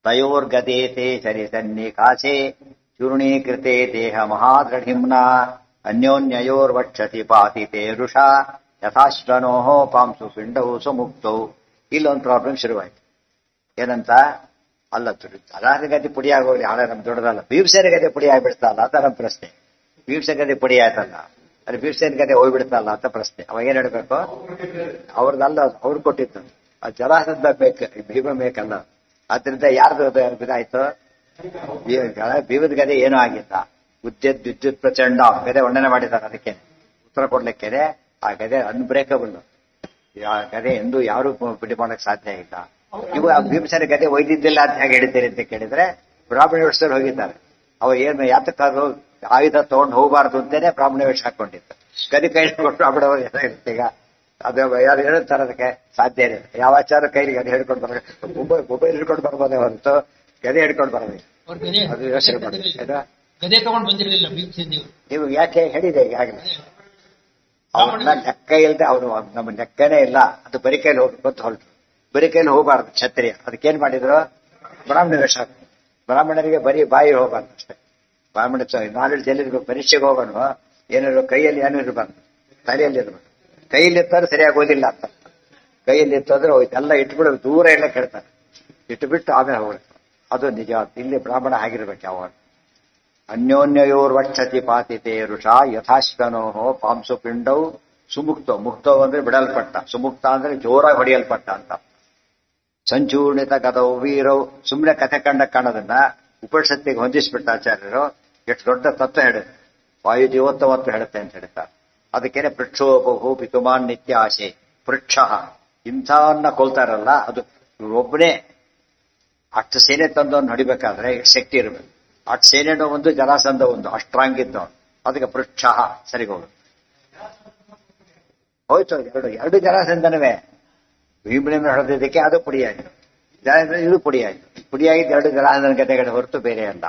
ತಯೋರ್ಗದೇತೆ ಶರೀಸನ್ನಿಕಾಶೆ ಚೂರ್ಣೀಕೃತೆ ದೇಹ ಮಹಾದ್ರಢಿಮ್ನ ಅನ್ಯೋನ್ಯಯೋರ್ವಕ್ಷತಿ ಪಾತಿತೆ ಋಷ ಯಥಾಶ್ವನೋಹೋ ಪಾಂಸು ಪಿಂಡವು ಸುಮುಕ್ತವು. ಇಲ್ಲೊಂದು ಪ್ರಾಬ್ಲಮ್ ಶುರುವಾಯ್ತು. ಏನಂತ, ಅಲ್ಲ ಅದಾದ ಗದೆ ಪುಡಿ ಆಗೋಗ್ಲಿ, ಹಾಳೆ ನಮ್ ದೊಡ್ಡದಲ್ಲ, ಭೀಮಸೇನ ಗದೆ ಪುಡಿ ಆಗಿಬಿಡ್ತಲ್ಲ ಅಂತ ನಮ್ಮ ಪ್ರಶ್ನೆ. ಭೀಮಸೇನ ಗದೆ ಪುಡಿ ಆಯ್ತಲ್ಲ, ಅಲ್ಲಿ ಭೀಮಸೇನ ಗದೆ ಹೋಗ್ಬಿಡ್ತಲ್ಲ ಅಂತ ಪ್ರಶ್ನೆ. ಅವಾಗ ಏನ್ ಹೇಳ್ಬೇಕು, ಅವ್ರದ್ದಲ್ಲ, ಅವ್ರು ಕೊಟ್ಟಿದ್ದು. ಆ ಜರಾಸಂಧ ಬೇಕು, ಭೀಮ ಬೇಕಲ್ಲ. ಆದ್ರಿಂದ ಯಾರ್ದು ಇದಾಯ್ತು, ಭೀಮದ ಗದೆ ಏನೂ ಆಗಿಲ್ಲ. ವಿದ್ಯುತ್ ಪ್ರಚಂಡ ಗದೆ ವರ್ಣನೆ ಮಾಡಿದ್ದಾರೆ. ಅದಕ್ಕೆ ಉತ್ತರ ಕೊಡ್ಲಿಕ್ಕೆ ಆ ಗದೆ ಅನ್ಬ್ರೇಕಬಲ್. ಆ ಗದೆ ಎಂದು ಯಾರು ಬಿಡಿ ಮಾಡಕ್ ಸಾಧ್ಯ ಇಲ್ಲ. ಇವು ಆ ಭೀಮಸೇನ ಗದೆ ಒಯ್ದಿದ್ದಿಲ್ಲ ಅಂತ ಹೇಗೆ ಹೇಳಿದ್ದೀರಿ ಅಂತ ಕೇಳಿದ್ರೆ, ಬ್ರಾಹ್ಮಣ ವೇಷದಲ್ಲಿ ಹೋಗಿದ್ದಾರೆ. ಅವ ಏನು ಯಾತಕ್ಕಾದ್ರು ಆಯುಧ ತಗೊಂಡು ಹೋಗಬಾರ್ದು ಅಂತೇನೆ ಬ್ರಾಹ್ಮಣ ವೇಷ ಹಾಕೊಂಡಿತ್ತು. ಗದಿ ಕೈ ಕೊಟ್ಟು ಬ್ರಾಹ್ಮಣ ಏನಾಗುತ್ತೆ ಈಗ, ಅದು ಯಾರು ಹೇಳ್ತಾರೆ ಅದಕ್ಕೆ ಸಾಧ್ಯ ಇಲ್ಲ. ಯಾವ ಆಚಾರ ಕೈಲಿ ಗದೆ ಹಿಡ್ಕೊಂಡು ಬರ್ಬೇಕು, ಮೊಬೈಲ್ ಹಿಡ್ಕೊಂಡು ಬರ್ಬೋದೇ ಹೊರತು ಗದೆ ಹಿಡ್ಕೊಂಡು ಬರೋದಿಲ್ಲ. ಅದು ಯೋಚನೆ ಮಾಡಿ. ಗದೆ ತಗೊಂಡು ಬಂದಿರಲಿಲ್ಲ ಭೀಮಸೇನ ದೇವರು. ನೀವು ಯಾಕೆ ಹೇಳಿದೆ ಈಗಾಗಲೇ, ಅವ್ರನ್ನ ಲೆಕ್ಕ ಇಲ್ಲದೆ ಅವನು ನಮ್ಮ ಲೆಕ್ಕನೇ ಇಲ್ಲ. ಅದು ಬರಿ ಕೈಲಿ ಹೋಗ್ಬೇಕು ಹೊರಟು. ಬರಿ ಕೈಲಿ ಹೋಗಬಾರ್ದು ಕ್ಷತ್ರಿಯ. ಅದಕ್ಕೇನ್ ಮಾಡಿದ್ರು, ಬ್ರಾಹ್ಮಣ ವೇಷ. ಬ್ರಾಹ್ಮಣರಿಗೆ ಬರೀ ಬಾಯಿ ಹೋಗಬಾರ್ದು ಅಷ್ಟೇ. ಬ್ರಾಹ್ಮಣ ನಾಲೆಡ್ಜ್ ಎಲ್ಲಿರ್ಬೇಕು, ಪರೀಕ್ಷೆಗೆ ಹೋಗೋಣ ಏನಿರ್ಬೇಕು, ಕೈಯಲ್ಲಿ ಏನೂ ಇರಬಾರ್ದು, ತಲೆಯಲ್ಲಿ ಇರ್ಬೇಕು. ಕೈಯಲ್ಲಿ ಇತ್ತಂದ್ರೆ ಸರಿಯಾಗಿ ಓದಿಲ್ಲ ಅಂತ. ಕೈಯಲ್ಲಿ ಇತ್ತಂದ್ರೆ ಎಲ್ಲ ಇಟ್ಬಿಡೋದು, ದೂರ ಎಲ್ಲ ಕೇಳ್ತಾರೆ, ಇಟ್ಟುಬಿಟ್ಟು ಆಮೇಲೆ ಹೋಗ್ಬೇಕು. ಅದು ನಿಜ. ಇಲ್ಲಿ ಬ್ರಾಹ್ಮಣ ಆಗಿರ್ಬೇಕು ಯಾವಾಗ. ಅನ್ಯೋನ್ಯಯೋರ್ವಕ್ಷತಿ ಪಾತಿತೆ ಋಷ ಯಥಾಶ್ವನೋಹೋ ಪಾಂಸು ಪಿಂಡೌ ಸುಮುಕ್ತೋ, ಮುಕ್ತೋ ಅಂದ್ರೆ ಬಿಡಲ್ಪಟ್ಟ, ಸುಮುಕ್ತ ಅಂದ್ರೆ ಜೋರಾಗಿ ಹೊಡೆಯಲ್ಪಟ್ಟ ಅಂತ. ಸಂಚೂರ್ಣಿತ ಗದೌ ವೀರವ್, ಸುಮ್ಮನೆ ಕಥೆ ಕಂಡ ಕಾಣೋದನ್ನ ಉಪನಿಷತ್ತಿಗೆ ಹೊಂದಿಸ್ಬಿಟ್ಟ ಆಚಾರ್ಯರು. ಎಷ್ಟು ದೊಡ್ಡ ತತ್ವ ಹೇಳುತ್ತೆ, ವಾಯು ಜೀವೋತ್ತಮತ್ವ ಹೇಳುತ್ತೆ ಅಂತ ಹೇಳ್ತಾರೆ. ಅದಕ್ಕೇನೆ ಪೃಕ್ಷೋಪಹು ಪಿತುಮಾನ್ ನಿತ್ಯ ಆಶೆ. ಪೃಕ್ಷ ಇಂಥವನ್ನ ಕೊಲ್ತಾರಲ್ಲ, ಅದು ಒಬ್ಬನೇ ಅಷ್ಟು ಸೇನೆ ತಂದವನ್ನ ಹೊಡಿಬೇಕಾದ್ರೆ ಎಷ್ಟು ಶಕ್ತಿ ಇರಬೇಕು. ಅಷ್ಟು ಸೇನೆನೋ ಒಂದು, ಜರಾಸಂಧ ಒಂದು, ಅಷ್ಟು ಸ್ಟ್ರಾಂಗ್ ಇದ್ದವನು. ಅದಕ್ಕೆ ಪೃಕ್ಷ ಸರಿಗೋದು ಹೋಯ್ತು. ಎರಡು ಜರಾಸಂಧನವೇ ಭೀಮನಿಂದ ಹೊಡೆದಿದ್ದಕ್ಕೆ ಅದು ಪುಡಿಯಾಯಿತು, ಇದು ಪುಡಿಯಾಯಿತು. ಪುಡಿಯಾಗಿದ್ದು ಎರಡು ಜರಾಸಂಧನ ಗದೆಗಳ ಹೊರತು ಬೇರೆ ಅಲ್ಲ.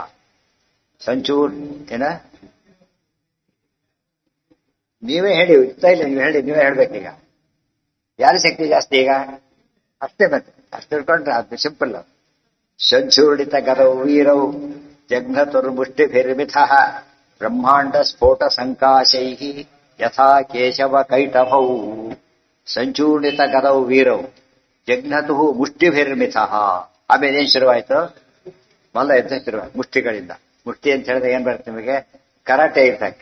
ಸಂಚೂರ್ ಏನ ನೀವೇ ಹೇಳಿ, ಇರ್ತಾ ಇಲ್ಲ ನೀವು ಹೇಳಿ, ನೀವೇ ಹೇಳ್ಬೇಕೀಗ. ಯಾರು ಶಕ್ತಿ ಜಾಸ್ತಿ ಈಗ? ಅಷ್ಟೇ ಮತ್ತೆ, ಅಷ್ಟು ತಿಳ್ಕೊಂಡ್ರೆ ಅದು ಸಿಂಪಲ್. ಸಂಚೂರ್ಣಿತ ಗದೌ ವೀರೌ ಜಘ್ನತುರ್ಮುಷ್ಟಿ ಭಿರ್ಮಿಥ ಬ್ರಹ್ಮಾಂಡ ಸ್ಫೋಟ ಸಂಕಾಶೈ ಯಥಾ ಕೇಶವ ಕೈಟಭೌ. ಸಂಚೂರ್ಣಿತ ಗದೌ ವೀರೌ ಜಘ್ನತು ಮುಷ್ಟಿಭಿರ್ಮಿಥ. ಆಮೇಲೆ ಏನ್ ಶುರುವಾಯ್ತು? ಮಲ್ಲ ಯುದ್ಧ ಶುರುವಾಯ್ತು ಮುಷ್ಟಿಗಳಿಂದ. ಮುಷ್ಟಿ ಅಂತ ಹೇಳಿದ್ರೆ ಏನ್ ಬರುತ್ತೆ ನಿಮಗೆ? ಕರಾಟೆ ಇದ್ದಾಗ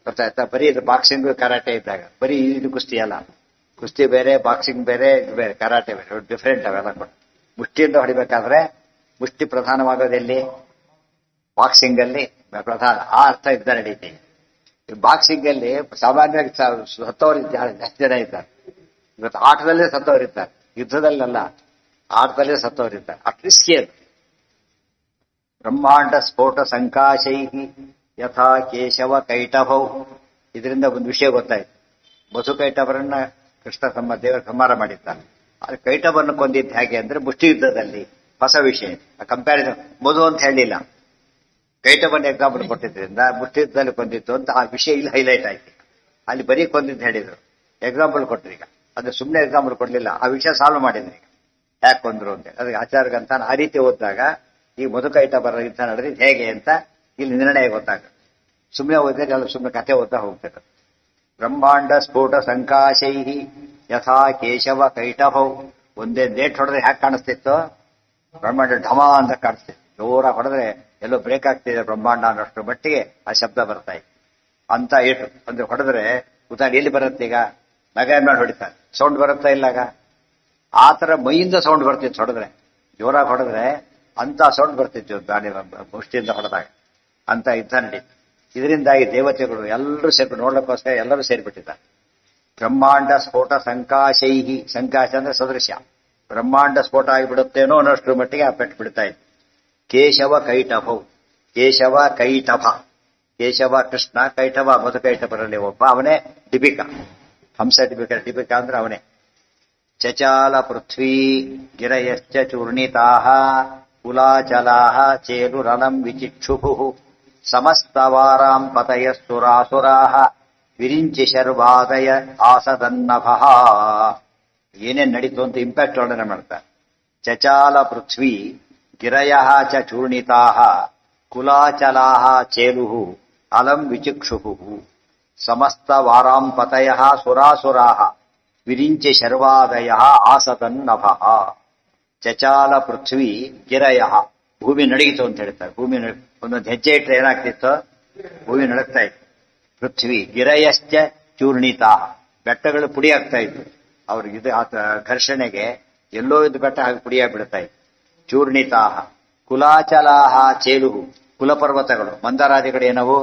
ಗೊತ್ತಾಯ್ತಾ? ಬರೀ ಇದು ಬಾಕ್ಸಿಂಗ್ ಕರಾಟೆ ಇದ್ದಾಗ, ಬರೀ ಇದು ಕುಸ್ತಿ ಅಲ್ಲ. ಕುಸ್ತಿ ಬೇರೆ, ಬಾಕ್ಸಿಂಗ್ ಬೇರೆ, ಇದು ಬೇರೆ, ಕರಾಟೆ ಬೇರೆ, ಡಿಫ್ರೆಂಟ್ ಅವೆಲ್ಲ ಕೂಡ. ಮುಷ್ಟಿಯಿಂದ ಹೊಡಿಬೇಕಾದ್ರೆ ಮುಷ್ಟಿ ಪ್ರಧಾನವಾಗೋದೆಲ್ಲಿ? ಬಾಕ್ಸಿಂಗ್ ಅಲ್ಲಿ ಪ್ರಧಾನ. ಆ ಅರ್ಥ ಯುದ್ಧ ನಡೀತಿ. ಬಾಕ್ಸಿಂಗ್ ಅಲ್ಲಿ ಸಾಮಾನ್ಯವಾಗಿ ಸತ್ತವರು ಜಾಸ್ತಿ ಜನ ಇದ್ದಾರೆ. ಇವತ್ತು ಆಟದಲ್ಲೇ ಸತ್ತವರಿದ್ದಾರೆ, ಯುದ್ಧದಲ್ಲ. ಆಟದಲ್ಲೇ ಸತ್ತವರಿದ್ದಾರೆ. ಅಷ್ಟು ರಿಸ್ಕಿ ಅದು. ಬ್ರಹ್ಮಾಂಡ ಸ್ಫೋಟ ಸಂಕಾಶೈ ಯಥಾ ಕೇಶವ ಕೈಟಭೌ. ಇದರಿಂದ ಒಂದು ವಿಷಯ ಗೊತ್ತಾಯ್ತು. ಮಧು ಕೈಟಭರನ್ನ ಕೃಷ್ಣ ತಮ್ಮ ದೇವರ ಸಂಹಾರ ಮಾಡಿದ್ದಾನೆ. ಅದು ಕೈಟಭರನ್ನು ಕೊಂದಿದ್ದು ಹೇಗೆ ಅಂದ್ರೆ ಮುಷ್ಟಿ ಯುದ್ಧದಲ್ಲಿ. ಹೊಸ ವಿಷಯ ಕಂಪ್ಯಾರಿಸನ್. ಮಧು ಅಂತ ಹೇಳಿಲ್ಲ, ಕೈಟಭರನ್ನ ಎಕ್ಸಾಂಪಲ್ ಕೊಟ್ಟಿದ್ರಿಂದ ಮುಷ್ಟಿ ಯುದ್ಧದಲ್ಲಿ ಕೊಂದಿತ್ತು ಅಂತ ಆ ವಿಷಯ ಇಲ್ಲಿ ಹೈಲೈಟ್ ಆಯ್ತು. ಅಲ್ಲಿ ಬರೀ ಕೊಂದಿದ್ದು ಹೇಳಿದ್ರು, ಎಕ್ಸಾಂಪಲ್ ಕೊಟ್ರು. ಈಗ ಅದು ಸುಮ್ಮನೆ ಎಕ್ಸಾಂಪಲ್ ಕೊಡ್ಲಿಲ್ಲ, ಆ ವಿಷಯ ಸಾಲ್ವ್ ಮಾಡಿದ್ರು. ಈಗ ಯಾಕೆ ಕೊಂದ್ರು ಅಂತ ಅದಕ್ಕೆ ಆಚಾರ್ಯಗಂತ ಆ ರೀತಿ ಓದಿದಾಗ ಈ ಮಧು ಕೈಟಭರ ಯುದ್ಧ ನಡೆದಿದ್ದು ಹೇಗೆ ಅಂತ ಇಲ್ಲಿ ನಿರ್ಣಯ ಗೊತ್ತಾಗ. ಸುಮ್ಮನೆ ಓದಿದ್ರೆ ಎಲ್ಲ ಸುಮ್ಮನೆ ಕಥೆ ಓದ್ತಾ ಹೋಗ್ತಾರೆ. ಬ್ರಹ್ಮಾಂಡ ಸ್ಫೋಟ ಸಂಕಾಶೈ ಯಥಾ ಕೇಶವ ಕೈಟಭೌ. ಒಂದೇ ಡೇಟ್ ಹೊಡೆದ್ರೆ ಹ್ಯಾಕ್ ಕಾಣಿಸ್ತಿತ್ತು? ಬ್ರಹ್ಮಾಂಡ ಢಮ ಅಂತ ಕಾಣಿಸ್ತಿತ್ತು. ಜೋರಾಗಿ ಹೊಡೆದ್ರೆ ಎಲ್ಲೋ ಬ್ರೇಕ್ ಆಗ್ತಿದೆ ಬ್ರಹ್ಮಾಂಡ ಅನ್ನೋಷ್ಟು ಮಟ್ಟಿಗೆ ಆ ಶಬ್ದ ಬರ್ತಾ ಇತ್ತು ಅಂತ ಏಟು. ಅಂದ್ರೆ ಹೊಡೆದ್ರೆ ಉದಾಹರಣೆ ಎಲ್ಲಿ ಬರುತ್ತೆ? ಈಗ ನಗ ಮೇಲೆ ಹೊಡಿತಾರೆ, ಸೌಂಡ್ ಬರುತ್ತಾ ಇಲ್ಲಾಗ? ಆ ತರ ಮೈಯಿಂದ ಸೌಂಡ್ ಬರ್ತಿತ್ತು ಹೊಡೆದ್ರೆ, ಜೋರಾಗಿ ಹೊಡೆದ್ರೆ ಅಂತ ಸೌಂಡ್ ಬರ್ತಿತ್ತು ಗಾಡಿ ಮುಷ್ಟಿಯಿಂದ ಹೊಡೆದಾಗ. ಅಂತ ಯುದ್ಧ ನಡೀತು. ಇದರಿಂದಾಗಿ ದೇವತೆಗಳು ಎಲ್ಲರೂ ಸೇರ್ಬಿಟ್ಟು ನೋಡ್ಲಿಕ್ಕೋಸ್ಕರ ಎಲ್ಲರೂ ಸೇರ್ಬಿಟ್ಟಿದ್ದಾರೆ. ಬ್ರಹ್ಮಾಂಡ ಸ್ಫೋಟ ಸಂಕಾಶೈಹಿ. ಸಂಕಾಶ ಅಂದ್ರೆ ಸದೃಶ್ಯ. ಬ್ರಹ್ಮಾಂಡ ಸ್ಫೋಟ ಆಗಿಬಿಡುತ್ತೇನೋ ಅನ್ನೋಷ್ಟ್ರ ಮಟ್ಟಿಗೆ ಆ ಪೆಟ್ಟು ಬಿಡ್ತಾ ಇತ್ತು. ಕೇಶವ ಕೈಟಭೌ. ಕೇಶವ ಕೈಟಭ. ಕೇಶವ ಕೃಷ್ಣ, ಕೈಟಭ ಮಧು ಕೈಟಭರಲ್ಲಿ ಒಬ್ಬ. ಅವನೇ ಡಿಬಿಕ, ಹಂಸ ಡಿಬಿಕ. ಡಿಬಿಕ ಅಂದ್ರೆ ಅವನೇ. ಚಚಾಲ ಪೃಥ್ವೀ ಗಿರಯಶ್ಚ ಚೂರ್ಣಿತಾಃ ಕುಲಾಚಲಾಃ ಚೇಲುರಲಂ ವಿಚಿಕ್ಷುಭುಃ ಸಮಸ್ತವಾರಾಂ ಪತಯಸ್ತುರಾಸುರಾಃ ವಿರಿಂಚಿ ಶರ್ವಾದಯ ಆಸದನ್ನಭಃ. ಏನೇನ್ ನಡೀತು ಅಂತ ಇಂಪ್ಯಾಕ್ಟ್ ವರ್ಣನೆ ಮಾಡ್ತಾರೆ. ಚಚಾಲ ಪೃಥ್ವೀ ಗಿರಯಃ ಚ ಚೂರ್ಣಿತಾಃ ಕುಲಾಚಲಾಃ ಚೇಲುಃ ಅಲಂ ವಿಚಿಕ್ಷುಭುಃ ಸಮಸ್ತವಾರಾಂ ಪತಯಃ ಸುರಾಸುರಾಃ ವಿರಿಂಚಿ ಶರ್ವಾದಯ ಆಸದನ್ನಭಃ. ಚಚಾಲ ಪೃಥ್ವಿ ಗಿರಯಃ. ಭೂಮಿ ನಡಗಿತು ಅಂತ ಹೇಳ್ತಾರೆ. ಭೂಮಿ ಒಂದೊಂದು ಹೆಜ್ಜೆ ಇಟ್ಟರೆ ಏನಾಗ್ತಿತ್ತು? ಭೂಮಿ ನಡಗ್ತಾ ಇತ್ತು. ಪೃಥ್ವಿ ಗಿರಯಶ್ಚ ಚೂರ್ಣಿತಾ. ಬೆಟ್ಟಗಳು ಪುಡಿ ಆಗ್ತಾ ಇತ್ತು. ಅವ್ರಿಗೆ ಇದು ಘರ್ಷಣೆಗೆ ಎಲ್ಲೋ ಇದ್ದು ಬೆಟ್ಟ ಹಾಗೆ ಪುಡಿಯಾಗಿ ಬಿಡ್ತಾ ಇತ್ತು. ಚೂರ್ಣಿತಾ. ಕುಲಾಚಲಾಹ ಚೇಲುಹು. ಕುಲಪರ್ವತಗಳು, ಮಂದಾರಾದಿಗಳು ಏನವು?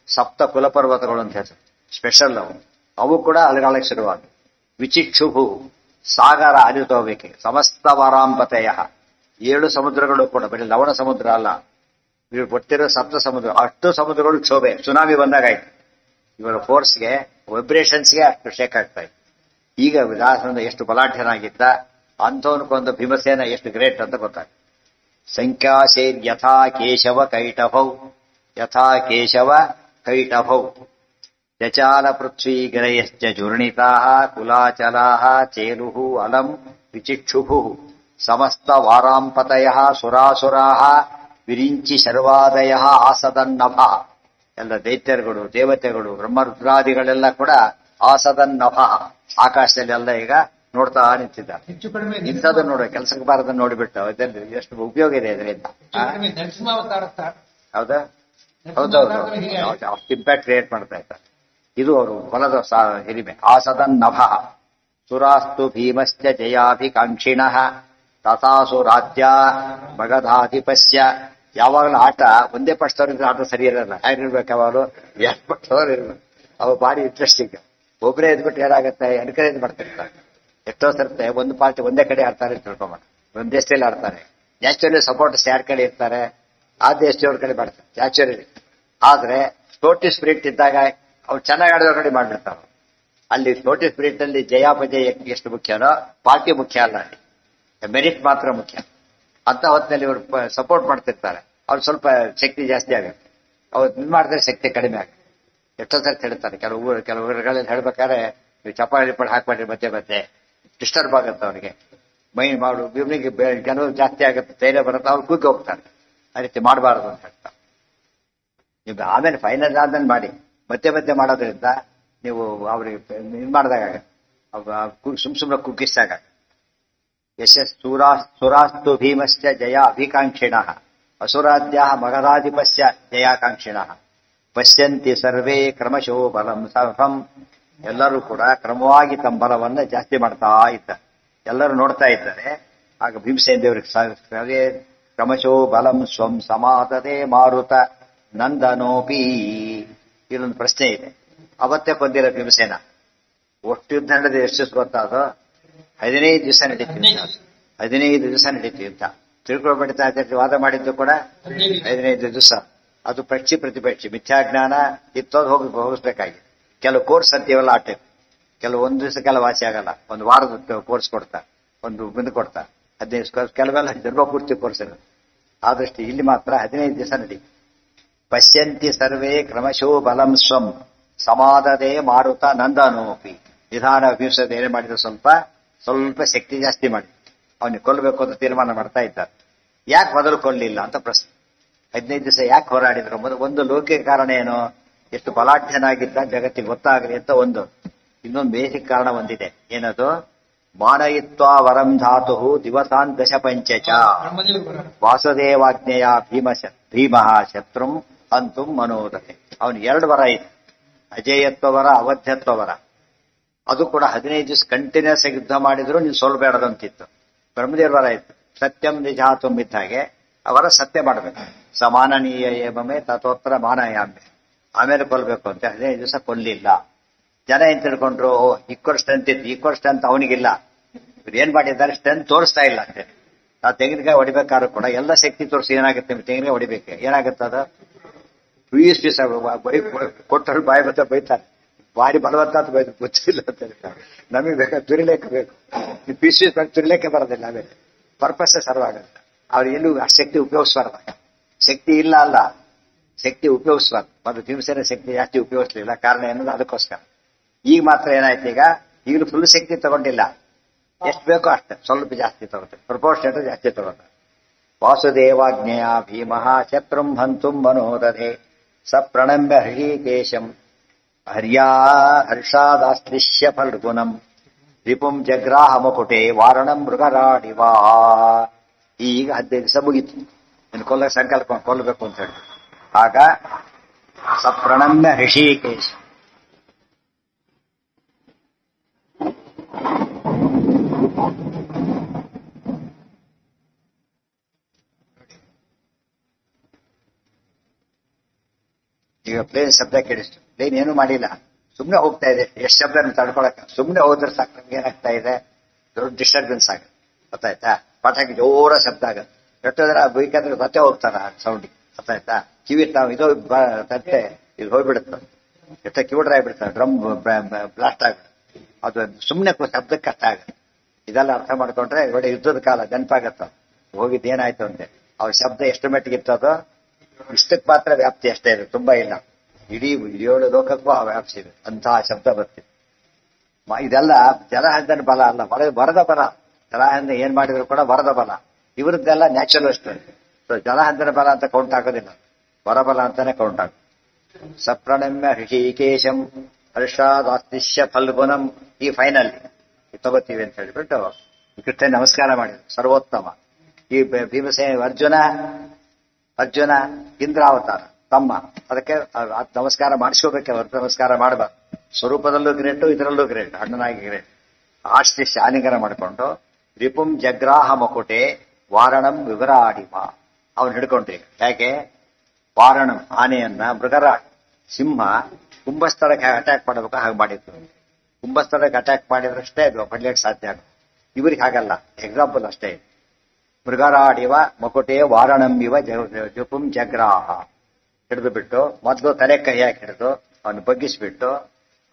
ಸಪ್ತ ಕುಲಪರ್ವತಗಳು ಅಂತ ಹೆಸರು, ಸ್ಪೆಷಲ್ ಅವು. ಅವು ಕೂಡ ಅಲಗಾಳಕ್ಕೆ ಶುರುವಾದ. ವಿಚಿಕ್ಷುಭು. ಸಾಗರ ಹರಿದು ಹೋಗ್ಬೇಕು. ಸಮಸ್ತ ವಾರಾಂಪತೆಯ. 7 ಸಮುದ್ರಗಳು ಕೂಡ, ಬರೀ ಲವಣ ಸಮುದ್ರ ಅಲ್ಲ, ಇವರು ಕೊಟ್ಟಿರೋ ಸಪ್ತ ಸಮುದ್ರ, ಅಷ್ಟು ಸಮುದ್ರಗಳು ಕ್ಷೋಭೆ. ಸುನಾಮಿ ಬಂದಾಗ ಆಯ್ತು. ಇವರ ಫೋರ್ಸ್ಗೆ, ವೈಬ್ರೇಷನ್ಸ್ಗೆ ಅಷ್ಟು ಶೇಕ್ ಆಗ್ತಾ ಇತ್ತು. ಈಗ ವಿಲಾಸನ ಎಷ್ಟು ಬಲಾಢ್ಯನಾಗಿದ್ದ, ಅಂಥವನ್ಕೊಂದು ಭೀಮಸೇನ ಎಷ್ಟು ಗ್ರೇಟ್ ಅಂತ ಗೊತ್ತಾಗ್ತದೆ. ಸಂಖ್ಯಾಸೇರ್ ಯಥಾ ಕೇಶವ ಕೈಟಭೌ. ಯಥಾ ಕೇಶವ ಕೈಟಭೌ. ಚಚಾಲ ಪೃಥ್ವೀ ಗಿರಯಶ್ಚ ಚೂರ್ಣಿತಾಃ ಕುಲಾಚಲಾಃ ಚೇಲುಃ ಅಲಂ ವಿಚಿಕ್ಷುಭುಃ ಸಮಸ್ತ ವಾರಾಂಪತಯಃ ಸುರಾಸುರಾಃ ವಿರಿಂಚಿ ಶರ್ವಾದಯಃ ಆಸದನ್ನಭ. ಎಲ್ಲ ದೈತ್ಯರುಗಳು, ದೇವತೆಗಳು, ಬ್ರಹ್ಮರುದ್ರಾದಿಗಳೆಲ್ಲ ಕೂಡ ಆಸದನ್ನಭ ಆಕಾಶದಲ್ಲಿ ಎಲ್ಲ ಈಗ ನೋಡ್ತಾ ನಿಂತಿದ್ದಾರೆ. ಹೆಚ್ಚು ಕಡಿಮೆ ಇಂಥದ್ದು ನೋಡ, ಕೆಲಸಕ್ಕೆ ಬಾರದನ್ನು ನೋಡಿಬಿಟ್ಟು ಇದರಲ್ಲಿ ಎಷ್ಟು ಉಪಯೋಗ ಇದೆ ಇದರಿಂದ. ನರಸಿಂಹಾವತಾರ ಹೌದಾ? ಹೌದೌದು, ಅಷ್ಟು ಇಂಪ್ಯಾಕ್ಟ್ ಕ್ರಿಯೇಟ್ ಮಾಡ್ತಾ ಇದ್ದಾರೆ. ಇದು ಅವರು ಬಲದ ಹಿರಿಮೆ. ಆಸದನ್ ನಭ ಸುರಾಸ್ತು ಭೀಮಶ್ಚ ಜಯಾಭಿಕಾಂಕ್ಷಿಣಃ ತಥಾಸು ರಾಜ್ಯ ಮಗಧಾಧಿಪಸ್ಯ. ಯಾವಾಗಲೂ ಆಟ ಒಂದೇ ಪಕ್ಷದವ್ರಿದ್ರೆ ಆಟ ಸರಿ ಇರಲ್ಲ. ಹೇಗಿರ್ಬೇಕು ಯಾವಾಗಲೂ ಎಷ್ಟು ಪಕ್ಷದವ್ರು ಇರ್ಬೇಕು. ಅವು ಭಾರಿ ಇಂಟ್ರೆಸ್ಟಿಂಗ್. ಒಬ್ಬರೇ ಎದ್ಬಿಟ್ಟು ಏನಾಗುತ್ತೆ ಎನ್ಕರೇಜ್ ಮಾಡ್ತಿರ್ತಾರೆ. ಎಷ್ಟೋ ಸರ್ತೆ ಒಂದು ಪಾರ್ಟಿ ಒಂದೇ ಕಡೆ ಆಡ್ತಾರೆ ತಿಳ್ಕೊಂಬ, ಒಂದ್ ದೇಶದಲ್ಲಿ ಆಡ್ತಾರೆ. ನ್ಯಾಚುರಲಿ ಸಪೋರ್ಟರ್ಸ್ ಯಾರ ಕಡೆ ಇರ್ತಾರೆ ಆ ದೇಶದವ್ರ ಕಡೆ ಮಾಡ್ತಾರೆ ನ್ಯಾಚುರಲಿ. ಆದ್ರೆ ಸ್ಪೋರ್ಟಿ ಸ್ಪಿರಿಟ್ ಇದ್ದಾಗ ಅವ್ರು ಚೆನ್ನಾಗಿ ಆಡೋದ್ರ ಕಡೆ ಮಾಡ್ಬಿಡ್ತಾರ. ಅಲ್ಲಿ ಸ್ಪೋರ್ಟಿ ಸ್ಪಿರಿಟ್ ಅಲ್ಲಿ ಜಯಾಪಜಯ ಎಷ್ಟು ಮುಖ್ಯನೋ ಪಾರ್ಟಿ ಮುಖ್ಯ ಅಲ್ಲ, ಅಲ್ಲಿ ಮೆರಿಟ್ ಮಾತ್ರ ಮುಖ್ಯ. ಅಂತ ಹೊತ್ತಿನಲ್ಲಿ ಇವರು ಸಪೋರ್ಟ್ ಮಾಡ್ತಿರ್ತಾರೆ. ಅವ್ರು ಸ್ವಲ್ಪ ಶಕ್ತಿ ಜಾಸ್ತಿ ಆಗುತ್ತೆ, ಅವ್ರು ಇದು ಮಾಡಿದ್ರೆ ಶಕ್ತಿ ಕಡಿಮೆ ಆಗುತ್ತೆ. ಎಷ್ಟೋ ಸರ್ತಿ ಹೇಳ್ತಾರೆ ಕೆಲವು ಊರುಗಳಲ್ಲಿ ಹೇಳ್ಬೇಕಾದ್ರೆ ನೀವು ಚಪಾಳಿ ಪಡಿ ಹಾಕ್ಬೇಡ್ರಿ ಮಧ್ಯೆ ಮಧ್ಯೆ ಡಿಸ್ಟರ್ಬ್ ಆಗುತ್ತೆ ಅವನಿಗೆ. ಮೈ ಮಾಡು ಇವನಿಗೆ ಕೆಲವು ಜಾಸ್ತಿ ಆಗುತ್ತೆ, ಧೈರ್ಯ ಬರುತ್ತೆ, ಅವ್ರು ಕುಗ್ಗಿ ಹೋಗ್ತಾರೆ. ಆ ರೀತಿ ಮಾಡಬಾರದು ಅಂತ ಹೇಳ್ತಾರೆ. ನೀವು ಆಮೇಲೆ ಫೈನಲ್ ಆದ್ಮೇಲೆ ಮಾಡಿ, ಮಧ್ಯೆ ಮಾಡೋದ್ರಿಂದ ನೀವು ಅವ್ರಿಗೆ ಇದು ಮಾಡಿದಾಗ ಸುಮ್ಮನೆ ಕುಗ್ಗಿಸಿದಾಗ. ಸುರಾಸ್ತು ಭೀಮಶ್ಚ ಜಯ ಅಭಿಕಾಂಕ್ಷಿಣಃ ಅಸುರಾಧ್ಯ ಮಗಧಾಧಿಪಸ್ಯ ಜಯಾಕಾಂಕ್ಷಿಣಃ ಪಶ್ಯಂತಿ ಸರ್ವೇ ಕ್ರಮಶೋ ಬಲಂ ಸಫಂ. ಎಲ್ಲರೂ ಕೂಡ ಕ್ರಮವಾಗಿ ತಮ್ಮ ಬಲವನ್ನು ಜಾಸ್ತಿ ಮಾಡ್ತಾ ಇದ್ದಾರೆ. ಎಲ್ಲರೂ ನೋಡ್ತಾ ಇದ್ದಾರೆ. ಆಗ ಭೀಮಸೇನ ದೇವರಿಗೆ ಸರ್ವೇ ಕ್ರಮಶೋ ಬಲಂ ಸ್ವಂ ಸಮಾತದೆ ಮಾರುತ ನಂದನೋಪಿ. ಇಲ್ಲೊಂದು ಪ್ರಶ್ನೆ ಇದೆ. ಅವತ್ತೇ ಕೊಂದಿರ ಭೀಮಸೇನ. ಒಟ್ಟು ಯುದ್ಧ ನಡೆದ ಎಷ್ಟು ದಿವಸ ಗೊತ್ತಾದೋ? 15 ದಿವಸ ನಡೀತು ಯುದ್ಧ. 15 ದಿವಸ ನಡೀತು ಯುದ್ಧ. ತಿಳ್ಕೊಳ್ಬಿಡ್ತಾ ವಾದ ಮಾಡಿದ್ದು ಕೂಡ 15 ದಿವಸ. ಅದು ಪಕ್ಷಿ ಪ್ರತಿಪಕ್ಷಿ ಮಿಥ್ಯಾಜ್ಞಾನ ಇತ್ತೋದು ಹೋಗಿಸ್ಬೇಕಾಗಿದೆ. ಕೆಲವು ಕೋರ್ಸ್ ಅಂತೀವಲ್ಲ ಆಟ, ಕೆಲವು ಒಂದು ದಿವಸಕ್ಕೆಲ್ಲ ವಾಸಿ ಆಗಲ್ಲ. ಒಂದು ವಾರದ ಕೋರ್ಸ್ ಕೊಡ್ತಾರೆ, ಒಂದು ಮುಂದೆ ಕೊಡ್ತಾರೆ 15 ಕೆಲವೆಲ್ಲ ಜನ್ಮ ಪೂರ್ತಿ ಕೋರ್ಸ್ ಇರುತ್ತೆ. ಆದಷ್ಟು ಇಲ್ಲಿ ಮಾತ್ರ 15 ದಿವಸ ನಡೀತು. ಪಶ್ಯಂತಿ ಸರ್ವೇ ಕ್ರಮಶೋ ಬಲಂ ಸ್ವಂ ಸಮಾದದೆ ಮಾರುತ ನಂದನೋಪಿ. ನಿಧಾನ ಭೀಮಸೇನ ಏನೇ ಮಾಡಿದ್ರು ಸ್ವಲ್ಪ ಶಕ್ತಿ ಜಾಸ್ತಿ ಮಾಡಿ ಅವನಿಗೆ ಕೊಲ್ಲಬೇಕು ಅಂತ ತೀರ್ಮಾನ ಮಾಡ್ತಾ ಇದ್ದಾರೆ. ಯಾಕೆ ಮೊದಲು ಕೊಲ್ಲಿಲ್ಲ ಅಂತ ಪ್ರಶ್ನೆ. 15 ದಿವಸ ಯಾಕೆ ಹೋರಾಡಿದ್ರು? ಒಂದು ಲೌಕಿಕ ಕಾರಣ ಏನು, ಎಷ್ಟು ಬಲಾಢ್ಯನಾಗಿದ್ದ ಜಗತ್ತಿಗೆ ಗೊತ್ತಾಗಲಿ ಅಂತ ಒಂದು. ಇನ್ನೊಂದು ಬೇಸಿಕ್ ಕಾರಣ ಒಂದಿದೆ. ಏನದು? ಮಾನಯಿತ್ವ ವರಂ ಧಾತು ದಿವಸಾನ್ ದಶ ಪಂಚಚ ವಾಸುದೇವಾಜ್ಞೆಯ ಭೀಮಃ ಶತ್ರುಂ ಅಂತುಂ ಮನೋದತೆ. ಅವನು 2 ವರ ಇದೆ, ಅಜೇಯತ್ವ ವರ, ಅವಧ್ಯತ್ವ ವರ. ಅದು ಕೂಡ 15 ದಿವಸ ಕಂಟಿನ್ಯೂಸ್ ಆಗಿ ಯುದ್ಧ ಮಾಡಿದ್ರು ನೀನು ಸೋಲ್ಬೇಡದಂತಿತ್ತು. ಬ್ರಹ್ಮದೇವ್ರ ವರ ಇತ್ತು, ಸತ್ಯಂ ನಿಜಾತುಂ ಇದ್ದ ಹಾಗೆ ಅವರ ಸತ್ಯ ಮಾಡಬೇಕು. ಸಮಾನನೀಯ ಏಮೆ ತಥೋತ್ತರ ಮಾನಯಾಮೆ, ಆಮೇಲೆ ಕೊಲ್ಬೇಕು ಅಂತ 15 ದಿವಸ ಕೊಲ್ಲಿಲ್ಲ. ಜನ ಏನ್ ತಿಳ್ಕೊಂಡ್ರು, ಈಕ್ವಲ್ ಸ್ಟ್ರೆಂತ್ ಇತ್ತು, ಈಕ್ವಲ್ ಸ್ಟ್ರೆಂತ್ ಅವನಿಗಿಲ್ಲ. ಇವ್ರು ಏನ್ ಮಾಡಿದ್ದಾರೆ, ಸ್ಟ್ರೆಂತ್ ತೋರಿಸ್ತಾ ಇಲ್ಲ ಅಂತ. ನಾವು ತೆಂಗಿನಕಾಯಿ ಹೊಡಿಬೇಕಾದ್ರೂ ಕೂಡ ಎಲ್ಲ ಶಕ್ತಿ ತೋರಿಸಿ ಏನಾಗುತ್ತೆ, ತೆಂಗಿನಕಾಯಿ ಹೊಡಿಬೇಕು, ಏನಾಗುತ್ತೆ ಅದು ಪೀಸ್ ಕೊಟ್ಟರು ಬಾಯಿ ಬತ್ತ ಬೈತಾರೆ. ಭಾರಿ ಬಲವಂತ ಅಂತ ಬೈದು ಗೊತ್ತಿಲ್ಲ ಅಂತ ಹೇಳ್ತಾರೆ. ನಮಗೆ ಬೇಕಾದ್ರೆ ತುರಿಲೇಖ ಬೇಕು, ಪೀಸ್ ತುರಿಲೇಖೆ ಬರೋದಿಲ್ಲ. ಆಮೇಲೆ ಪರ್ಪಸ್ ಸರ್ವ್ ಆಗುತ್ತೆ. ಅವ್ರು ಎಲ್ಲೂ ಆ ಶಕ್ತಿ ಉಪಯೋಗಿಸಬಾರ್ದ. ಶಕ್ತಿ ಇಲ್ಲ ಅಲ್ಲ, ಶಕ್ತಿ ಉಪಯೋಗಿಸಬಾರ್ದು. ಮತ್ತು ಭೀಮಸೇನ ಶಕ್ತಿ ಜಾಸ್ತಿ ಉಪಯೋಗಿಸ್ಲಿಲ್ಲ. ಕಾರಣ ಏನಂದ್ರೆ ಅದಕ್ಕೋಸ್ಕರ. ಈಗ ಮಾತ್ರ ಏನಾಯ್ತು, ಈಗಲೂ ಫುಲ್ ಶಕ್ತಿ ತಗೊಂಡಿಲ್ಲ, ಎಷ್ಟು ಬೇಕೋ ಅಷ್ಟೇ, ಸ್ವಲ್ಪ ಜಾಸ್ತಿ ತಗೋತಾರೆ, ಪ್ರಪೋರ್ಷನೇಟ್ ಜಾಸ್ತಿ ತಗೋತಾರೆ. ವಾಸುದೇವಾಜ್ಞೆಯ ಭೀಮಃ ಶತ್ರುಂ ಹಂತುಂ ಮನೋದಧೆ ಸ ಪ್ರಣಮ್ಯ ಹೃಷೀಕೇಶಂ ಹರ್ಷಾದಾಶ್ಲಿಷ್ಯ ಫಲ್ಗುಣಂ ರಿಪುಂ ಜಗ್ರಾಹ ಮುಕುಟೆ ವಾರಣಂ ಮೃಗರಾಡಿವಾ. ಈಗ 15 ದಿವಸ ಮುಗಿತು. ಇನ್ನು ಕೊಲ್ಲಕ್ಕೆ ಸಂಕಲ್ಪ ಕೊಲ್ಲಬೇಕು ಅಂತ ಹೇಳಿ. ಆಗ ಸ ಪ್ರಣಮ್ಯ ಹೃಷೀಕೇಶ ಈಗ ಪ್ಲೇನ್ ಶಬ್ದ ಕೇಳಿಸ್ತು. ಪ್ಲೇನ್ ಏನು ಮಾಡಿಲ್ಲ, ಸುಮ್ಮನೆ ಹೋಗ್ತಾ ಇದೆ. ಎಷ್ಟು ಶಬ್ದ ತಡ್ಕೊಳಕ ಸುಮ್ಮನೆ ಹೋದ್ರೆ ಸಾಕು. ನಮ್ಗೆ ಏನಾಗ್ತಾ ಇದೆ, ದೊಡ್ಡ ಡಿಸ್ಟರ್ಬೆನ್ಸ್ ಆಗುತ್ತೆ. ಗೊತ್ತಾಯ್ತಾ? ಪಟಾಕಿ ಜೋರ ಶಬ್ದ ಆಗುತ್ತೆ. ಎಷ್ಟೋದ್ರೆ ಬೇಕಾದ್ರೆ ಮತ್ತೆ ಹೋಗ್ತಾರ ಸೌಂಡಿಗೆ. ಗೊತ್ತಾಯ್ತಾ? ಕಿವಿ ತಾವು ಇದು ತಟ್ಟೆ ಇದು ಹೋಗ್ಬಿಡುತ್ತೆ. ಎಷ್ಟೋ ಕಿವಿಡ್ರ ಆಗ್ಬಿಡ್ತಾರೆ, ಡ್ರಮ್ ಬ್ಲಾಸ್ಟ್ ಆಗ್ಬಿಡುತ್ತೆ. ಅದು ಸುಮ್ಮನೆ ಶಬ್ದಕ್ಕೆ ಕಷ್ಟ ಆಗುತ್ತೆ. ಇದೆಲ್ಲ ಅರ್ಥ ಮಾಡ್ಕೊಂಡ್ರೆ ಒಳ್ಳೆ ಯುದ್ಧದ ಕಾಲ ನೆನಪಾಗತ್ತ. ಹೋಗಿದ್ದು ಏನಾಯ್ತು ಅಂತೆ. ಅವ್ರ ಶಬ್ದ ಎಷ್ಟು ಮಟ್ಟಿಗೆ ಇರ್ತದೋ ಇಷ್ಟಕ್ಕೆ ಮಾತ್ರ ವ್ಯಾಪ್ತಿ ಅಷ್ಟೇ ಇದೆ, ತುಂಬಾ ಇಲ್ಲ. ಇಡೀ 7 ಲೋಕಕ್ಕೂ ಆ ವ್ಯಾಪ್ತಿ ಇದೆ, ಅಂತಹ ಶಬ್ದ ಬರ್ತಿದೆ. ಇದೆಲ್ಲ ಜಲಹಂದನ ಬಲ ಅಲ್ಲ, ವರದ ಬಲ. ಜಲಹಂದ ಏನ್ ಮಾಡಿದ್ರು ಕೂಡ ವರದ ಬಲ. ಇವರದ್ದೆಲ್ಲ ನ್ಯಾಚುರಲ್ ಅಷ್ಟೇ. ಸೊ ಜಲಹಂದನ ಬಲ ಅಂತ ಕೌಂಟ್ ಆಗೋದಿಲ್ಲ, ವರಬಲ ಅಂತಾನೆ ಕೌಂಟ್ ಆಗ. ಸಪ್ರಣಮ್ಯ ಹೃಷೀಕೇಶಂ ಹರ್ಷಾದಾಸ್ತಿಷ್ಯ ಫಲ್ಗುಣಂ. ಈ ಫೈನಲ್ ತಗೋತೀವಿ ಅಂತ ಹೇಳ್ಬಿಟ್ಟು ಕೃಷ್ಣ ನಮಸ್ಕಾರ ಮಾಡಿದ್ರು. ಸರ್ವೋತ್ತಮ ಈ ಭೀಮಸೇನ ಅರ್ಜುನ ಇಂದ್ರಾವತಾರ ತಮ್ಮ. ಅದಕ್ಕೆ ನಮಸ್ಕಾರ ಮಾಡಿಸ್ಕೋಬೇಕೆ ಹೊರತು ನಮಸ್ಕಾರ ಮಾಡಬಾರ್ದು. ಸ್ವರೂಪದಲ್ಲೂ ಗ್ರೇಟು, ಇದರಲ್ಲೂ ಗ್ರೇಟ್, ಅಣ್ಣನಾಗಿ ಗ್ರೇಟ್. ಆಸ್ತಿ ಶಾನಿಗರ ಮಾಡಿಕೊಂಡು ರಿಪುಂ ಜಗ್ರಾಹ ಮಕುಟೆ ವಾರಣಂ ವಿವರಾಡಿಮ ಅವನು ಹಿಡ್ಕೊಂಡ್ರಿ. ಯಾಕೆ ವಾರಣಂ ಆನೆಯನ್ನ, ಮೃಗರಾಟ್ ಸಿಂಹ ಕುಂಭಸ್ಥಳಕ್ಕೆ ಅಟ್ಯಾಕ್ ಮಾಡಬೇಕು ಹಾಗೆ ಮಾಡಿದ್ದು. ಕುಂಭಸ್ಥಳಕ್ಕೆ ಅಟ್ಯಾಕ್ ಮಾಡಿದ್ರಷ್ಟೇ ಅದು ಪಡ್ಲಿಕ್ಕೆ ಸಾಧ್ಯ ಆಗುತ್ತೆ. ಇವ್ರಿಗೆ ಹಾಗಲ್ಲ, ಎಕ್ಸಾಂಪಲ್ ಅಷ್ಟೇ. ಮೃಗರಾಡಿವ ಮಕುಟೆ ವಾರಣಂ ಇವ ಜಪುಂ ಜಗ್ರಾಹ ಹಿಡಿದು ಬಿಟ್ಟು ಮೊದಲು ತಲೆ ಕೈ ಹಾಕಿ ಹಿಡಿದು ಅವನು ಬಗ್ಗಿಸ್ಬಿಟ್ಟು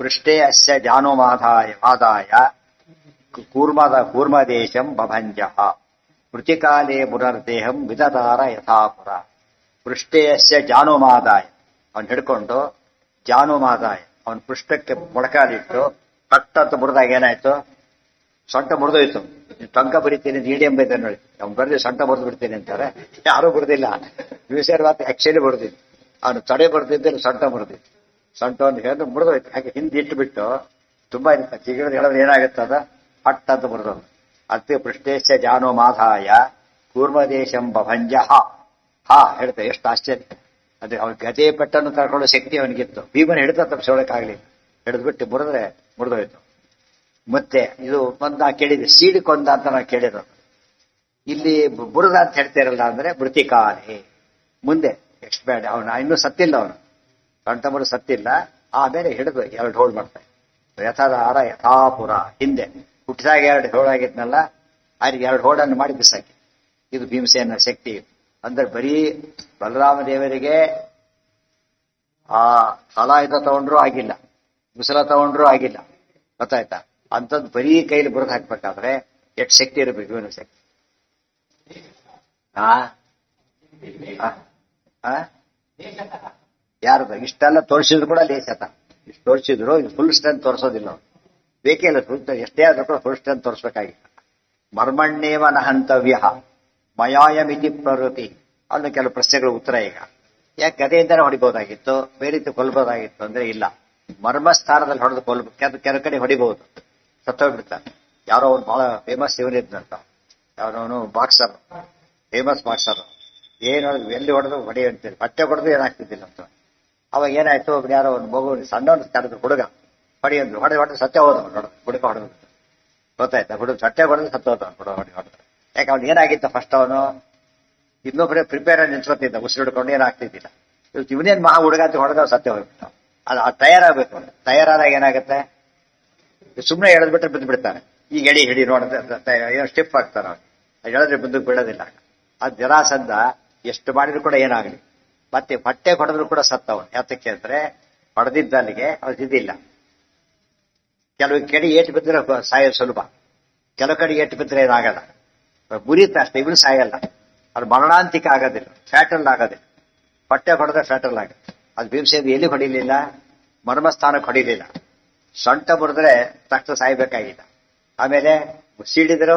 ಪೃಷ್ಠೆ ಅಸ್ಯ ಜಾನುಮಾದಾಯ ಆದಾಯ ಕೂರ್ಮದೇಶಂ ಬಭಂಜ ಮೃತಿಕಾಲೇ ಪುನರ್ದೇಹಂ ವಿದತಾರ ಯಥಾಪುರ. ಪೃಷ್ಠೆ ಅಸ್ಯ ಜಾನುಮಾದಾಯ ಅವನು ಹಿಡ್ಕೊಂಡು ಜಾನುಮಾದಾಯ ಅವನ ಪೃಷ್ಠಕ್ಕೆ ಮೊಳಕಾಲಿಟ್ಟು ಕಟ್ಟಂತ ಮುರಿದಾಗ ಏನಾಯ್ತು, ಸೊಂಟ ಮುರಿದೋಯ್ತು. ಟೊಂಕ ಬರಿತೀನಿ ಇಡಿಯಂ ಬೈದ ನೋಡಿ, ಅವ್ನು ಬರೆದು ಸೊಂಟ ಮುರಿದು ಬಿಡ್ತೀನಿ ಅಂತಾರೆ. ಯಾರೂ ಬರೆದಿಲ್ಲ, ಮಾತು ಆಕ್ಚುಲಿ ಬರೆದಿದ್ದು. ಅವನು ತಡೆ ಬರೆದಿದ್ದರೆ ಸೊಂಟ ಮುರಿದಿತ್ತು. ಸೊಂಟವನ್ನು ಹೇಳಿದ್ರೆ ಮುರಿದೋಯ್ತು. ಹಾಗೆ ಹಿಂದೆ ಇಟ್ಟುಬಿಟ್ಟು ತುಂಬಾ ಚಿಗಿಳಿದು ಹೇಳಿದ್ರೆ ಏನಾಗುತ್ತದ ಪಟ್ ಅಂತ ಮುರಿದೋದು. ಅತ್ತೆ ಪೃಷ್ಠೇಶ ಜಾನೋ ಮಾಧಾಯ ಕೂರ್ಮದೇಶಂ ಬಭಂಜ ಹಾ ಹೇಳ್ತಾರೆ. ಎಷ್ಟು ಆಶ್ಚರ್ಯ! ಅದೇ ಅವ್ನ ಗದೆ ಪೆಟ್ಟನ್ನು ಕರ್ಕೊಳ್ಳೋ ಶಕ್ತಿ ಅವನಿಗಿತ್ತು. ಭೀಮನ ಹಿಡಿದ ತಪ್ಪಿಸೋಳಕ್ಕಾಗ್ಲಿಲ್ಲ. ಹಿಡಿದ್ಬಿಟ್ಟು ಮುರಿದ್ರೆ ಮುರಿದೋಯ್ತು. ಮತ್ತೆ ಇದು ಒಂದು ನಾ ಕೇಳಿದೆ, ಸೀಡಿ ಕೊಂದ ಅಂತ ನಾ ಕೇಳಿರೋದು. ಇಲ್ಲಿ ಬುರದ ಅಂತ ಹೇಳ್ತಿರಲ್ಲ ಅಂದ್ರೆ ಮೃತಿಕಾನೆ. ಮುಂದೆ ಎಷ್ಟು ಬೇಡ, ಅವನು ಇನ್ನೂ ಸತ್ತಿಲ್ಲ, ಅವನು ಕಂಠಮರು ಸತ್ತಿಲ್ಲ. ಆಮೇಲೆ ಹಿಡಿದು 2 ಹೋಳು ಮಾಡ್ತಾರೆ. ಯಥಾಧಾರ ಯಥಾಪುರ. ಹಿಂದೆ ಹುಟ್ಟಿದಾಗ 2 ಹೋಳಾಗಿದ್ನಲ್ಲ, ಅವ್ರಿಗೆ 2 ಹೋಳನ್ನು ಮಾಡಿ ಬಿಸಾಕಿ. ಇದು ಭೀಮಸೇನ ಶಕ್ತಿ. ಅಂದ್ರೆ ಬರೀ ಬಲರಾಮ ದೇವರಿಗೆ ಆ ಹಲಾಯುಧ ತಗೊಂಡ್ರೂ ಆಗಿಲ್ಲ, ಮುಸಲ ತಗೊಂಡ್ರೂ ಆಗಿಲ್ಲ, ಗೊತ್ತಾಯ್ತಾ? ಅಂಥದ್ದು ಬರೀ ಕೈಲಿ ಬುರದ ಹಾಕ್ಬೇಕಾದ್ರೆ ಎಷ್ಟು ಶಕ್ತಿ ಇರಬೇಕು ಇವನ ಶಕ್ತಿ. ಯಾರ್ದು ಇಷ್ಟೆಲ್ಲ ತೋರಿಸಿದ್ರು ಕೂಡ ಲೇಸತ. ಇಷ್ಟು ತೋರಿಸಿದ್ರು ಇದು ಫುಲ್ ಸ್ಟ್ರೆಂತ್ ತೋರಿಸೋದಿಲ್ಲ. ಬೇಕೇ ಇಲ್ಲ, ಎಷ್ಟೇ ಆದ್ರೂ ಕೂಡ ಫುಲ್ ಸ್ಟ್ರೆಂತ್ ತೋರಿಸ್ಬೇಕಾಗಿಲ್ಲ. ಮರ್ಮಣ್ಣೇವ ನ ಹಂತವ್ಯ ಮಯಾಯಮಿತಿ ಪ್ರವೃತ್ತಿ ಅನ್ನೋ ಕೆಲವು ಪ್ರಶ್ನೆಗಳ ಉತ್ತರ. ಈಗ ಯಾಕೆ ಗದೆಯಿಂದನೇ ಹೊಡಿಬಹುದಾಗಿತ್ತು, ಬೇರೆ ರೀತಿ ಕೊಲ್ಬೋದಾಗಿತ್ತು ಅಂದ್ರೆ ಇಲ್ಲ. ಮರ್ಮಸ್ಥಾನದಲ್ಲಿ ಹೊಡೆದು ಕೆಲವು ಕಡೆ ಹೊಡಿಬಹುದು, ಸತ್ತೋಗ್ಬಿಡ್ತಾನೆ. ಯಾರೋ ಅವ್ನು ಬಹಳ ಫೇಮಸ್ ಇವನಿದ್ನಂತ, ಯಾವನವನು ಬಾಕ್ಸರ್, ಫೇಮಸ್ ಬಾಕ್ಸರ್. ಏನು ಎಲ್ಲಿ ಹೊಡೆದು ಹೊಡಿ ಅಂತೀರಿ, ಬಟ್ಟೆ ಹೊಡೆದು ಏನಾಗ್ತಿದ್ದಿಲ್ಲ ಅಂತ. ಅವಾಗ ಏನಾಯ್ತು, ಯಾರೋ ಒಂದು ಮಗು ಸಣ್ಣವನು ಕರೆದ್ರು, ಹುಡುಗ ಹೊಡಿ ಅಂದ್ರು, ಹೊಡೆದು ಸತ್ಯ ಹೋದ ಹುಡುಗ ಹೊಡೆದು. ಗೊತ್ತಾಯ್ತಾ? ಹುಡುಗ ಸತ್ಯ ಹೊಡೆದು ಸತ್ತ ಹೋದ ಹುಡುಗ ಹೊಡೆದು. ಯಾಕೆ ಅವ್ನು ಏನಾಗಿತ್ತ, ಫಸ್ಟ್ ಅವನು ಇನ್ನೊಬ್ಬರೇ ಪ್ರಿಪೇರ್ ಆಗಿ ನಿಂತ್ಕೊತಿದ್ದ, ಉಸಿರು ಹಿಡ್ಕೊಂಡು ಏನಾಗ್ತಿದ್ದಿಲ್ಲ. ಇವನೇನ್ ಮಹಾ ಹುಡುಗ ಅಂತ ಹೊಡೆದ ಸತ್ಯ ಹೋಗ್ಬಿಟ್ಟ. ಅದು ತಯಾರಾಗಬೇಕು. ತಯಾರಾದಾಗ ಏನಾಗುತ್ತೆ, ಸುಮ್ಮನೆ ಎಳೆದ್ಬಿಟ್ರೆ ಬಿದ್ದು ಬಿಡ್ತಾನೆ. ಈಗ ಎಡಿ ಹಿಡಿ ನೋಡಿದ್ರೆ ಸ್ಟಿಫ್ ಆಗ್ತಾನೆ ಅವನು, ಎಳೆದ್ರೆ ಬಿದ್ದು ಬೀಳೋದಿಲ್ಲ. ಅದು ಜರಾಸಂಧ ಎಷ್ಟು ಮಾಡಿದ್ರು ಕೂಡ ಏನಾಗಲಿ. ಮತ್ತೆ ಬಟ್ಟೆ ಹೊಡೆದ್ರು ಕೂಡ ಸತ್ತವನು. ಯಾತಕ್ಕೆ ಅಂದ್ರೆ ಹೊಡೆದಿದ್ದಲ್ಲಿಗೆ ಅವ್ರಿದಿಲ್ಲ. ಕೆಲವು ಕಡೆ ಏಟು ಬಿದ್ದರೆ ಸಾಯೋದು ಸುಲಭ, ಕೆಲವು ಕಡೆ ಏಟು ಬಿದ್ದರೆ ಏನಾಗಲ್ಲ, ಮುರಿತ ಅಷ್ಟೇ. ಇವನು ಸಾಯಲ್ಲ, ಅದು ಮರಣಾಂತಿಕ ಆಗೋದಿಲ್ಲ, ಫ್ಯಾಟಲ್ ಆಗೋದಿಲ್ಲ. ಬಟ್ಟೆ ಹೊಡೆದ್ರೆ ಫ್ಯಾಟಲ್ ಆಗುತ್ತೆ. ಅದು ಭೀಮಸೇನ ಎಲ್ಲಿ ಹೊಡಿಲಿಲ್ಲ, ಮರ್ಮಸ್ಥಾನಕ್ಕೆ ಹೊಡಿಲಿಲ್ಲ. ಸೊಂಟ ಮುರಿದ್ರೆ ತಕ್ಷಣ ಸಾಯ್ಬೇಕಾಗಿಲ್ಲ. ಆಮೇಲೆ ಸಿಡಿದ್ರು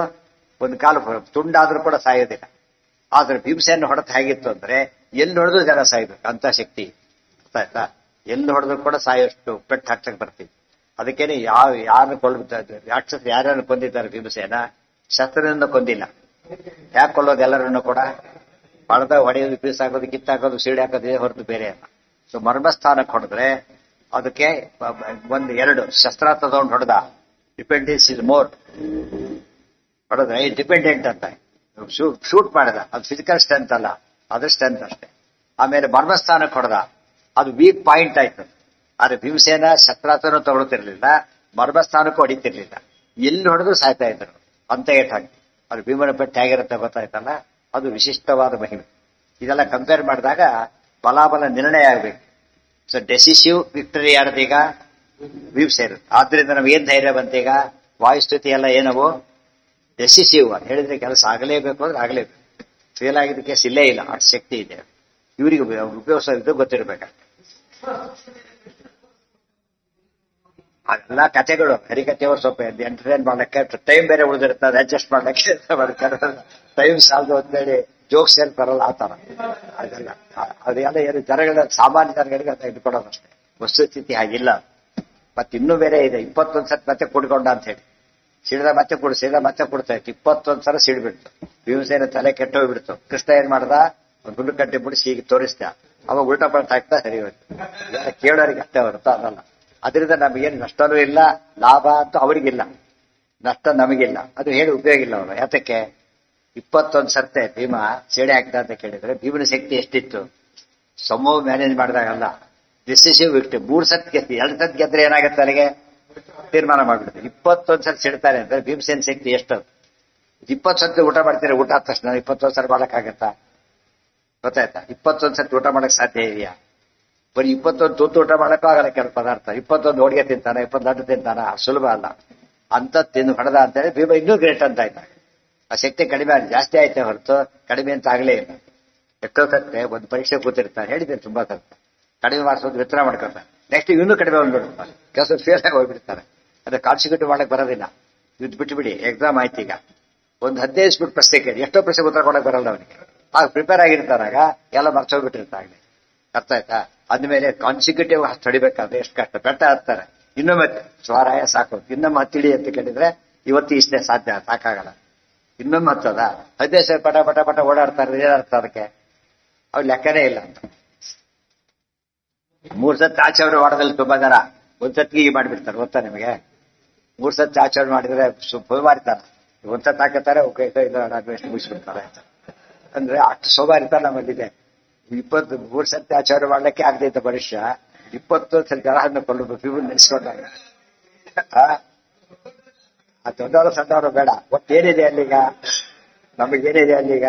ಒಂದು ಕಾಲು ತುಂಡಾದ್ರೂ ಕೂಡ ಸಾಯೋದಿಲ್ಲ. ಆದ್ರೆ ಭೀಮಸೇನ ಹೊಡೆತ ಹೇಗಿತ್ತು ಅಂದ್ರೆ ಎಲ್ಲಿ ಹೊಡೆದ್ರು ಜನ ಸಾಯ್ಬೇಕು ಅಂತ ಶಕ್ತಿ. ಗೊತ್ತಾಯ್ತಾ? ಎಲ್ಲಿ ಹೊಡೆದ್ರು ಕೂಡ ಸಾಯೋಷ್ಟು ಪೆಟ್ಟು ಹಚ್ಚಕ್ ಬರ್ತೀವಿ. ಅದಕ್ಕೇನೆ ಯಾರನ್ನು ರಾಕ್ಷಸ ಯಾರ್ಯಾರು ಕೊಂದಿದ್ದಾರೆ ಭೀಮಸೇನ, ಶಸ್ತ್ರದಿಂದ ಕೊಂದಿಲ್ಲ. ಯಾಕೆ ಕೊಲ್ಲೋದು ಎಲ್ಲರನ್ನು ಕೂಡ? ಹೊಡೆದ ಹೊಡೆಯೋದು, ಪೀಸಾಕೋದು, ಕಿತ್ತಾಕೋದು, ಸೀಡಿ ಹಾಕೋದು ಹೊರತು ಬೇರೆ ಅಲ್ಲ. ಸೊ ಮರ್ಮಸ್ಥಾನಕ್ಕೆ ಹೊಡೆದ್ರೆ ಅದಕ್ಕೆ 1-2 ಶಸ್ತ್ರಾಸ್ತ್ರ ತಗೊಂಡು ಹೊಡೆದ, ಡಿಪೆಂಡೆನ್ಸ್ ಇಸ್ ಮೋರ್. ಹೊಡೆದ್ರೆ ಡಿಪೆಂಡೆಂಟ್ ಅಂತ ಶೂಟ್ ಮಾಡಿದ, ಅದು ಫಿಸಿಕಲ್ ಸ್ಟ್ರೆಂತ್ ಅಲ್ಲ, ಅದ್ರ ಸ್ಟ್ರೆಂತ್ ಅಷ್ಟೇ. ಆಮೇಲೆ ಮರ್ಮಸ್ಥಾನಕ್ಕೆ ಹೊಡೆದ, ಅದು ವೀಕ್ ಪಾಯಿಂಟ್ ಆಯ್ತು. ಆದ್ರೆ ಭೀಮಸೇನ ಶಸ್ತ್ರಾಸ್ತ್ರನೂ ತಗೊಳ್ತಿರ್ಲಿಲ್ಲ, ಮರ್ಮಸ್ಥಾನಕ್ಕೂ ಹೊಡಿತಿರ್ಲಿಲ್ಲ. ಎಲ್ಲಿ ಹೊಡೆದು ಸಾಯ್ತಾ ಇದ್ರು ಅಂತ ಏಟಾಗಿ. ಅದು ಭೀಮನ ಪೆಟ್ಟು ಹೇಗಿರುತ್ತೆ ಗೊತ್ತಾಯ್ತಲ್ಲ, ಅದು ವಿಶಿಷ್ಟವಾದ ಮಹಿಮೆ. ಇದೆಲ್ಲ ಕಂಪೇರ್ ಮಾಡಿದಾಗ ಬಲಾಬಲ ನಿರ್ಣಯ ಆಗ್ಬೇಕು. ಸೊ ಡೆಸಿಸಿವ್ ವಿಕ್ಟರಿ ಯಾರದೀಗ? ಭೀಮಸೇನ. ಆದ್ರಿಂದ ನಮ್ಗೇನ್ ಧೈರ್ಯ ಬಂತೀಗ? ವಾಯುಸ್ತುತಿ ಎಲ್ಲ ಏನವು ಡೆಸಿಸಿವ್ ಹೇಳಿದ್ರೆ ಕೆಲಸ ಆಗಲೇಬೇಕು ಅಂದ್ರೆ ಆಗಲೇಬೇಕು. ಫೇಲ್ ಆಗಿದ್ದ ಕೇಸ್ ಇಲ್ಲೇ ಇಲ್ಲ, ಅಷ್ಟು ಶಕ್ತಿ ಇದೆ. ಇವರಿಗೆ ಉಪಯೋಗಿಸೋದು ಗೊತ್ತಿರ್ಬೇಕಾಗ್ತದೆ. ಎಲ್ಲ ಕಥೆಗಳು ಹರಿಕಥೆಯವರು ಸ್ವಲ್ಪ ಎಂಟರ್ಟೈನ್ ಮಾಡ್ಲಿಕ್ಕೆ ಟೈಮ್ ಬೇರೆ ಉಳಿದಿರ್ತದೆ, ಅಡ್ಜಸ್ಟ್ ಮಾಡ್ಲಿಕ್ಕೆ ಟೈಮ್ ಸಾಲದು ಅಂತೇಳಿ ಜೋಕ್ಸ್ ಏನ್ ಬರಲ್ಲ ಆ ತರ. ಅದೆಲ್ಲ ಅದೆಲ್ಲ ಏನು ಜನಗಳ ಸಾಮಾನ್ಯ ಜನಗಳಿಗೆ ಅದು ಇಟ್ಕೊಡೋದು ಅಷ್ಟೇ. ವಸ್ತುಸ್ಥಿತಿ ಹಾಗಿಲ್ಲ. ಮತ್ತೆ ಇನ್ನೂ ಬೇರೆ ಇದೆ, 21 ಸತಿ ಮತ್ತೆ ಕುಡ್ಕೊಂಡ ಅಂತ ಹೇಳಿ. ಸಿಡಿದ ಮತ್ತೆ ಸಿಡಿದ ಮತ್ತೆ ಕೊಡ್ತಾ ಇತ್ತು. 21 ಸಲ ಸಿಡ್ಬಿಡ್ತು. ಭೀಮಸೇನ ತಲೆ ಕೆಟ್ಟೋಗ್ಬಿಡ್ತು. ಕೃಷ್ಣ ಏನ್ ಮಾಡ್ದ, ಒಂದು ಹುಲ್ಲು ಕಟ್ಟಿ ಬಿಡಿಸಿ ಹೀಗೆ ತೋರಿಸ್ದ. ಅವಾಗ ಉಲ್ಟಾ ಪಲ್ಟ ಆಗ್ತಾ ಸರಿ ಹೋಯ್ತು. ಕೇಳೋರಿಗೆ ಅಷ್ಟೇ ಹೊರತು ಅದಲ್ಲ. ಅದರಿಂದ ನಮಗೇನು ನಷ್ಟನೂ ಇಲ್ಲ, ಲಾಭ ಅಂತೂ ಅವರಿಗಿಲ್ಲ, ನಷ್ಟ ನಮಗಿಲ್ಲ. ಅದು ಹೇಳಿ ಉಪಯೋಗ ಇಲ್ಲ ಅವರು. ಯಾತಕ್ಕೆ 21 ಸರ್ತೆ ಭೀಮ ಸೆಡೆ ಹಾಕ್ದ ಅಂತ ಕೇಳಿದ್ರೆ ಭೀಮನ ಶಕ್ತಿ ಎಷ್ಟಿತ್ತು? ಸಮೂಹ ಮ್ಯಾನೇಜ್ ಮಾಡಿದಾಗಲ್ಲ, ಡಿಸಿಸಿವ್ ವಿಕ್ಟಿಮ್. 3 ಸತ್ ಗೆದ್ದು 2 ಸತ್ ಗೆದ್ರೆ ಏನಾಗುತ್ತೆ ಅಲ್ಲಿಗೆ ತೀರ್ಮಾನ ಮಾಡ್ಬಿಡುತ್ತೆ. 21 ಸತ್ ಸಿಡ್ತಾರೆ ಅಂದ್ರೆ ಭೀಮಸೇನ ಶಕ್ತಿ ಎಷ್ಟು? 20 ಸತಿ ಊಟ ಮಾಡ್ತೀರಾ, ಊಟ ಆದ ತಕ್ಷಣ 21 ಸಲ ಮಾಡಕ್ಕಾಗತ್ತಾ? ಗೊತ್ತಾಯ್ತಾ? 21 ಸತಿ ಊಟ ಮಾಡಕ್ ಸಾಧ್ಯ ಇದೆಯಾ? ಬರೀ 21 ತುತ್ತು ಊಟ ಮಾಡಕ್ಕೂ ಆಗಲ್ಲ ಕೆಲವು ಪದಾರ್ಥ. 21 ಹೋಳಿಗೆ ತಿಂತಾನ, 20 ಲಡ್ಡು ತಿಂತಾನ, ಸುಲಭ ಅಲ್ಲ. ಅಂತ ತಿಂದು ಹೊಡೆದ ಅಂತೇಳಿ ಭೀಮ ಇನ್ನೂ ಗ್ರೇಟ್ ಅಂತ ಆಯ್ತಾ. ಆ ಶಕ್ತಿ ಕಡಿಮೆ ಜಾಸ್ತಿ ಆಯ್ತೆ ಹೊರತು ಕಡಿಮೆ ಅಂತ ಆಗ್ಲೇ ಇಲ್ಲ. ಎಷ್ಟೋ ಸತ್ತೆ ಒಂದು ಪರೀಕ್ಷೆ ಕೂತಿರ್ತಾರೆ, ಹೇಳಿದ್ದೇನೆ ತುಂಬಾ ಸತ್ತ, ಕಡಿಮೆ ಮಾಡಿಸೋದು ವಿತರಣೆ ಮಾಡ್ಕೊತಾರೆ, ನೆಕ್ಸ್ಟ್ ಇನ್ನೂ ಕಡಿಮೆ ಬಂದ್ಬಿಡ್ತಾರೆ, ಕೆಲಸ ಫೇಲ್ ಆಗಿ ಹೋಗ್ಬಿಡ್ತಾರೆ. ಅದೇ ಕಾನ್ಸಿಕ್ಯೂಟಿವ್ ಮಾಡಕ್ ಬರೋದಿಲ್ಲ. ಇದು ಬಿಟ್ಬಿಡಿ, ಎಕ್ಸಾಮ್ ಆಯ್ತು ಈಗ, ಒಂದು 15 ಬಿಟ್ಟು ಪ್ರಶ್ನೆ ಕೇಳಿ, ಎಷ್ಟೋ ಪ್ರಶ್ನೆ ಉತ್ತರ ಕೊಡಕ್ ಬರಲ್ಲ ಅವನಿಗೆ. ಆಗ ಪ್ರಿಪೇರ್ ಆಗಿರ್ತಾರಾಗ ಎಲ್ಲ ಮರ್ಚೋಗ್ಬಿಟ್ಟಿರ್ತಾಗಲಿ. ಅರ್ಥ ಆಯ್ತಾ? ಅಂದ್ಮೇಲೆ ಕಾನ್ಸಿಕ್ಯೂಟಿವ್ ಹೊಡಿಬೇಕಾದ್ರೆ ಎಷ್ಟು ಕಷ್ಟ. ಬೆಟ್ಟ ಹತ್ತಾರೆ, ಇನ್ನೊಮ್ಮೆ ಸ್ವರಾಯ ಸಾಕು, ಇನ್ನೊಮ್ಮೆ ಹತ್ತಿಡಿ ಅಂತ ಕೇಳಿದ್ರೆ ಇವತ್ತು ಇಷ್ಟೇ ಸಾಧ್ಯ, ಸಾಕಾಗಲ್ಲ. ಇನ್ನೊಮ್ಮೆ ಹತ್ತದ 15 ಸಾವಿರ ಪಟ ಪಟ ಪಟ ಓಡಾಡ್ತಾರೆ, ಏನರ್ಥ ಅದಕ್ಕೆ? ಅವ್ರು ಲೆಕ್ಕನೇ ಇಲ್ಲ ಅಂತ. 3 ಸತಿ ಆಚರಣೆ ಮಾಡೋದ್ರಲ್ಲಿ ತುಂಬಾ ಜನ ಒಂದ್ ಸತ್ತಿಗೆ ಹೀಗೆ ಮಾಡಿಬಿಡ್ತಾರೆ, ಗೊತ್ತಾ ನಿಮಗೆ? 3 ಸತಿ ಆಚರಣೆ ಮಾಡಿದ್ರೆ ಸೋಮಾರಿತಾರೆ, ಒಂದ್ ಸತ್ ಹಾಕತ್ತಾರೆ, ಎಷ್ಟು ಮುಗಿಸ್ಬಿಡ್ತಾರೆ. ಅಂದ್ರೆ ಅಷ್ಟು ಸೋಮಾರಿತಾರೆ ನಮ್ಮಲ್ಲಿದೆ. 23 ಸತಿ ಆಚರಣೆ ಮಾಡ್ಲಿಕ್ಕೆ ಆಗದೈತ ಮನುಷ್ಯ 20 ಸಲ ಗ್ರಹವನ್ನು ಕೊಳ್ಳಬೇಕು ನೆನೆಸ್ಕೊಂಡಾಗ. ಆ ದೊಡ್ಡವರು ಸಣ್ಣವರು ಬೇಡ, ಒಟ್ಟೇನಿದೆ ಅಲ್ಲಿಗ, ನಮಗೇನಿದೆ ಅಲ್ಲಿಗ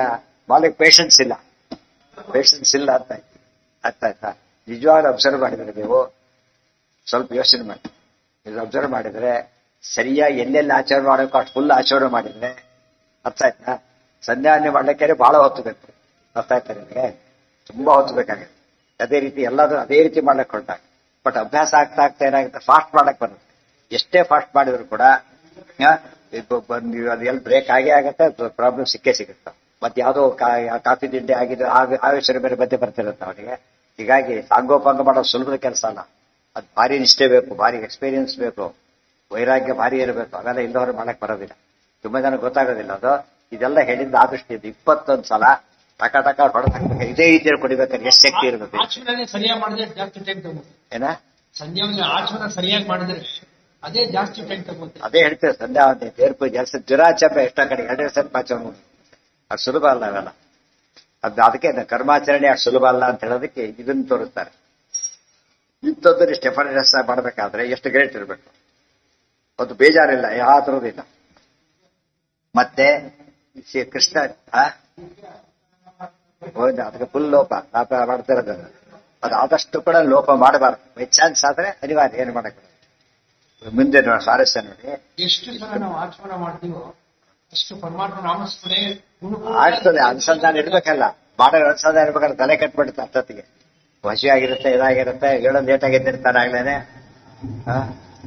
ಮಾಡಲಿಕ್ಕೆ ಪೇಷನ್ಸ್ ಇಲ್ಲ ಅಂತ ಅರ್ಥ ಆಯ್ತಾ? ನಿಜವಾಗ್ಲೂ ಅಬ್ಸರ್ವ್ ಮಾಡಿದ್ರೆ ನೀವು ಸ್ವಲ್ಪ ಯೋಚನೆ ಮಾಡಿ, ನೀವು ಅಬ್ಸರ್ವ್ ಮಾಡಿದ್ರೆ ಸರಿಯಾಗಿ ಎಲ್ಲೆಲ್ಲಿ ಆಚರಣೆ ಮಾಡಬೇಕು ಅಷ್ಟು ಫುಲ್ ಆಚರಣೆ ಮಾಡಿದ್ರೆ ಅರ್ಥ ಆಯ್ತಾ? ಸಂಧ್ಯಾವನೆ ಮಾಡ್ಲಿಕ್ಕೆ ಬಹಳ ಹೊತ್ತು ಬೇಕು. ಅರ್ಥ ಆಯ್ತಾ ನಿಮಗೆ? ತುಂಬಾ ಹೊತ್ತು ಬೇಕಾಗುತ್ತೆ. ಅದೇ ರೀತಿ ಎಲ್ಲಾದ್ರೂ ಅದೇ ರೀತಿ ಮಾಡ್ಲಿಕ್ಕೆ ಹೊರಟಾಗ, ಬಟ್ ಅಭ್ಯಾಸ ಆಗ್ತಾ ಏನಾಗುತ್ತೆ, ಫಾಸ್ಟ್ ಮಾಡಕ್ ಬರುತ್ತೆ. ಎಷ್ಟೇ ಫಾಸ್ಟ್ ಮಾಡಿದ್ರು ಕೂಡ ಅದು ಎಲ್ಲಿ ಬ್ರೇಕ್ ಆಗೇ ಆಗತ್ತೆ, ಪ್ರಾಬ್ಲಮ್ ಸಿಕ್ಕೇ ಸಿಗುತ್ತೆ. ಮತ್ತೆ ಯಾವುದೋ ಕಾಫಿ ತಿಂಡಿ ಆಗಿದ್ದು ಆವೇಶನ ಬೇರೆ ಮಧ್ಯೆ ಬರ್ತಿರುತ್ತೆ ಅವನಿಗೆ. ಹೀಗಾಗಿ ಸಾಂಗೋಪಾಂಗ ಮಾಡೋದು ಸುಲಭದ ಕೆಲಸ ಅಲ್ಲ. ಅದು ಭಾರಿ ನಿಷ್ಠೆ ಬೇಕು, ಭಾರಿ ಎಕ್ಸ್ಪೀರಿಯನ್ಸ್ ಬೇಕು, ವೈರಾಗ್ಯ ಭಾರಿ ಇರಬೇಕು. ಅವೆಲ್ಲ ಇಲ್ಲದವ್ರು ಮಾಡಕ್ ಬರೋದಿಲ್ಲ, ತುಂಬಾ ಜನ ಗೊತ್ತಾಗೋದಿಲ್ಲ ಅದು. ಇದೆಲ್ಲ ಹೇಳಿದ್ದು ಆದಷ್ಟು 21 ಸಲ ಟಕ ಟಕ ಹೊಡೆದು ಹಾಕ್ಬೇಕು. ಇದೇ ರೀತಿಯಲ್ಲಿ ಕೊಡಿಬೇಕಾದ್ರೆ ಎಷ್ಟು ಶಕ್ತಿ ಇರಬೇಕು. ಆಚರಣೆ ಸರಿಯಾಗಿ ಮಾಡಿದ್ರೆ ಜಾಸ್ತಿ ಟೈಮ್ ತಗೋಬಹುದು. ಏನ ಸಂಧ್ಯಾವಂದನೆ ಆಚರಣೆ ಸರಿಯಾಗಿ ಮಾಡಿದ್ರೆ ಅದೇ ಜಾಸ್ತಿ ಟೈಮ್ ತಗೋಬಹುದು. ಅದೇ ಹೇಳ್ತೇವೆ, ಸಂಧ್ಯಾವಂದನೆ ದೇವ್ರ ಪೂಜೆ ಜಾಸ್ತಿ ದುರಾಚರಣೆ ಎಷ್ಟೋ ಕಡೆ 2 ಸತಿ ಆಚರಣೆ ಅದು ಸುಲಭ ಅಲ್ಲ ಅವೆಲ್ಲ. ಅದಕ್ಕೆ ಕರ್ಮಾಚರಣೆ ಅಷ್ಟು ಸುಲಭ ಅಲ್ಲ ಅಂತ ಹೇಳೋದಕ್ಕೆ ಇದನ್ನು ತೋರಿಸ್ತಾರೆ. ಇಂಥದ್ದು ಇಷ್ಟು ಎಫರ್ಟ್ಸ್ ಮಾಡಬೇಕಾದ್ರೆ ಎಷ್ಟು ಗ್ರೇಟ್ ಇರಬೇಕು. ಅದು ಬೇಜಾರಿಲ್ಲ, ಯಾವ ತರದಿಲ್ಲ. ಮತ್ತೆ ಕೃಷ್ಣ ಅದಕ್ಕೆ ಫುಲ್ ಲೋಪ ಮಾಡ್ತಿರೋದು. ಅದು ಆದಷ್ಟು ಕೂಡ ಲೋಪ ಮಾಡಬಾರ್ದು. ಬೈ ಚಾನ್ಸ್ ಆದ್ರೆ ಅನಿವಾರ್ಯ, ಏನು ಮಾಡಕ್ ಮುಂದೆ ಸ್ವಾರಸ್ಯ ನೋಡಿ. ಎಷ್ಟು ಸಲ ನಾವು ಆಚರಣೆ ಮಾಡ್ತೀವೋ ಅಷ್ಟು ಪರಮಾತ್ಮ ನಾಮಸ್ಮರಣೆ ಆಗ್ತದೆ. ಅನುಸಂಧಾನ ಇರ್ಬೇಕಲ್ಲ, ಮಾಡೋ ಅನುಸಂಧಾನ ಇರ್ಬೇಕಾದ್ರೆ ತಲೆ ಕಟ್ಬಿಡುತ್ತೆ ಅಷ್ಟೊತ್ತಿಗೆ. ಹಸಿ ಆಗಿರುತ್ತೆ, ಇದಾಗಿರುತ್ತೆ, ಹೇಳೋದು ಲೇಟಾಗಿ ಎದ್ದಿರ್ತಾರೆ ಆಗ್ಲೇನೆ,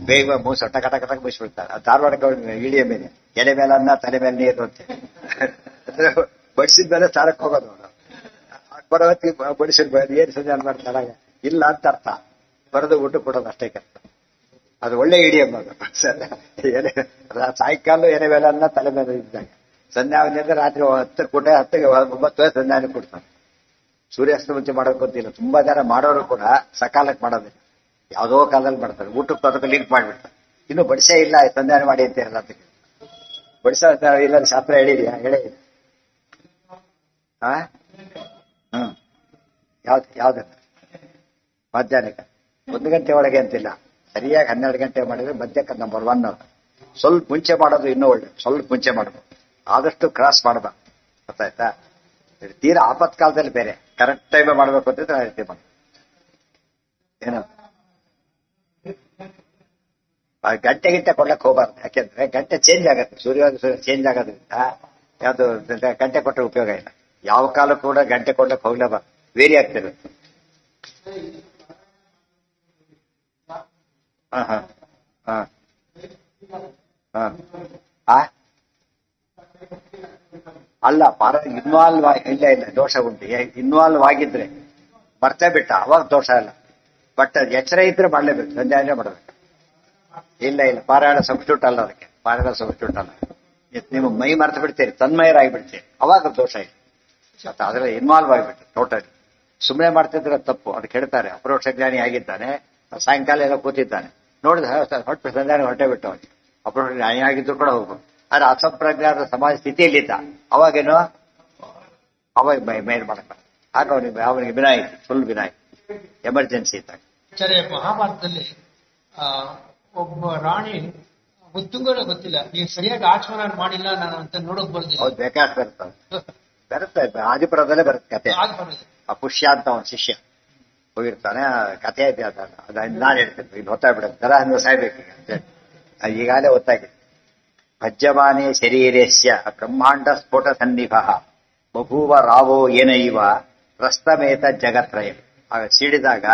ಬೇಗ ಮೂಸ ಟಕ ಟಕ ಟಕ ಮುಗಿಸ್ಬಿಡ್ತಾರೆ. ಅದು ಧಾರವಾಡಕ್ಕೆ ಇಳಿಯ ಮೇಲೆ ಎಲೆ ಮೇಲೆ ಅನ್ನ, ತಲೆ ಮೇಲೆ ನೀರು ಅಂತ ಬಡಿಸಿದ ಮೇಲೆ ಸಾರಕ್ಕೆ ಹೋಗೋದು. ಅವನು ಬರೋ ಹೊತ್ತಿಗೆ ಬಡಿಸಿರ್ಬೋದು, ಏನ್ ಸಂಧಾನ ಮಾಡ್ತಾರ ಇಲ್ಲ ಅಂತ ಅರ್ಥ. ಬರೋದು ಊಟ ಕೊಡೋದು ಅಷ್ಟೇ ಕೆಲಸ. ಅದು ಒಳ್ಳೆ ಇಡಿಯಂ ಅದು. ಎಲೆ ಸಾಯಂಕಾಲ ಎಲೆ ಮೇಲೆ ಅನ್ನ, ತಲೆ ಮೇಲೆ ಇದ್ದಾಗ ಸಂಧ್ಯಾವನೆ ಅಂದ್ರೆ ರಾತ್ರಿ 10 ಕೂಟ 10ಗೆ 9 ಸಂಧ್ಯಾವನೆ ಕೊಡ್ತಾನೆ. ಸೂರ್ಯಾಸ್ತ ಮುಂಚೆ ಮಾಡೋಕೆ ಗೊತ್ತಿಲ್ಲ. ತುಂಬಾ ಜನ ಮಾಡೋರು ಕೂಡ ಸಕಾಲಕ್ಕೆ ಮಾಡೋದಿಲ್ಲ, ಯಾವುದೋ ಕಾಲದಲ್ಲಿ ಮಾಡ್ತಾರೆ. ಊಟಕ್ಕೆ ಅದಕ್ಕೆ ಲಿಂಕ್ ಮಾಡಿಬಿಡ್ತಾರೆ. ಇನ್ನು ಬಡಿಸೇ ಇಲ್ಲ ಸಂಧ್ಯಾವನೆ ಮಾಡಿ ಅಂತ ಹೇಳಲ್ಲ. ಬಡಿಸೋ ಇಲ್ಲ ಶಾಸ್ತ್ರ ಹೇಳಿದ್ಯಾ? ಹೇಳಿ. ಯಾವ್ದನ್ನ ಮಧ್ಯಾಹ್ನಕ್ಕೆ 1 ಗಂಟೆ ಒಳಗೆ ಅಂತಿಲ್ಲ, ಸರಿಯಾಗಿ 12 ಗಂಟೆ ಮಾಡಿದ್ರೆ ಮಧ್ಯಕ್ಕೆ ನಂಬರ್ 1. ಸ್ವಲ್ಪ ಮುಂಚೆ ಮಾಡೋದು ಇನ್ನೂ ಒಳ್ಳೆ, ಸ್ವಲ್ಪ ಮುಂಚೆ ಮಾಡಬೇಕು, ಆದಷ್ಟು ಕ್ರಾಸ್ ಮಾಡಬಾರ್ದು. ಗೊತ್ತಾಯ್ತಾ? ತೀರಾ ಆಪತ್ಕಾಲದಲ್ಲಿ ಬೇರೆ, ಕರೆಕ್ಟ್ ಟೈಮ್ ಮಾಡ್ಬೇಕು ಅಂತಿದ್ರೆ ಆ ರೀತಿ ಮಾಡಿ. ಏನು ಗಂಟೆ ಕೊಡ್ಲಕ್ಕೆ ಹೋಗ್ಬಾರ್ದು. ಯಾಕೆಂದ್ರೆ ಗಂಟೆ ಚೇಂಜ್ ಆಗತ್ತೆ, ಸೂರ್ಯ ಚೇಂಜ್ ಆಗೋದ್ರಿಂದ ಯಾವ್ದು ಗಂಟೆ ಕೊಟ್ಟರೆ ಉಪಯೋಗ ಇಲ್ಲ. ಯಾವ ಕಾಲ ಕೂಡ ಗಂಟೆ ಕೊಡ್ಲಕ್ಕೆ ಹೋಗ್ಲೇಬಾರ್ದು, ವೇರಿ ಆಗ್ತಿರುತ್ತೆ. ಅಲ್ಲ, ಇನ್ವಾಲ್ವ್ ಇಲ್ಲ ದೋಷ ಉಂಟು. ಇನ್ವಾಲ್ವ್ ಆಗಿದ್ರೆ ಬರ್ತೇ ಬಿಟ್ಟ ಅವಾಗ ದೋಷ ಇಲ್ಲ. ಬಟ್ ಎಚ್ಚರ ಇದ್ರೆ ಮಾಡ್ಲೇಬೇಕು, ಸಂಧ್ಯಾವನೆ ಮಾಡಬೇಕು. ಇಲ್ಲ ಪಾರಾಯಣ ಸಬ್ಸ್ಟಿಟ್ಯೂಟ್ ಅಲ್ಲ, ಅದಕ್ಕೆ ಪಾರಾಯಣ ಸಬ್ಸ್ಟಿಟ್ಯೂಟ್ ಅಲ್ಲ. ನೀವು ಮೈ ಮರೆತು ಬಿಡ್ತೀರಿ, ತನ್ಮಯರಾಗಿಬಿಡ್ತೀರಿ, ಅವಾಗ ದೋಷ ಇಲ್ಲ. ಅದ್ರಲ್ಲಿ ಇನ್ವಾಲ್ವ್ ಆಗಿಬಿಟ್ಟು ಟೋಟಲಿ. ಸುಮ್ಮನೆ ಮಾಡ್ತಿದ್ರೆ ತಪ್ಪು, ಅದಕ್ಕೆ ಹೇಳ್ತಾರೆ ಅಪರೋಕ್ಷ ಜ್ಞಾನಿ ಆಗಿದ್ದಾನೆ, ಸಾಯಂಕಾಲ ಎಲ್ಲ ಕೂತಿದ್ದಾನೆ, ನೋಡಿದ ಹೊಟ್ಟೆ ಸಂಧಾನ ಹೊಟ್ಟೆ ಬಿಟ್ಟು ಅವನಿಗೆ ಅಪ್ಪ ಆಗಿದ್ರು ಕೂಡ ಹೋಗ್ಬೋದು. ಆದ್ರೆ ಅಸಂಪ್ರಜ್ಞಾತ ಸಮಾಜ ಸ್ಥಿತಿಯಲ್ಲಿದ್ದ ಅವಾಗೇನೋ ಅವಾಗ ಮೇಲ್ ಮಾಡಕ ಆಗ ಅವನಿಗೆ ವಿನಾಯಿತಿ, ಫುಲ್ ವಿನಾಯಿತಿ, ಎಮರ್ಜೆನ್ಸಿ ಇದ್ದಾಗ. ಆಚಾರ್ಯ ಮಹಾಭಾರತದಲ್ಲಿ ಒಬ್ಬ ರಾಣಿ ಗೊತ್ತುಂಗರ ಗೊತ್ತಿಲ್ಲ, ನೀವು ಸರಿಯಾಗಿ ಆಚಮನ ಮಾಡಿಲ್ಲ ನಾನು ಅಂತ ನೋಡಕ್ ಬರ್ದಿಲ್ಲ. ಹೌದು, ಬೇಕಾದ್ರೆ ಬರುತ್ತೆ ಆದಿಪುರದಲ್ಲೇ ಬರುತ್ತೆ ಕತೆ. ಆ ಪುಷ್ಯ ಅಂತ ಅವನ ಶಿಷ್ಯ ಹೋಗಿರ್ತಾನೆ, ಕಥೆ ಐತೆ ಅದ ನಾನು ಹೇಳ್ತೇನೆ, ಇಲ್ಲಿ ಹೊತ್ತಾಗ್ಬಿಡುತ್ತೆ ತರ ಅಂದ್ರೆ ಸಾಯ್ಬೇಕು ಈಗಾಗಲೇ ಗೊತ್ತಾಗಿದೆ. ಭಜ್ಯಮಾನೇ ಶರೀರಸ್ಯ ಬ್ರಹ್ಮಾಂಡ ಸ್ಫೋಟ ಸನ್ನಿಭ ಬಭೂವ ರಾವೋ ಏನೈವ ಪ್ರಸ್ತಮೇತ ಜಗತ್ರಯ. ಆಗ ಸಿಡಿದಾಗ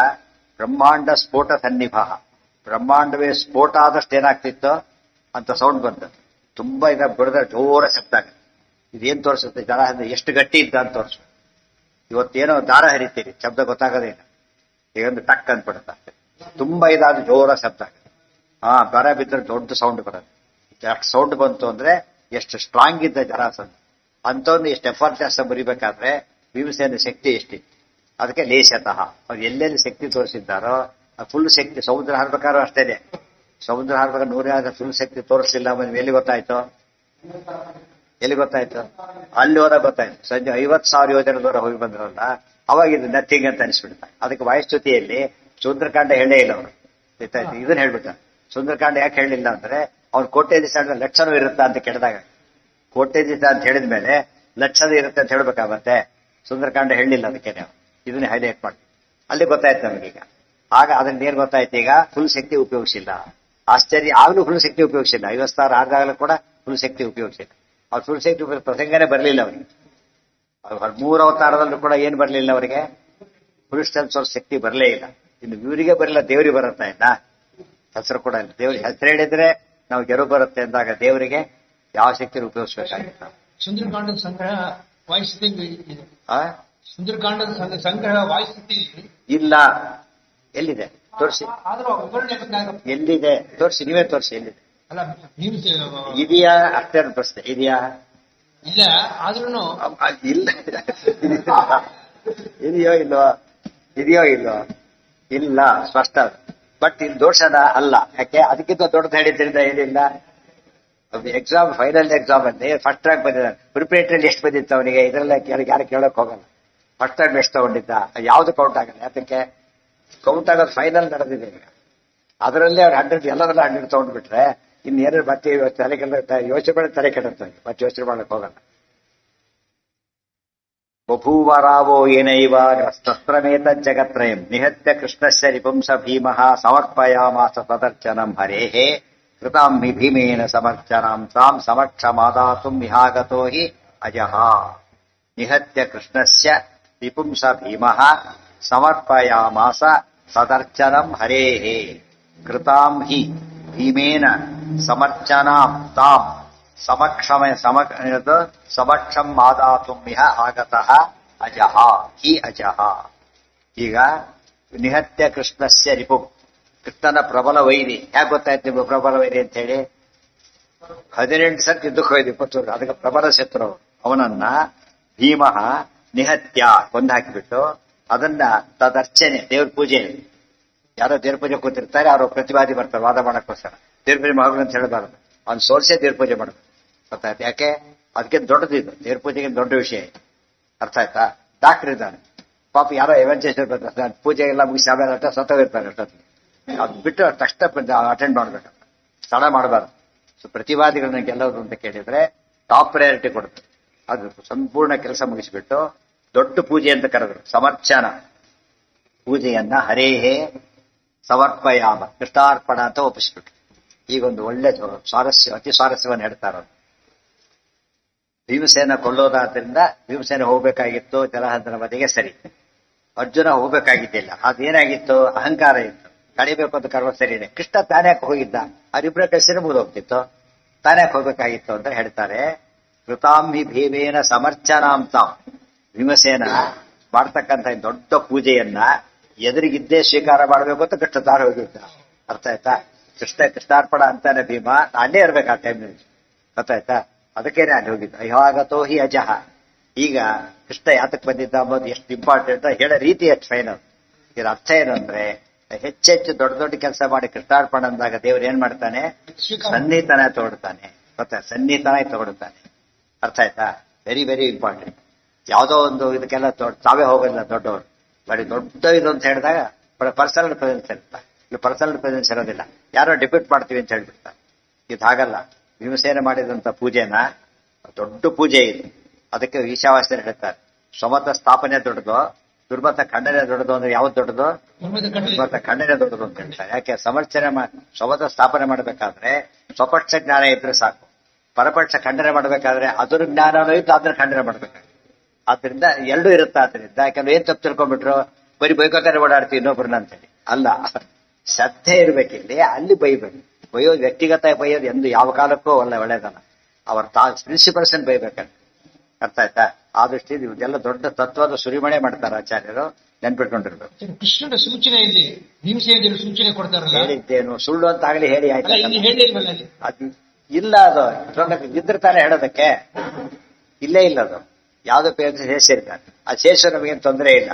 ಬ್ರಹ್ಮಾಂಡ ಸ್ಫೋಟ ಸನ್ನಿಭ, ಬ್ರಹ್ಮಾಂಡವೇ ಸ್ಫೋಟ ಆದಷ್ಟು ಏನಾಗ್ತಿತ್ತೋ ಅಂತ ಸೌಂಡ್ ಬಂತು. ತುಂಬಾ ಇದ ಬಿಡದ್ರೆ ಜೋರ ಶಬ್ದ ಆಗುತ್ತೆ. ಇದೇನ್ ತೋರಿಸುತ್ತೆ, ಜನ ಎಷ್ಟು ಗಟ್ಟಿ ಇದ್ದ ಅಂತ ತೋರಿಸುತ್ತೆ. ಇವತ್ತೇನೋ ದಾರ ಹರಿತೀರಿ, ಶಬ್ದ ಗೊತ್ತಾಗೋದಿಲ್ಲ, ಈಗೊಂದು ಟಕ್ ಅಂದ್ಬಿಡುತ್ತೆ. ತುಂಬಾ ಇದಾದ ಜೋರ ಶಬ್ದ ಆಗುತ್ತೆ. ಬರ ಬಿದ್ದರೆ ದೊಡ್ಡ ಸೌಂಡ್ ಬರುತ್ತೆ. ಎಷ್ಟು ಸೌಂಡ್ ಬಂತು ಅಂದ್ರೆ ಎಷ್ಟು ಸ್ಟ್ರಾಂಗ್ ಇದ್ದ ಜರಾಸಂಧ ಅಂತೊಂದು ಎಷ್ಟು ಎಫರ್ಟ್ಲೆಸ್ ಬರಿಬೇಕಾದ್ರೆ ಭೀಮಸೇನ ಶಕ್ತಿ ಎಷ್ಟಿತ್ತು. ಅದಕ್ಕೆ ಲೇಷತಃ ಅವ್ರು ಎಲ್ಲೆಲ್ಲಿ ಶಕ್ತಿ ತೋರಿಸಿದ್ದಾರೋ ಫುಲ್ ಶಕ್ತಿ. ಸಮುದ್ರ ಹಾರ್ಬೇಕಾದ್ರೂ ಅಷ್ಟೇನೆ, ಸಮುದ್ರ ಹಾರ್ಬೇಕಾದ್ರೆ 100 ಫುಲ್ ಶಕ್ತಿ ತೋರಿಸಲಿಲ್ಲ. ಎಲ್ಲಿ ಗೊತ್ತಾಯ್ತು, ಎಲ್ಲಿ ಗೊತ್ತಾಯ್ತು, ಅಲ್ಲಿ ಹೋದ ಗೊತ್ತಾಯ್ತು. ಸಂಜೆ 50,000 ಯೋಜನೆ ದೂರ ಹೋಗಿ ಬಂದ್ರಲ್ಲ, ಅವಾಗ ಇದು ನಥಿಂಗ್ ಅಂತ ಅನಿಸ್ಬಿಡ್ತಾರೆ. ಅದಕ್ಕೆ ವಾಯುಸ್ತುತಿಯಲ್ಲಿ ಸುಂದರಕಾಂಡ ಹೇಳೇ ಇಲ್ಲ ಅವರು. ಗೊತ್ತಾಯ್ತು, ಇದನ್ನ ಹೇಳ್ಬಿಟ್ಟ. ಸುಂದರಕಾಂಡ ಯಾಕೆ ಹೇಳಿಲ್ಲ ಅಂದ್ರೆ ಅವ್ನು ಕೋಟೆ ದಿವಸ ಲಕ್ಷಣವೂ ಇರುತ್ತಾ ಅಂತ ಕೇಳಿದಾಗ, ಕೋಟೆ ದಿವಸ ಅಂತ ಹೇಳಿದ ಮೇಲೆ ಲಕ್ಷಣ ಇರುತ್ತೆ ಅಂತ ಹೇಳ್ಬೇಕಾಗತ್ತೆ. ಸುಂದರಕಾಂಡ ಹೇಳಿಲ್ಲ, ಅದಕ್ಕೆ ನಾವು ಇದನ್ನ ಹೈಲೈಟ್ ಮಾಡ್ತೀವಿ. ಅಲ್ಲಿ ಗೊತ್ತಾಯ್ತು ನಮಗೀಗ. ಆಗ ಅದನ್ನ ಏನ್ ಗೊತ್ತಾಯ್ತು, ಈಗ ಫುಲ್ ಶಕ್ತಿ ಉಪಯೋಗಿಸಿಲ್ಲ. ಆಶ್ಚರ್ಯ, ಆಗ್ಲೂ ಫುಲ್ ಶಕ್ತಿ ಉಪಯೋಗಿಸಿಲ್ಲ. 50,000 ಆದಾಗಲೂ ಕೂಡ ಫುಲ್ ಶಕ್ತಿ ಉಪಯೋಗಿಸಿಲ್ಲ. ಅವ್ರು ಫುಲ್ ಶಕ್ತಿ ಪ್ರಸಂಗನೇ ಬರಲಿಲ್ಲ ಅವರಿಗೆ. 3 ಅವತಾರದಲ್ಲೂ ಕೂಡ ಏನ್ ಬರಲಿಲ್ಲ ಅವರಿಗೆ, ಫುಲ್ ಶಕ್ತಿ ಬರಲೇ ಇಲ್ಲ. ಇನ್ನು ಇವರಿಗೆ ಬರಲಿಲ್ಲ, ದೇವರಿಗೆ ಬರುತ್ತಾ ಇಲ್ಲ, ಹೆಸರು ಕೂಡ ಇಲ್ಲ. ದೇವ್ರಿಗೆ ಹೆಸರು ಹೇಳಿದ್ರೆ ನಾವು ಗೆರು ಬರುತ್ತೆ ಅಂದಾಗ ದೇವರಿಗೆ ಯಾವ ಶಕ್ತಿ ಉಪಯೋಗಿಸ್ಬೇಕಾಗಿತ್ತು. ಸುಂದರಕಾಂಡದ ಸಂಗ್ರಹ ವಾಯುಸ್ಥಿತಿ ಇದೆ. ಸುಂದರಕಾಂಡದ ಸಂಗ್ರಹ ವಾಯುಸ್ಥಿತಿ ಇಲ್ಲ, ಎಲ್ಲಿದೆ ತೋರಿಸಿ. ಎಲ್ಲಿದೆ ತೋರಿಸಿ, ನೀವೇ ತೋರಿಸಿ ಎಲ್ಲಿದೆ. ಅಲ್ಲ, ಇದೆಯಾ ಅಷ್ಟೇ ಪ್ರಶ್ನೆ, ಇದೆಯಾ? ಇಲ್ಲ, ಆದ್ರೂ ಇಲ್ಲ. ಇದೆಯೋ ಇಲ್ವೋ, ಇದೆಯೋ ಇಲ್ವೋ, ಇಲ್ಲ ಸ್ಪಷ್ಟ. ಬಟ್ ಇದು ದೋಷದ ಅಲ್ಲ. ಯಾಕೆ, ಅದಕ್ಕಿಂತ ದೊಡ್ಡದು ಹೇಳಿದ್ರಿಂದ ಏನಿಲ್ಲ. ಎಕ್ಸಾಮ್, ಫೈನಲ್ ಎಕ್ಸಾಮ್ ಅಲ್ಲಿ ಫಸ್ಟ್ ರ್ಯಾಂಕ್ ಬಂದಿದ್ದಾನೆ. ಪ್ರಿಪರೇಟರಿ ಎಷ್ಟು ಬಂದಿತ್ತು ಅವನಿಗೆ, ಇದರೆಲ್ಲ ಯಾರು ಕೇಳಕ್ ಹೋಗಲ್ಲ. ಫಸ್ಟ್ ಟೈಮ್ ಎಷ್ಟು ತಗೊಂಡಿದ್ದ, ಯಾವ್ದು ಕೌಂಟ್ ಆಗಲ್ಲ. ಯಾತಕ್ಕೆ ಕೌಂಟ್ ಆಗೋದು ಫೈನಲ್ ನಡೆದಿದೆ ಈಗ. ಅದರಲ್ಲೇ ಅವ್ರು 100 ಎಲ್ಲದಲ್ಲ 100 ತಗೊಂಡ್ಬಿಟ್ರೆ ಇನ್ನೇನು ಮತ್ತೆ ತಲೆ ಯೋಚನೆ ಮಾಡಿ ತಲೆ ಕೆಡುತ್ತೆ, ಮತ್ತೆ ಯೋಚನೆ ಮಾಡಕ್ ಹೋಗಲ್ಲ. ಬಭೂವರಾವೋ ಏನೈವ ಶಸ್ತ್ರಮೇತ ಜಗತ್ರಯಂ ನಿಹತ್ಯ ಕೃಷ್ಣಸ್ಯ ರಿಪುಂಸ ಭೀಮಃ ಸಮರ್ಪಯಾಮಾಸ ತದರ್ಚನಂ ಹರೇಃ ಕೃತಾಂ ಹಿ ಭೀಮೇನ ಸಮರ್ಚನಾಂ ತಾಂ ಸಮಕ್ಷಮಾದಾತುಂ ವಿಹಾಗತೋ ಹಿ ಅಜಃ. ನಿಹತ್ಯ ಕೃಷ್ಣಸ್ಯ ರಿಪುಂಸ ಭೀಮಃ ಸಮರ್ಪಯಾಮಾಸ ತದರ್ಚನಂ ಹರೇಃ ಕೃತಾಂ ಹಿ ಭೀಮೇನ ಸಮರ್ಚನಾಂ ತಾಂ ಸಮಕ್ಷಂ ಮಾದಾತು ಮಿಹ ಆಗತಃ ಅಜಃ ಹಿ ಅಜಃ. ಈಗ ನಿಹತ್ಯ ಕೃಷ್ಣಸ್ಯ ರಿಪು, ಕೃಷ್ಣನ ಪ್ರಬಲ ವೈರಿ. ಹೇಗೆ ಗೊತ್ತಾಯ್ತು ನಿಮ್ಗೆ ಪ್ರಬಲ ವೈರಿ ಅಂತ ಹೇಳಿ? 18 ಸರ್ತಿ ಯುದ್ಧಕ್ಕೆ ಹೋಯ್ದು, 20 ಅದಕ್ಕೆ ಪ್ರಬಲ ಶತ್ರು. ಅವನನ್ನ ಭೀಮಃ ನಿಹತ್ಯ ಕೊಂದು ಹಾಕಿಬಿಟ್ಟು ಅದನ್ನ ತದರ್ಚನೆ, ದೇವ್ರ ಪೂಜೆ. ಯಾರೋ ದೇವ್ರ ಪೂಜೆ ಕೂತಿರ್ತಾರೆ, ಅವರು ಪ್ರತಿವಾದಿ ಬರ್ತಾರೆ ವಾದ ಮಾಡಕ್ಕೋಸ್ಕರ. ದೇವ್ರ ಪೂಜೆ ಮಗಳು ಅಂತ ಹೇಳಬಾರದು, ಅವ್ನು ಸೋಲ್ಸೇ ದೇವ್ರ ಪೂಜೆ ಮಾಡಬೇಕು. ಅರ್ಥ ಆಯ್ತು? ಯಾಕೆ, ಅದಕ್ಕೆ ದೊಡ್ಡದಿದ್ದು ದೇವ್ರ ಪೂಜೆಗೆ ದೊಡ್ಡ ವಿಷಯ. ಅರ್ಥ ಆಯ್ತಾ? ಡಾಕ್ಟರ್ ಇದ್ದಾನೆ, ಪಾಪ ಯಾರೋ ಎಮರ್ಜೆನ್ಸಿ ಬರ್ತಾರೆ, ಪೂಜೆ ಎಲ್ಲ ಮುಗಿಸಿ ಆಮೇಲೆ ಅಷ್ಟ ಸತ್ತೋಗಿರ್ತಾರೆ. ಅಷ್ಟೊತ್ತಿಗೆ ಅದು ಬಿಟ್ಟು ತಕ್ಷಣ ಅಟೆಂಡ್ ಮಾಡ್ಬೇಕು, ತಡ ಮಾಡಬಾರ್ದು. ಸೊ ಪ್ರತಿವಾದಿಗಳನ್ನ ಗೆಲ್ಲೋದು ಅಂತ ಕೇಳಿದ್ರೆ ಟಾಪ್ ಪ್ರಯಾರಿಟಿ ಕೊಡುತ್ತೆ. ಅದು ಸಂಪೂರ್ಣ ಕೆಲಸ ಮುಗಿಸಿಬಿಟ್ಟು ದೊಡ್ಡ ಪೂಜೆ ಅಂತ ಕರೆದ್ರು. ಸಮರ್ಚನ ಪೂಜೆಯನ್ನ ಹರೇಹೇ ಸಮರ್ಪಯಾಮ, ಕೃಷ್ಣಾರ್ಪಣ ಅಂತ ಒಪ್ಪಿಸ್ಬಿಟ್ರು. ಈಗೊಂದು ಒಳ್ಳೆ ಸ್ವಾರಸ್ಯ, ಅತಿ ಸ್ವಾರಸ್ಯವನ್ನು ಹೇಳ್ತಾರ. ಭೀಮಸೇನ ಕೊಳ್ಳೋದಾದ್ರಿಂದ ಭೀಮಸೇನ ಹೋಗ್ಬೇಕಾಗಿತ್ತು ಜಲಹಂತನ ಬದಿಗೆ, ಸರಿ. ಅರ್ಜುನ ಹೋಗ್ಬೇಕಾಗಿದ್ದಿಲ್ಲ. ಅದೇನಾಗಿತ್ತು, ಅಹಂಕಾರ ಇತ್ತು, ಕಡಿಬೇಕು ಅಂತ ಕರ್ಮ ಸರಿ ಇದೆ. ಕೃಷ್ಣ ತಾನ್ಯಾಕೆ ಹೋಗಿದ್ದ, ಅವರಿಬ್ಬರ ಕಳಿಸಿದ್ರೆ ಮುಗಿದೋಗ್ತಿತ್ತು, ತಾನ್ಯಾಕೆ ಹೋಗ್ಬೇಕಾಗಿತ್ತು ಅಂತ ಹೇಳ್ತಾರೆ. ಕೃತಾಂ ಹಿ ಭೀಮೇನ ಸಮರ್ಚನಾಂ ತಾಂ, ಭೀಮಸೇನ ಮಾಡ್ತಕ್ಕಂಥ ದೊಡ್ಡ ಪೂಜೆಯನ್ನ ಎದುರಿಗಿದ್ದೇ ಸ್ವೀಕಾರ ಮಾಡಬೇಕು ಅಂತ ಕೃಷ್ಣ ತಾನು ಹೋಗಿದ್ದ. ಅರ್ಥ ಆಯ್ತಾ? ಕೃಷ್ಣಾರ್ಪಣ ಅಂತಾನೆ ಭೀಮ, ಅಲ್ಲೇ ಇರ್ಬೇಕು ಆ ಟೈಮ್ನಲ್ಲಿ. ಗೊತ್ತಾಯ್ತಾ? ಅದಕ್ಕೇನೆ ಅಲ್ಲಿ ಹೋಗಿದ್ದ. ಅಯ್ಯಾಗತೋ ಹಿ ಅಜಃ. ಈಗ ಕೃಷ್ಣ ಯಾತಕ್ಕೆ ಬಂದಿದ್ದ ಅಂಬೋದು ಎಷ್ಟು ಇಂಪಾರ್ಟೆಂಟ್ ಹೇಳೋ ರೀತಿ ಎಷ್ಟು ಫೈನಲ್. ಇದರ ಅರ್ಥ ಏನಂದ್ರೆ ಹೆಚ್ಚೆಚ್ಚು ದೊಡ್ಡ ದೊಡ್ಡ ಕೆಲಸ ಮಾಡಿ ಕೃಷ್ಣಾರ್ಪಣ ಅಂದಾಗ ದೇವ್ರು ಏನ್ ಮಾಡ್ತಾನೆ? ಸ್ವೀಕಾರ ಸನ್ನಿಹಿತನ ತಗೊಳ್ತಾನೆ. ಗೊತ್ತಾ? ಸನ್ನಿಹಿತನ ತಗೊಳ್ತಾನೆ. ಅರ್ಥ ಆಯ್ತಾ? Very very important. ಯಾವುದೋ ಒಂದು ಇದಕ್ಕೆಲ್ಲ ತಾವೇ ಹೋಗೋದಿಲ್ಲ ದೊಡ್ಡವರು. ಬರೀ ದೊಡ್ಡ ಇದು ಅಂತ ಹೇಳಿದಾಗ ಪರ್ಸನಲ್ ಪ್ರೆಸೆನ್ಸ್ ಇರುತ್ತೆ. ಇಲ್ಲಿ ಪರ್ಸನಲ್ ಪ್ರೆಸೆನ್ಸ್ ಇರೋದಿಲ್ಲ. ಯಾರೋ ಡಿಪ್ಯೂಟ್ ಮಾಡ್ತೀವಿ ಅಂತ ಹೇಳ್ಬಿಡ್ತಾರೆ. ಇದು ಹಾಗಲ್ಲ. ಭೀಮಸೇನ ಮಾಡಿದಂತ ಪೂಜೆನ ದೊಡ್ಡ ಪೂಜೆ ಇದು. ಅದಕ್ಕೆ ಈಶಾವಾಸ್ಯ ಹೇಳ್ತಾರೆ, ಸ್ವಮತ ಸ್ಥಾಪನೆ ದೊಡ್ಡದು, ದುರ್ಮತ ಖಂಡನೆ ದೊಡ್ಡದು. ಅಂದ್ರೆ ಯಾವ್ದು ದೊಡ್ಡದು? ದುರ್ಮತ ಖಂಡನೆ ದೊಡ್ಡದು ಅಂತ ಹೇಳ್ತಾರೆ. ಯಾಕೆ? ಸ್ವಮತ ಸ್ಥಾಪನೆ ಮಾಡಬೇಕಾದ್ರೆ ಸ್ವಪಕ್ಷ ಜ್ಞಾನ ಇದ್ರೆ ಸಾಕು. ಪರಪಕ್ಷ ಖಂಡನೆ ಮಾಡಬೇಕಾದ್ರೆ ಅದ್ರ ಜ್ಞಾನನೂ ಇತ್ತು, ಅದ್ರ ಖಂಡನೆ ಮಾಡ್ಬೇಕಾದ್ರೆ. ಆದ್ರಿಂದ ಎರಡೂ ಇರುತ್ತೆ. ಆದ್ರಿಂದ ಯಾಕಂದ್ರೆ ಏನ್ ತಪ್ಪು ತಿಳ್ಕೊಂಡ್ಬಿಟ್ರು, ಬರೀ ಬೈಕೋತಾರೆ ಓಡಾಡ್ತೀವಿ ಇನ್ನೊಬ್ರನ್ನ ಅಂತೇಳಿ. ಅಲ್ಲ, ಶ್ರದ್ಧೆ ಇರ್ಬೇಕಿಲ್ಲಿ. ಅಲ್ಲಿ ಬೈಬೇಕು. ಬೈಯೋದು ವ್ಯಕ್ತಿಗತ ಬೈಯೋದು ಎಂದು ಯಾವ ಕಾಲಕ್ಕೂ ಒಳ್ಳೇದಲ್ಲ. ಅವ್ರ ಪ್ರಿನ್ಸಿಪಲ್ಸ್ ಬೈಬೇಕಂತ. ಅರ್ಥ ಆಯ್ತಾ? ಆ ದೃಷ್ಟಿಯಿಂದ ಇದೆಲ್ಲ ದೊಡ್ಡ ತತ್ವದ ಸುರಿಮಣೆ ಮಾಡ್ತಾರೆ ಆಚಾರ್ಯರು. ನೆನ್ಪಿಟ್ಕೊಂಡಿರ್ಬೇಕು. ಕೃಷ್ಣನ ಸೂಚನೆ ಇಲ್ಲಿ ಭೀಮಸೇನ ಸೂಚನೆ ಕೊಡ್ತಾರಲ್ಲ, ಹೇಳಿದ್ದೇನು ಸುಳ್ಳು ಅಂತ ಆಗ್ಲಿ ಹೇಳಿ ಆಯ್ತಾ? ಅದು ಇಲ್ಲ, ಅದು ಇದ್ರ ತಾನೇ ಹೇಳೋದಕ್ಕೆ. ಇಲ್ಲೇ ಇಲ್ಲ ಅದು. ಯಾವ್ದೋ ಪೇರ್ ಸೇರಿದ್ದಾರೆ. ಆ ಶೇಷ ನಮಗೇನು ತೊಂದರೆ ಇಲ್ಲ.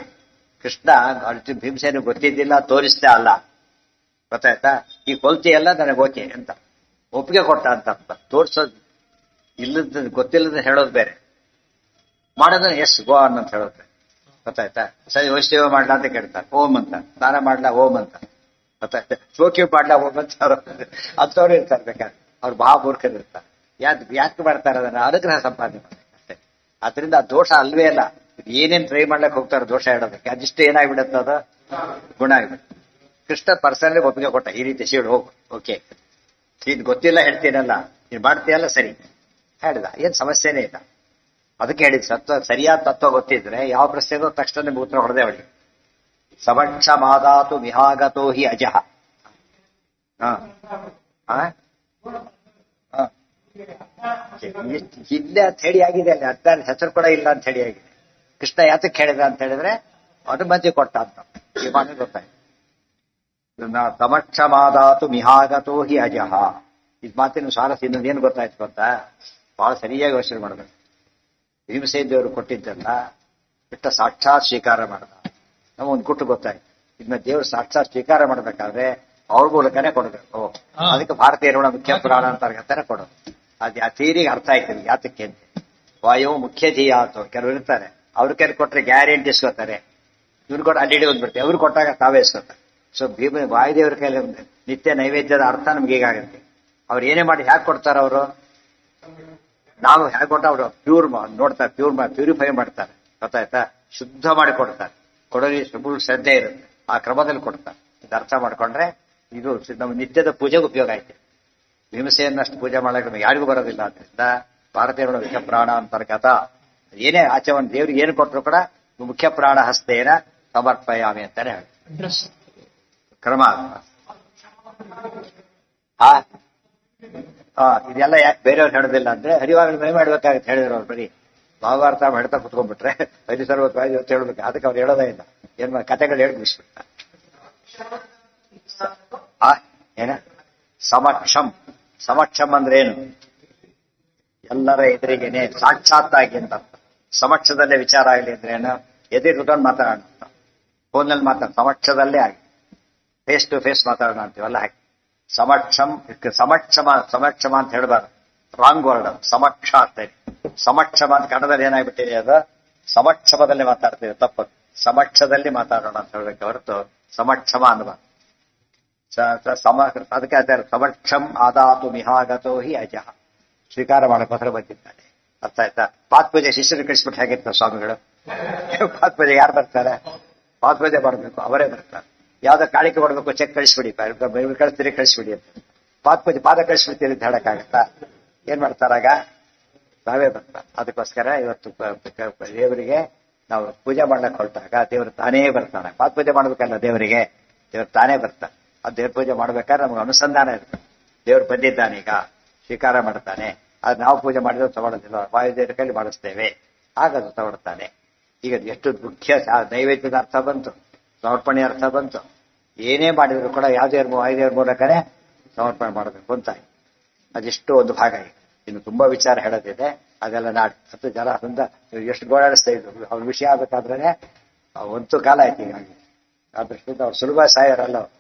ಕೃಷ್ಣ ಅರ್ಜುನ್ ಭೀಮಸೇನ ಗೊತ್ತಿದ್ದಿಲ್ಲ, ತೋರಿಸ್ತಾ ಅಲ್ಲ. ಗೊತ್ತಾಯ್ತಾ? ಈ ಕೊಲ್ತಿ ಎಲ್ಲ ನನಗೆ ಓಕೆ ಅಂತ ಒಪ್ಪಿಗೆ ಕೊಟ್ಟ ಅಂತ ಅರ್ಥ. ತೋರ್ಸೋದು ಇಲ್ಲದ ಗೊತ್ತಿಲ್ಲದ ಹೇಳೋದು ಬೇರೆ, ಮಾಡೋದನ್ನ ಎಸ್ ಗೋ ಅನ್ ಅಂತ ಹೇಳೋದು ಬೇರೆ. ಗೊತ್ತಾಯ್ತಾ? ಸರಿ, ವೈಷ್ಣವ ಮಾಡ್ಲಾ ಅಂತ ಕೇಳ್ತಾರೆ, ಓಂ ಅಂತ. ಸ್ನಾನ ಮಾಡ್ಲಾ, ಓಂ ಅಂತ. ಗೊತ್ತಾಯ್ತಾ? ಶೋಕಿ ಮಾಡ್ಲಾ, ಓಂ ಅಂತ ಅಂತವ್ರು ಇರ್ತಾರೆ. ಬೇಕಾದ್ರೆ ಅವ್ರು ಬಹಳ ಮೂರ್ಖರು ಇರ್ತಾರೆ. ಯಾಕೆ ಮಾಡ್ತಾರೆ? ಅದನ್ನ ಅನುಗ್ರಹ ಸಂಪಾದನೆ ಮಾಡ್ತಾರೆ ಅಷ್ಟೇ. ಅದರಿಂದ ಆ ದೋಷ ಅಲ್ವೇ ಅಲ್ಲ. ಏನೇನ್ ಟ್ರೈ ಮಾಡ್ಲಕ್ ಹೋಗ್ತಾರೆ ದೋಷ ಹೇಳೋದಕ್ಕೆ, ಅದಿಷ್ಟು ಏನಾಗ್ಬಿಡತ್ತೆ, ಅದು ಗುಣ ಆಗ್ಬಿಡುತ್ತೆ. ಕೃಷ್ಣ ಪರ್ಸನಲಿ ಒಪ್ಪಿಗೆ ಕೊಟ್ಟ, ಈ ರೀತಿ ಶಿವಡು ಹೋಗು, ಓಕೆ ಇದು ಗೊತ್ತಿಲ್ಲ ಹೇಳ್ತೀನಲ್ಲ, ನೀನ್ ಮಾಡ್ತೀಯಲ್ಲ, ಸರಿ ಹೇಳಿದ, ಏನ್ ಸಮಸ್ಯೆನೇ ಇಲ್ಲ. ಅದಕ್ಕೆ ಹೇಳಿದ್ ಸರಿಯಾದ ತತ್ವ ಗೊತ್ತಿದ್ರೆ ಯಾವ ಪ್ರಶ್ನೆಗೂ ತಕ್ಷಣ ನಿಮ್ಗೆ ಉತ್ತರ ಹೊಡೆದೇ ಹೊಡಿ. ಸಮಕ್ಷ ಮಾದಾತು ವಿಹಾಗತೋ ಹಿ ಅಜಃ. ಇಲ್ಲೇ ಅಂತ ಹೇಳಿ ಆಗಿದೆ ಅಲ್ಲಿ, ಅರ್ಥ ಹೆಸರು ಕೂಡ ಇಲ್ಲ ಅಂತ ಹೇಳಿ ಆಗಿದೆ. ಕೃಷ್ಣ ಯಾತಕ್ಕೆ ಹೇಳಿದ ಅಂತ ಹೇಳಿದ್ರೆ ಅನುಮತಿ ಕೊಟ್ಟ ಅಂತ ಈ ಮಾತು ಗೊತ್ತಾಯ್ತು. ಸಮಕ್ಷ ಮಾದಾತು ಮಿಹಾಗತೋ ಹಿ ಅಜಃ. ಇದ್ ಮಾತಿನ ಸ್ವಾರಸ್ಯ ಇನ್ನೊಂದೇನು ಗೊತ್ತಾಯ್ತು ಗೊತ್ತಾ? ಬಹಳ ಸರಿಯಾಗಿ ಯೋಚನೆ ಮಾಡಬೇಕು. ಭೀಮಸೇನ ದೇವರು ಕೊಟ್ಟಿದ್ದಲ್ಲ ಬಿಟ್ಟ ಸಾಕ್ಷಾತ್ ಸ್ವೀಕಾರ ಮಾಡ್ದ. ನಮಗೊಂದು ಗುಟ್ಟು ಗೊತ್ತಾಯ್ತು. ಇದನ್ನ ದೇವರು ಸಾಕ್ಷಾತ್ ಸ್ವೀಕಾರ ಮಾಡ್ಬೇಕಾದ್ರೆ ಅವ್ರ ಮೂಲಕನೇ ಕೊಡಬೇಕು. ಅದಕ್ಕೆ ಭಾರತೀಯ ಋಣ ಮುಖ್ಯ ಪುರಾಣ ಅಂತರ್ಗತನೇ ಕೊಡೋದು. ಅದು ಆ ಥಿಯರಿಗೆ ಅರ್ಥ ಆಯ್ತದೆ ಯಾತಕ್ಕೆ ಅಂತ. ವಾಯು ಮುಖ್ಯ ಧೀಯ ಆತು ಕೆಲವರು ಇರ್ತಾರೆ, ಅವ್ರ ಕೈ ಕೊಟ್ರೆ ಗ್ಯಾರಂಟಿ ಇಸ್ಕೋತಾರೆ. ಇವ್ರು ಕೊಟ್ಟು ಅಲ್ಲಿ ಬಂದ್ಬಿಡ್ತಾರೆ, ಅವ್ರು ಕೊಟ್ಟಾಗ ತಾವೇ ಇಸ್ಕೋತಾರೆ. ಸೊ ವಾಯುದೇವ್ರ ಕೈಲಿ ನಿತ್ಯ ನೈವೇದ್ಯದ ಅರ್ಥ ನಮ್ಗೆ ಹೀಗಾಗುತ್ತೆ. ಅವ್ರು ಏನೇ ಮಾಡಿ ಹ್ಯಾಕ್ ಕೊಡ್ತಾರ ಅವರು? ನಾವು ಹೇಗೆ ಕೊಟ್ಟ ಅವರು ಪ್ಯೂರ್ ನೋಡ್ತಾರೆ, ಪ್ಯೂರಿಫೈ ಮಾಡ್ತಾರೆ. ಗೊತ್ತಾಯ್ತಾ? ಶುದ್ಧ ಮಾಡಿ ಕೊಡ್ತಾರೆ. ಕೊಡೋರಿ ಫುಲ್ ಶ್ರದ್ಧೆ ಇರುತ್ತೆ, ಆ ಕ್ರಮದಲ್ಲಿ ಕೊಡ್ತಾರೆ. ಇದು ಅರ್ಥ ಮಾಡ್ಕೊಂಡ್ರೆ ಇದು ನಮ್ಮ ನಿತ್ಯದ ಪೂಜೆಗೆ ಉಪಯೋಗ ಆಯ್ತು. ಭೀಮಸೇನಷ್ಟು ಪೂಜೆ ಮಾಡಕ್ಕೆ ನಮಗೆ ಯಾರಿಗೂ ಬರೋದಿಲ್ಲ. ಆದ್ರಿಂದ ಭಾರತೀಯ ಮುಖ್ಯ ಪ್ರಾಣ ಅಂತರ್ಗತ ಏನೇ ಆಚರಣೆ ದೇವ್ರಿಗೆ ಏನು ಕೊಟ್ಟರು ಕೂಡ ಮುಖ್ಯ ಪ್ರಾಣ ಹಸ್ತೇನ ಸಮರ್ಪಯಾಮಿ ಅಂತಾನೆ ಹೇಳಿ ಕ್ರಮ. ಇದೆಲ್ಲ ಯಾಕೆ ಬೇರೆಯವ್ರು ಹೇಳೋದಿಲ್ಲ ಅಂದ್ರೆ ಹರಿವಾಗಲು ಮೈ ಮಾಡ್ಬೇಕಾಗತ್ತೆ ಹೇಳಿದ್ರು ಅವ್ರು. ಬರೀ ಭಾವಾರ್ಥ ಹೇಳ್ತಾ ಕುತ್ಕೊಂಡ್ಬಿಟ್ರೆ 5 ಹೇಳ್ಬೇಕು. ಅದಕ್ಕೆ ಅವ್ರು ಹೇಳೋದೇ ಇಲ್ಲ. ಏನ್ ಕಥೆಗಳು ಹೇಳಿ ಮುಗಿಸ್ಬಿಡ್ತಾರೆ. ಏನ ಸಮಕ್ಷಂ? ಸಮಕ್ಷಂ ಅಂದ್ರೆ ಏನು? ಎಲ್ಲರ ಎದುರಿಗೇನೆ ಸಾಕ್ಷಾತ್ತಾಗಿ ಅಂತ. ಸಮಕ್ಷದಲ್ಲೇ ವಿಚಾರ ಆಗಲಿ ಅಂದ್ರೆ ಏನು? ಎದುರು ಕುತ್ಕೊಂಡು ಮಾತಾಡೋಣ, ಫೋನಲ್ಲಿ ಸಮಕ್ಷದಲ್ಲೇ ಆಗಿ ಫೇಸ್ ಟು ಫೇಸ್ ಮಾತಾಡೋಣ ಅಂತೀವಲ್ಲ ಹಾಗೆ. ಸಮಕ್ಷಂ ಸಮಕ್ಷಮ ಅಂತ ಹೇಳ್ಬಾರ್ದು, ರಾಂಗ್ ವರ್ಡ್. ಸಮಕ್ಷ ಅಂತ ಸಮಕ್ಷಮ ಅಂತ ಕನ್ನಡದಲ್ಲಿ ಏನಾಗ್ಬಿಟ್ಟಿದೆ, ಅದು ಸಮಕ್ಷಮದಲ್ಲಿ ಮಾತಾಡ್ತೀವಿ, ತಪ್ಪದು. ಸಮಕ್ಷದಲ್ಲಿ ಮಾತಾಡೋಣ ಅಂತ ಹೇಳ್ಬೇಕು ಹೊರತು ಸಮಕ್ಷಮ ಅನ್ಬಾರ್ದು. ಅದಕ್ಕೆ ಸಮಕ್ಷಂ ಆದಾತು ಮಿಹಾಗತೋ ಹಿ ಅಜಃ. ಸ್ವೀಕಾರ ಮಾಡೋಕ್ಕೋಸ್ಕರ ಬಂದಿದ್ದಾನೆ. ಅರ್ಥ ಆಯ್ತಾ? ಪಾತ್ಪೂಜೆ ಶಿಷ್ಯರು ಕಳಿಸ್ಬಿಟ್ಟು ಹೇಗಿರ್ತಾರೆ ಸ್ವಾಮಿಗಳು? ಪಾತ್ಪೂಜೆ ಯಾರು ಬರ್ತಾರೆ? ಪಾತ್ಪೂಜೆ ಮಾಡಬೇಕು, ಅವರೇ ಬರ್ತಾರೆ. ಯಾವ್ದೋ ಕಾಣಿಕೆ ಕೊಡ್ಬೇಕು, ಚೆಕ್ ಕಳಿಸ್ಬಿಡಿ, ಕಳಿಸ್ತೀರಿ ಕಳಿಸ್ಬಿಡಿ ಅಂತ. ಪಾತ್ಪೂಜೆ ಪಾದ ಕಳಿಸ್ಬಿಡ್ತೀರಿ ಅಂತ ಹೇಳಕ್ಕಾಗತ್ತಾ? ಏನ್ ಮಾಡ್ತಾರಾಗ? ನಾವೇ ಬರ್ತಾರೆ. ಅದಕ್ಕೋಸ್ಕರ ಇವತ್ತು ದೇವರಿಗೆ ನಾವು ಪೂಜೆ ಮಾಡ್ಲಕ್ಕೆ ಹೊರಟಾಗ ದೇವರು ತಾನೇ ಬರ್ತಾನೆ. ಪಾತ್ಪೂಜೆ ಮಾಡ್ಬೇಕಲ್ಲ ದೇವರಿಗೆ, ದೇವ್ರು ತಾನೇ ಬರ್ತಾನೆ. ಆ ದೇವ್ರ ಪೂಜೆ ಮಾಡ್ಬೇಕಾದ್ರೆ ನಮ್ಗೆ ಅನುಸಂಧಾನ ಇರುತ್ತೆ. ದೇವ್ರು ಬಂದಿದ್ದಾನೆ, ಈಗ ಸ್ವೀಕಾರ ಮಾಡ್ತಾನೆ. ಅದು ನಾವು ಪೂಜೆ ಮಾಡಿದ್ರೆ ತಗೊಳ್ಳೋದಿಲ್ಲ, ವಾಯುದೇವರ ಕೈಲಿ ಮಾಡಿಸ್ತೇವೆ, ಆಗದು ತಗೊಳ್ತಾನೆ. ಈಗ ಎಷ್ಟು ಮುಖ್ಯ ನೈವೇದ್ಯದ ಅರ್ಥ ಬಂತು, ಸಮರ್ಪಣೆ ಅರ್ಥ ಬಂತು. ಏನೇ ಮಾಡಿದ್ರು ಕೂಡ ವಾಯುದೇವರ ಮೂಲಕನೇ ಸಮರ್ಪಣೆ ಮಾಡಬೇಕು ಅಂತ. ಅದೆಷ್ಟು ಒಂದು ಭಾಗ. ಈಗ ಇನ್ನು ತುಂಬಾ ವಿಚಾರ ಹೇಳೋದಿದೆ, ಅದೆಲ್ಲ ನಾಡಿ 10 ಜನ ಎಷ್ಟು ಗೋಳಾಡಿಸ್ತಾ ಇದ್ರು. ಅವ್ರ ವಿಷಯ ಆಗ್ಬೇಕಾದ್ರೆ ಒಂತು ಕಾಲ ಆಯ್ತು. ಹೀಗಾಗಿ ಆ ದೃಷ್ಟಿಯಿಂದ ಅವ್ರು ಸುಲಭ ಸಾಯರಲ್ಲ ಅವ್ರು.